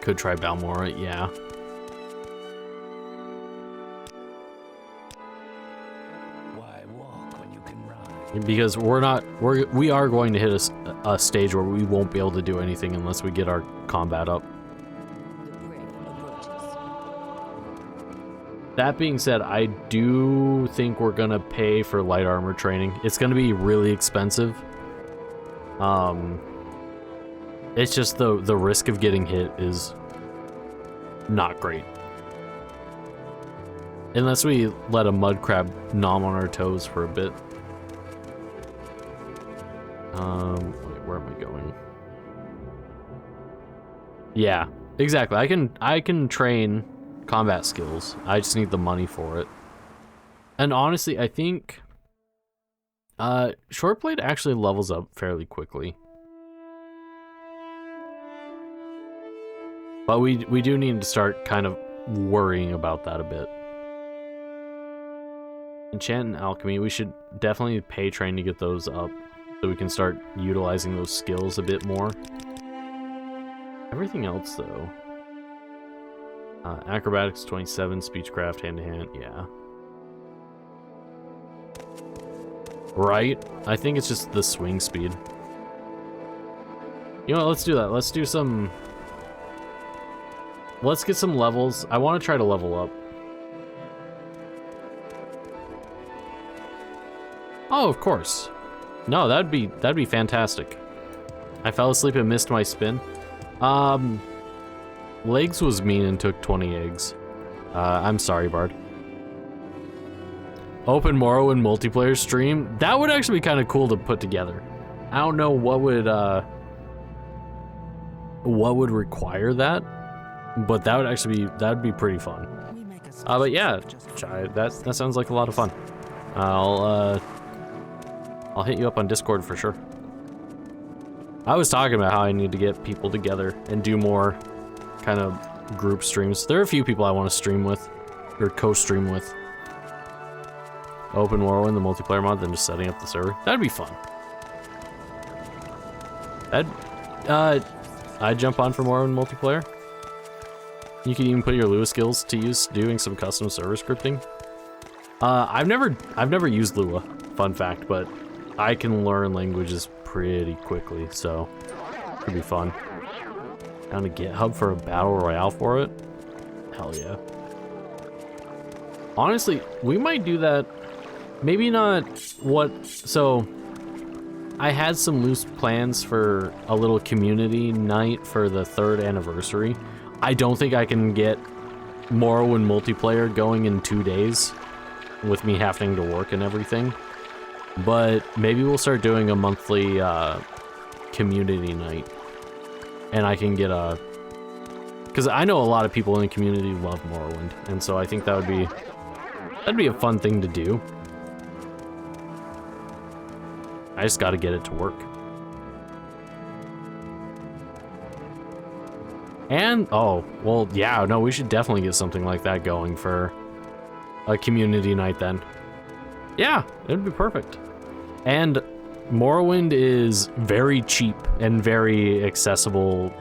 Could try Balmora, yeah. Why walk when you can run? Because we are going to hit a stage where we won't be able to do anything unless we get our combat up. That being said, I do think we're gonna pay for light armor training. It's gonna be really expensive. It's just the risk of getting hit is not great. Unless we let a mud crab nom on our toes for a bit. Wait, where am I going? Yeah, exactly. I can train combat skills. I just need the money for it. And honestly, I think Shortblade actually levels up fairly quickly. But we do need to start kind of worrying about that a bit. Enchant and Alchemy, we should definitely pay train to get those up so we can start utilizing those skills a bit more. Everything else though. Acrobatics 27, Speechcraft, hand-to-hand, yeah. Right? I think it's just the swing speed. You know what, let's do that. Let's do some... Let's get some levels. I want to try to level up. Oh, of course. No, that'd be fantastic. I fell asleep and missed my spin. Legs was mean and took 20 eggs. I'm sorry, Bard. Open Morrowind multiplayer stream. That would actually be kind of cool to put together. I don't know what would require that, but that would actually be pretty fun. But yeah, that sounds like a lot of fun. I'll hit you up on Discord for sure. I was talking about how I need to get people together and do more kind of group streams. There are a few people I want to stream with, or co-stream with. Open Morrowind, the multiplayer mod, then just setting up the server. That'd be fun. I'd jump on for Morrowind multiplayer. You can even put your Lua skills to use doing some custom server scripting. I've never used Lua, fun fact, but I can learn languages pretty quickly, so it could be fun. Down to GitHub for a battle royale for it? Hell yeah. Honestly, we might do that. Maybe not so I had some loose plans for a little community night for the 3rd anniversary. I don't think I can get Morrowind multiplayer going in 2 days with me having to work and everything. But maybe we'll start doing a monthly community night. And I can get a... Because I know a lot of people in the community love Morrowind, and so I think that'd be a fun thing to do. I just gotta get it to work. And, oh, well, yeah, no, we should definitely get something like that going for a community night then. Yeah, it'd be perfect. And Morrowind is very cheap and very accessible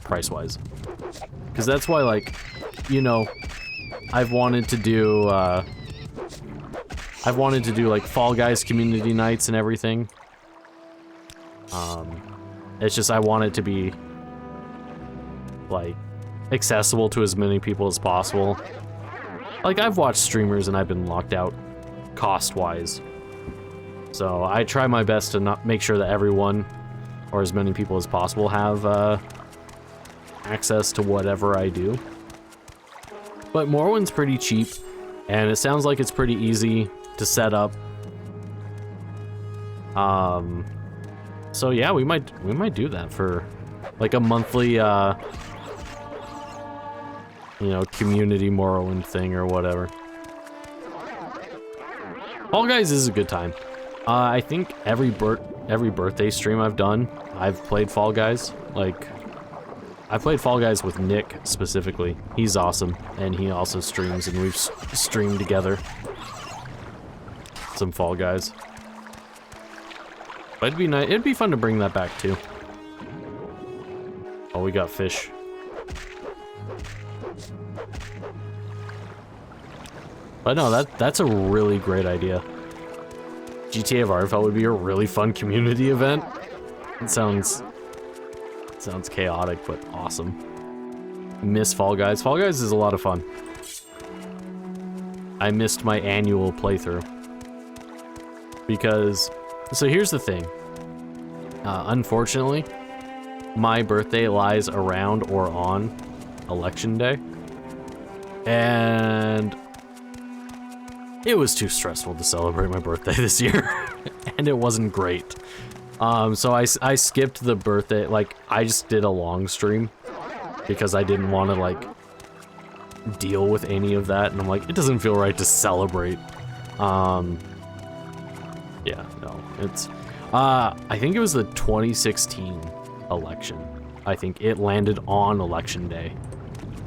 price-wise. Because that's why, like, you know, I've wanted to do like Fall Guys community nights and everything. It's just I want it to be like accessible to as many people as possible. Like, I've watched streamers and I've been locked out cost-wise. So I try my best to not make sure that everyone, or as many people as possible, have access to whatever I do. But Morrowind's pretty cheap, and it sounds like it's pretty easy to set up. So yeah, we might do that for like a monthly you know, community Morrowind thing or whatever. Fall Guys is a good time. I think every birthday stream I've done, I've played Fall Guys. Like, I played Fall Guys with Nick specifically. He's awesome, and he also streams, and we've streamed together some Fall Guys. But it'd be nice. It'd be fun to bring that back too. Oh, we got fish. But no, that's a really great idea. GTA of RFL would be a really fun community event. It sounds chaotic, but awesome. Miss Fall Guys. Fall Guys is a lot of fun. I missed my annual playthrough. Because, so here's the thing. Unfortunately, my birthday lies around or on Election Day. And it was too stressful to celebrate my birthday this year. And it wasn't great. So I skipped the birthday, like, I just did a long stream because I didn't want to, like, deal with any of that, and I'm like, it doesn't feel right to celebrate. Yeah, no, it's, I think it was the 2016 election. I think it landed on Election Day,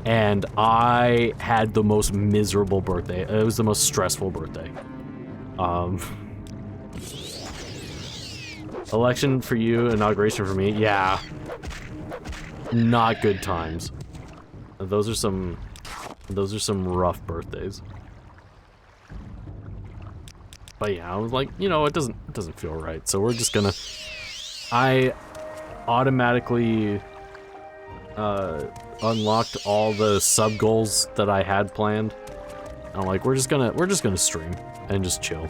and I had the most miserable birthday. It was the most stressful birthday. Election for you, inauguration for me. Yeah. Not good times. Those are some rough birthdays. But yeah, I was like, you know, it doesn't feel right. So we're just gonna, I automatically unlocked all the sub goals that I had planned. And I'm like, we're just gonna stream and just chill.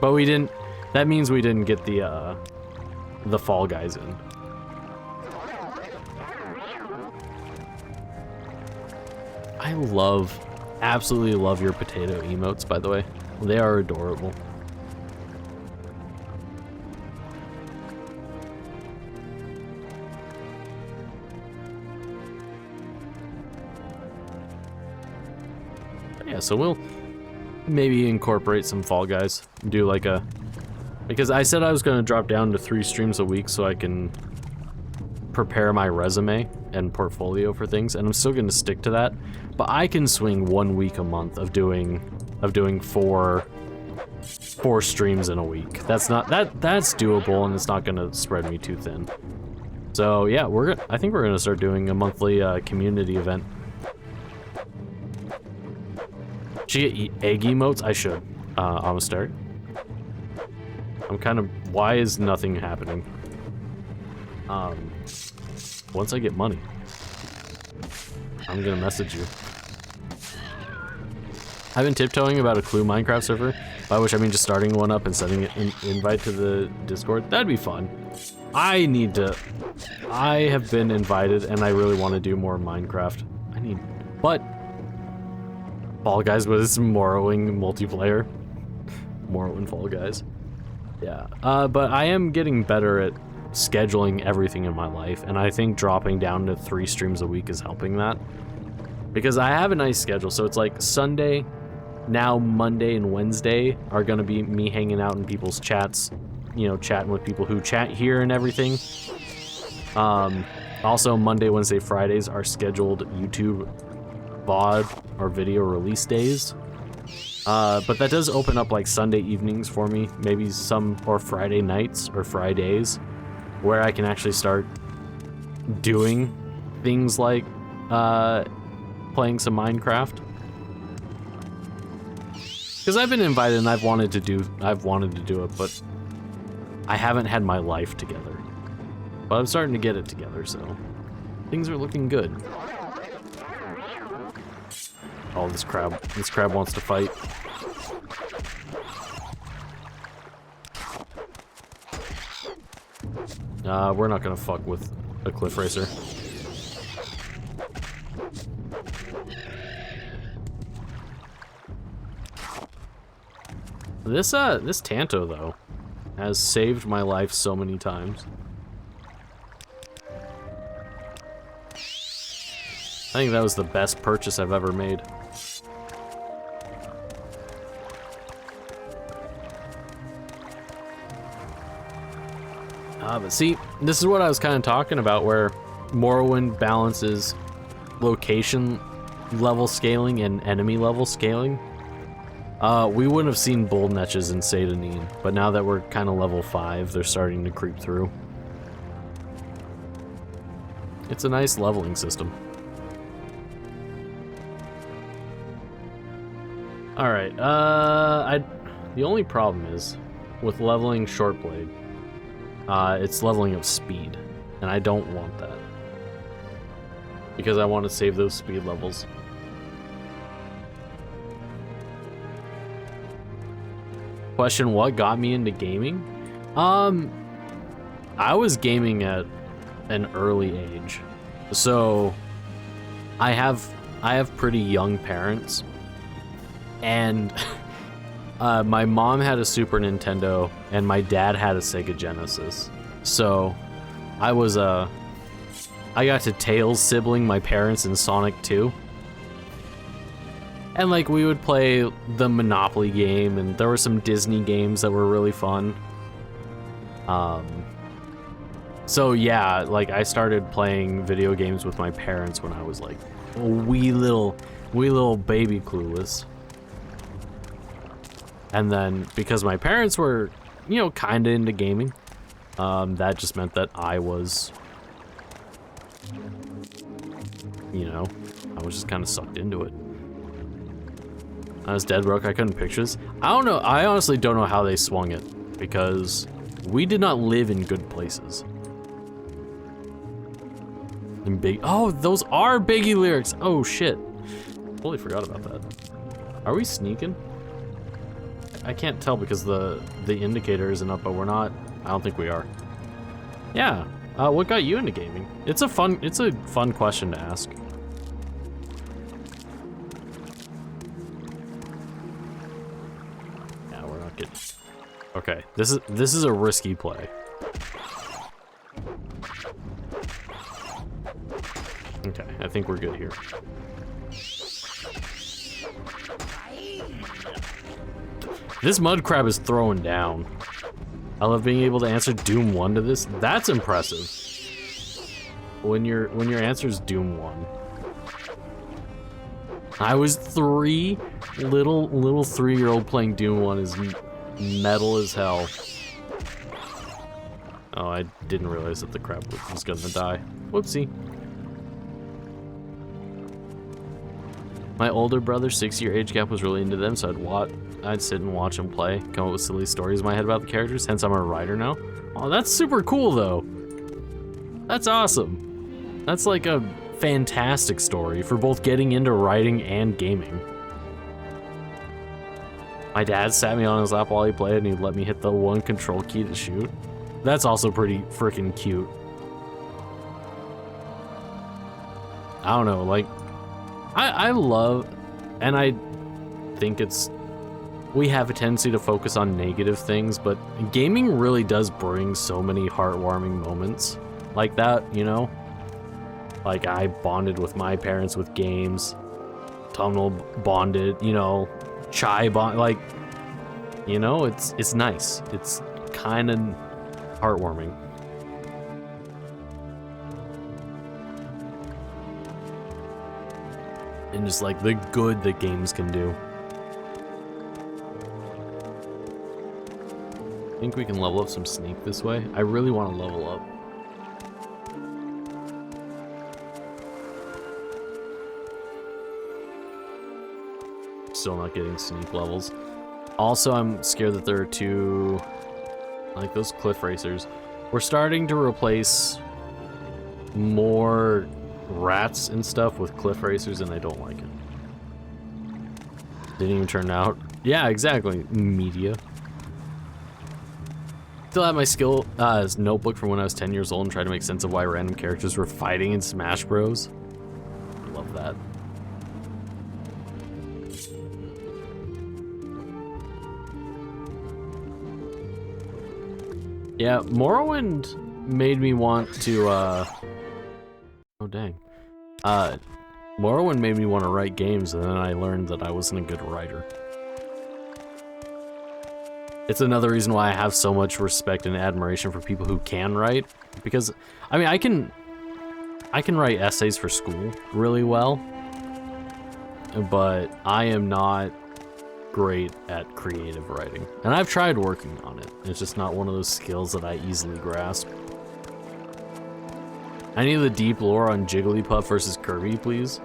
But we didn't. That means we didn't get the Fall Guys in. I absolutely love your potato emotes, by the way. They are adorable. Yeah, so we'll maybe incorporate some Fall Guys. Do like a... Because I said I was going to drop down to 3 streams a week so I can prepare my resume and portfolio for things, and I'm still going to stick to that. But I can swing 1 week a month of doing 4 streams in a week. That's doable, and it's not going to spread me too thin. So yeah, I think we're going to start doing a monthly community event. Should you get egg emotes? I should. I'm gonna start. I'm kind of... Why is nothing happening? Once I get money, I'm gonna message you. I've been tiptoeing about a Clue Minecraft server, by which I mean just starting one up and sending an invite to the Discord. That'd be fun. I have been invited, and I really want to do more Minecraft. But Fall Guys with some Morrowind multiplayer. Morrowind Fall Guys. Yeah, but I am getting better at scheduling everything in my life, and I think dropping down to 3 streams a week is helping that. Because I have a nice schedule, so it's like Sunday, now Monday and Wednesday are gonna be me hanging out in people's chats, you know, chatting with people who chat here and everything. Also Monday, Wednesday, Fridays are scheduled YouTube VOD or video release days. But that does open up like Sunday evenings for me, maybe or Friday nights or Fridays, where I can actually start doing things like playing some Minecraft. Because I've been invited and I've wanted to do it, but I haven't had my life together. But I'm starting to get it together, so things are looking good. Oh, this crab wants to fight. We're not gonna fuck with a cliff racer. This Tanto, though, has saved my life so many times. I think that was the best purchase I've ever made. But see, this is what I was kind of talking about, where Morrowind balances location level scaling and enemy level scaling. We wouldn't have seen bull netches in Satanin, but now that we're kind of level 5, they're starting to creep through. It's a nice leveling system. Alright, the only problem is, with leveling Shortblade, it's leveling up speed, and I don't want that. Because I want to save those speed levels. Question, what got me into gaming? I was gaming at an early age. So I have pretty young parents. And my mom had a Super Nintendo and my dad had a Sega Genesis. So I got to Tails sibling my parents in Sonic 2. And like we would play the Monopoly game, and there were some Disney games that were really fun. So yeah, like I started playing video games with my parents when I was like a wee little baby clueless. And then because my parents were, you know, kind of into gaming, that just meant that I was, you know, I was just kind of sucked into it. I was dead broke, I couldn't picture this. I don't know, I honestly don't know how they swung it, because we did not live in good places. And oh, those are Biggie lyrics! Oh shit. Totally forgot about that. Are we sneaking? I can't tell because the indicator isn't up, but we're not. I don't think we are. Yeah. What got you into gaming? It's a fun question to ask. Yeah, we're not getting. Okay, this is a risky play. Okay, I think we're good here. This mud crab is throwing down. I love being able to answer Doom 1 to this. That's impressive. When your answer is Doom 1. I was 3, little 3-year-old playing Doom 1 is metal as hell. Oh, I didn't realize that the crab was gonna die. Whoopsie. My older brother, 6-year age gap, was really into them, so I'd sit and watch him play, come up with silly stories in my head about the characters, hence I'm a writer now. Oh, that's super cool, though. That's awesome. That's like a fantastic story for both getting into writing and gaming. My dad sat me on his lap while he played, and he'd let me hit the one control key to shoot. That's also pretty freaking cute. I don't know, like, I love, and I think we have a tendency to focus on negative things, but gaming really does bring so many heartwarming moments like that, you know? Like, I bonded with my parents with games, Tumnal bonded, you know, Chai bond, like, you know, it's nice. It's kind of heartwarming. And just like the good that games can do. I think we can level up some sneak this way. I really want to level up. Still not getting sneak levels. Also, I'm scared that there are two, like those cliff racers. We're starting to replace more rats and stuff with cliff racers, and I don't like it. Didn't even turn out. Yeah, exactly. Media. Still have my skill notebook from when I was 10 years old and tried to make sense of why random characters were fighting in Smash Bros. Love that. Yeah, Morrowind made me want to, oh dang. Morrowind made me want to write games, and then I learned that I wasn't a good writer. It's another reason why I have so much respect and admiration for people who can write, because I mean I can write essays for school really well, but I am not great at creative writing. And I've tried working on it. It's just not one of those skills that I easily grasp. I need the deep lore on Jigglypuff versus Kirby, please.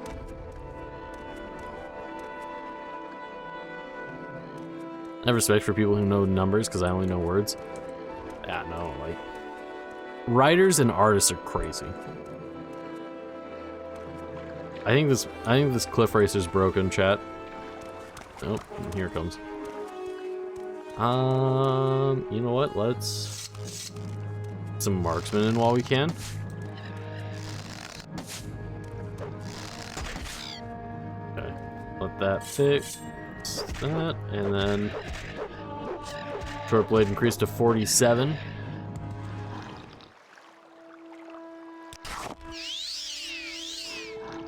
I have respect for people who know numbers because I only know words. Yeah, no, like writers and artists are crazy. I think this cliff racer's broken, chat. Oh, here it comes. You know what? Let's get some marksmen in while we can. Okay, let that fix that, and then short blade increase to 47.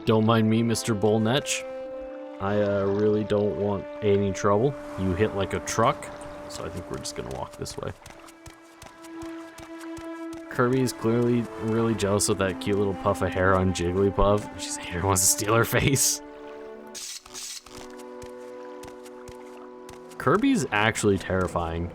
Don't mind me, Mr. Bullnetch. I really don't want any trouble. You hit like a truck, so I think we're just gonna walk this way. Kirby is clearly really jealous of that cute little puff of hair on Jigglypuff. She's a hater, wants to steal her face. Kirby's actually terrifying.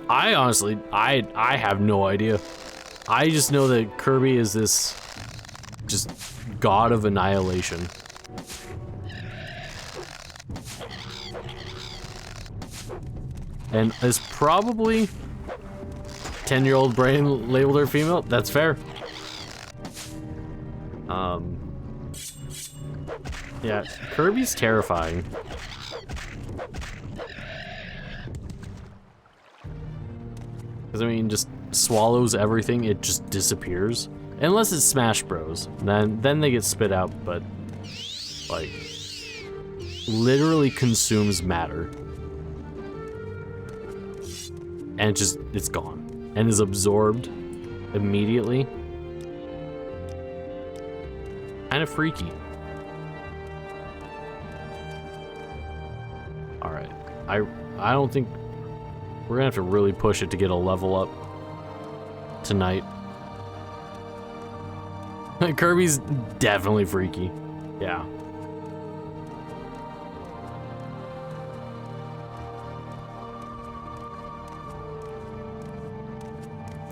I honestly, I have no idea. I just know that Kirby is this just god of annihilation. And is probably 10-year-old brain labeled her female. That's fair. Yeah, Kirby's terrifying. Because, I mean, just swallows everything, it just disappears. Unless it's Smash Bros. Then they get spit out, but, like, literally consumes matter. And it's gone. And is absorbed immediately. Kind of freaky. Alright. I don't think... We're gonna have to really push it to get a level up tonight. Kirby's definitely freaky. Yeah.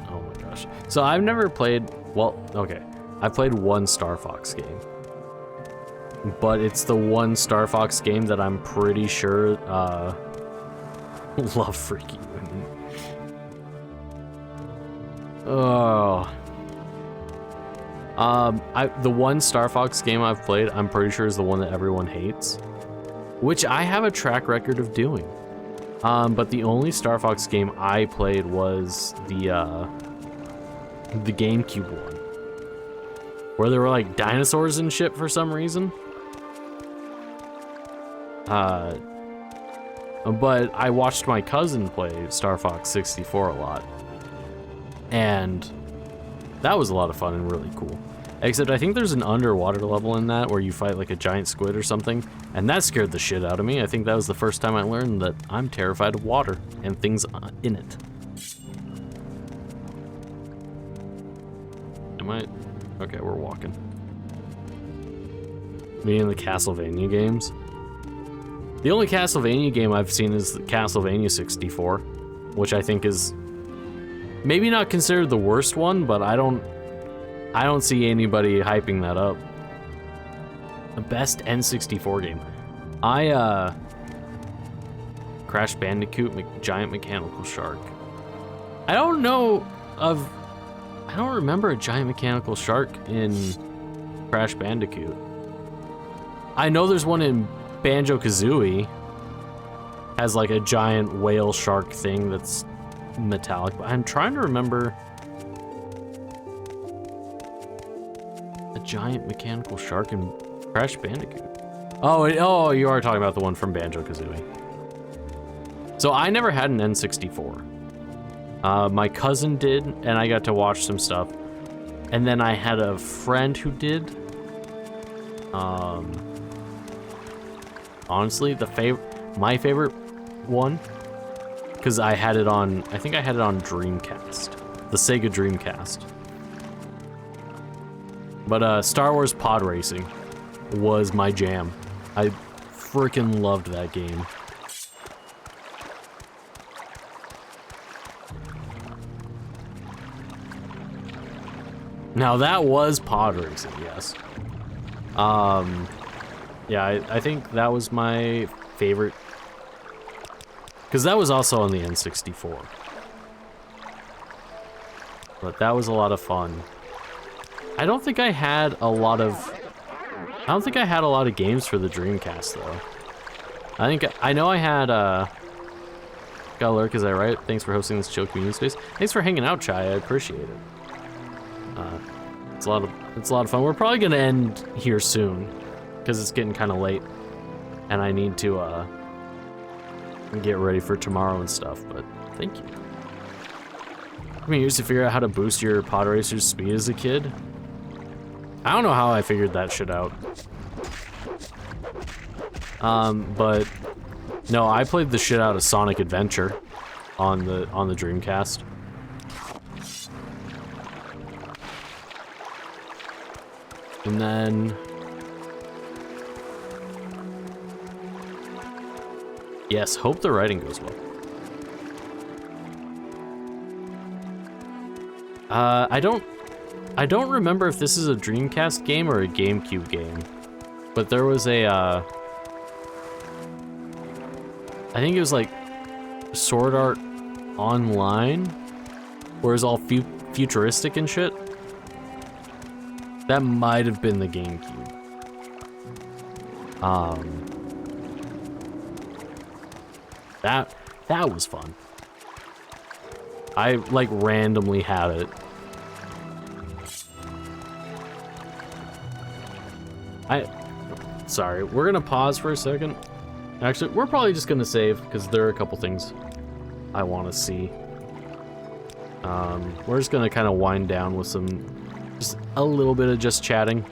Oh my gosh. So I've never played, well, okay. I've played one Star Fox game. But it's the one Star Fox game that I'm pretty sure, love freaky women. Oh. The one Star Fox game I've played, I'm pretty sure is the one that everyone hates, which I have a track record of doing. But the only Star Fox game I played was the GameCube one, where there were like dinosaurs and shit for some reason. But I watched my cousin play Star Fox 64 a lot, and that was a lot of fun and really cool. Except I think there's an underwater level in that where you fight like a giant squid or something, and that scared the shit out of me. I think that was the first time I learned that I'm terrified of water and things in it. Am I? Okay, we're walking. Me and the Castlevania games. The only Castlevania game I've seen is the Castlevania 64, which I think is maybe not considered the worst one, but I don't see anybody hyping that up. The best N64 game. Crash Bandicoot, Giant Mechanical Shark. I don't remember a giant mechanical shark in Crash Bandicoot. I know there's one in Banjo-Kazooie. Has like a giant whale shark thing that's metallic, but I'm trying to remember a giant mechanical shark in Crash Bandicoot. Oh, you are talking about the one from Banjo-Kazooie. So I never had an N64. My cousin did, and I got to watch some stuff. And then I had a friend who did. Honestly, my favorite one, because I had it on, I think I had it on Dreamcast, the Sega Dreamcast. But Star Wars Pod Racing was my jam. I freaking loved that game. Now that was pod racing, yes. Yeah, I think that was my favorite, because that was also on the N64. But that was a lot of fun. I don't think I had a lot of games for the Dreamcast though. I know I had Got Lurk, is that right? Thanks for hosting this chill community space. Thanks for hanging out, Chai. I appreciate it. It's a lot of fun. We're probably gonna end here soon because it's getting kind of late, and I need to get ready for tomorrow and stuff. But thank you. I mean, you used to figure out how to boost your pod racer's speed as a kid. I don't know how I figured that shit out. But no, I played the shit out of Sonic Adventure on the Dreamcast. And then yes, hope the writing goes well. I don't remember if this is a Dreamcast game or a GameCube game, but there was a I think it was like Sword Art Online, where it's all futuristic and shit. That might have been the GameCube. That was fun. I like randomly had it. Sorry, we're gonna pause for a second. Actually, we're probably just gonna save because there are a couple things I want to see. We're just gonna kind of wind down with just a little bit of just chatting.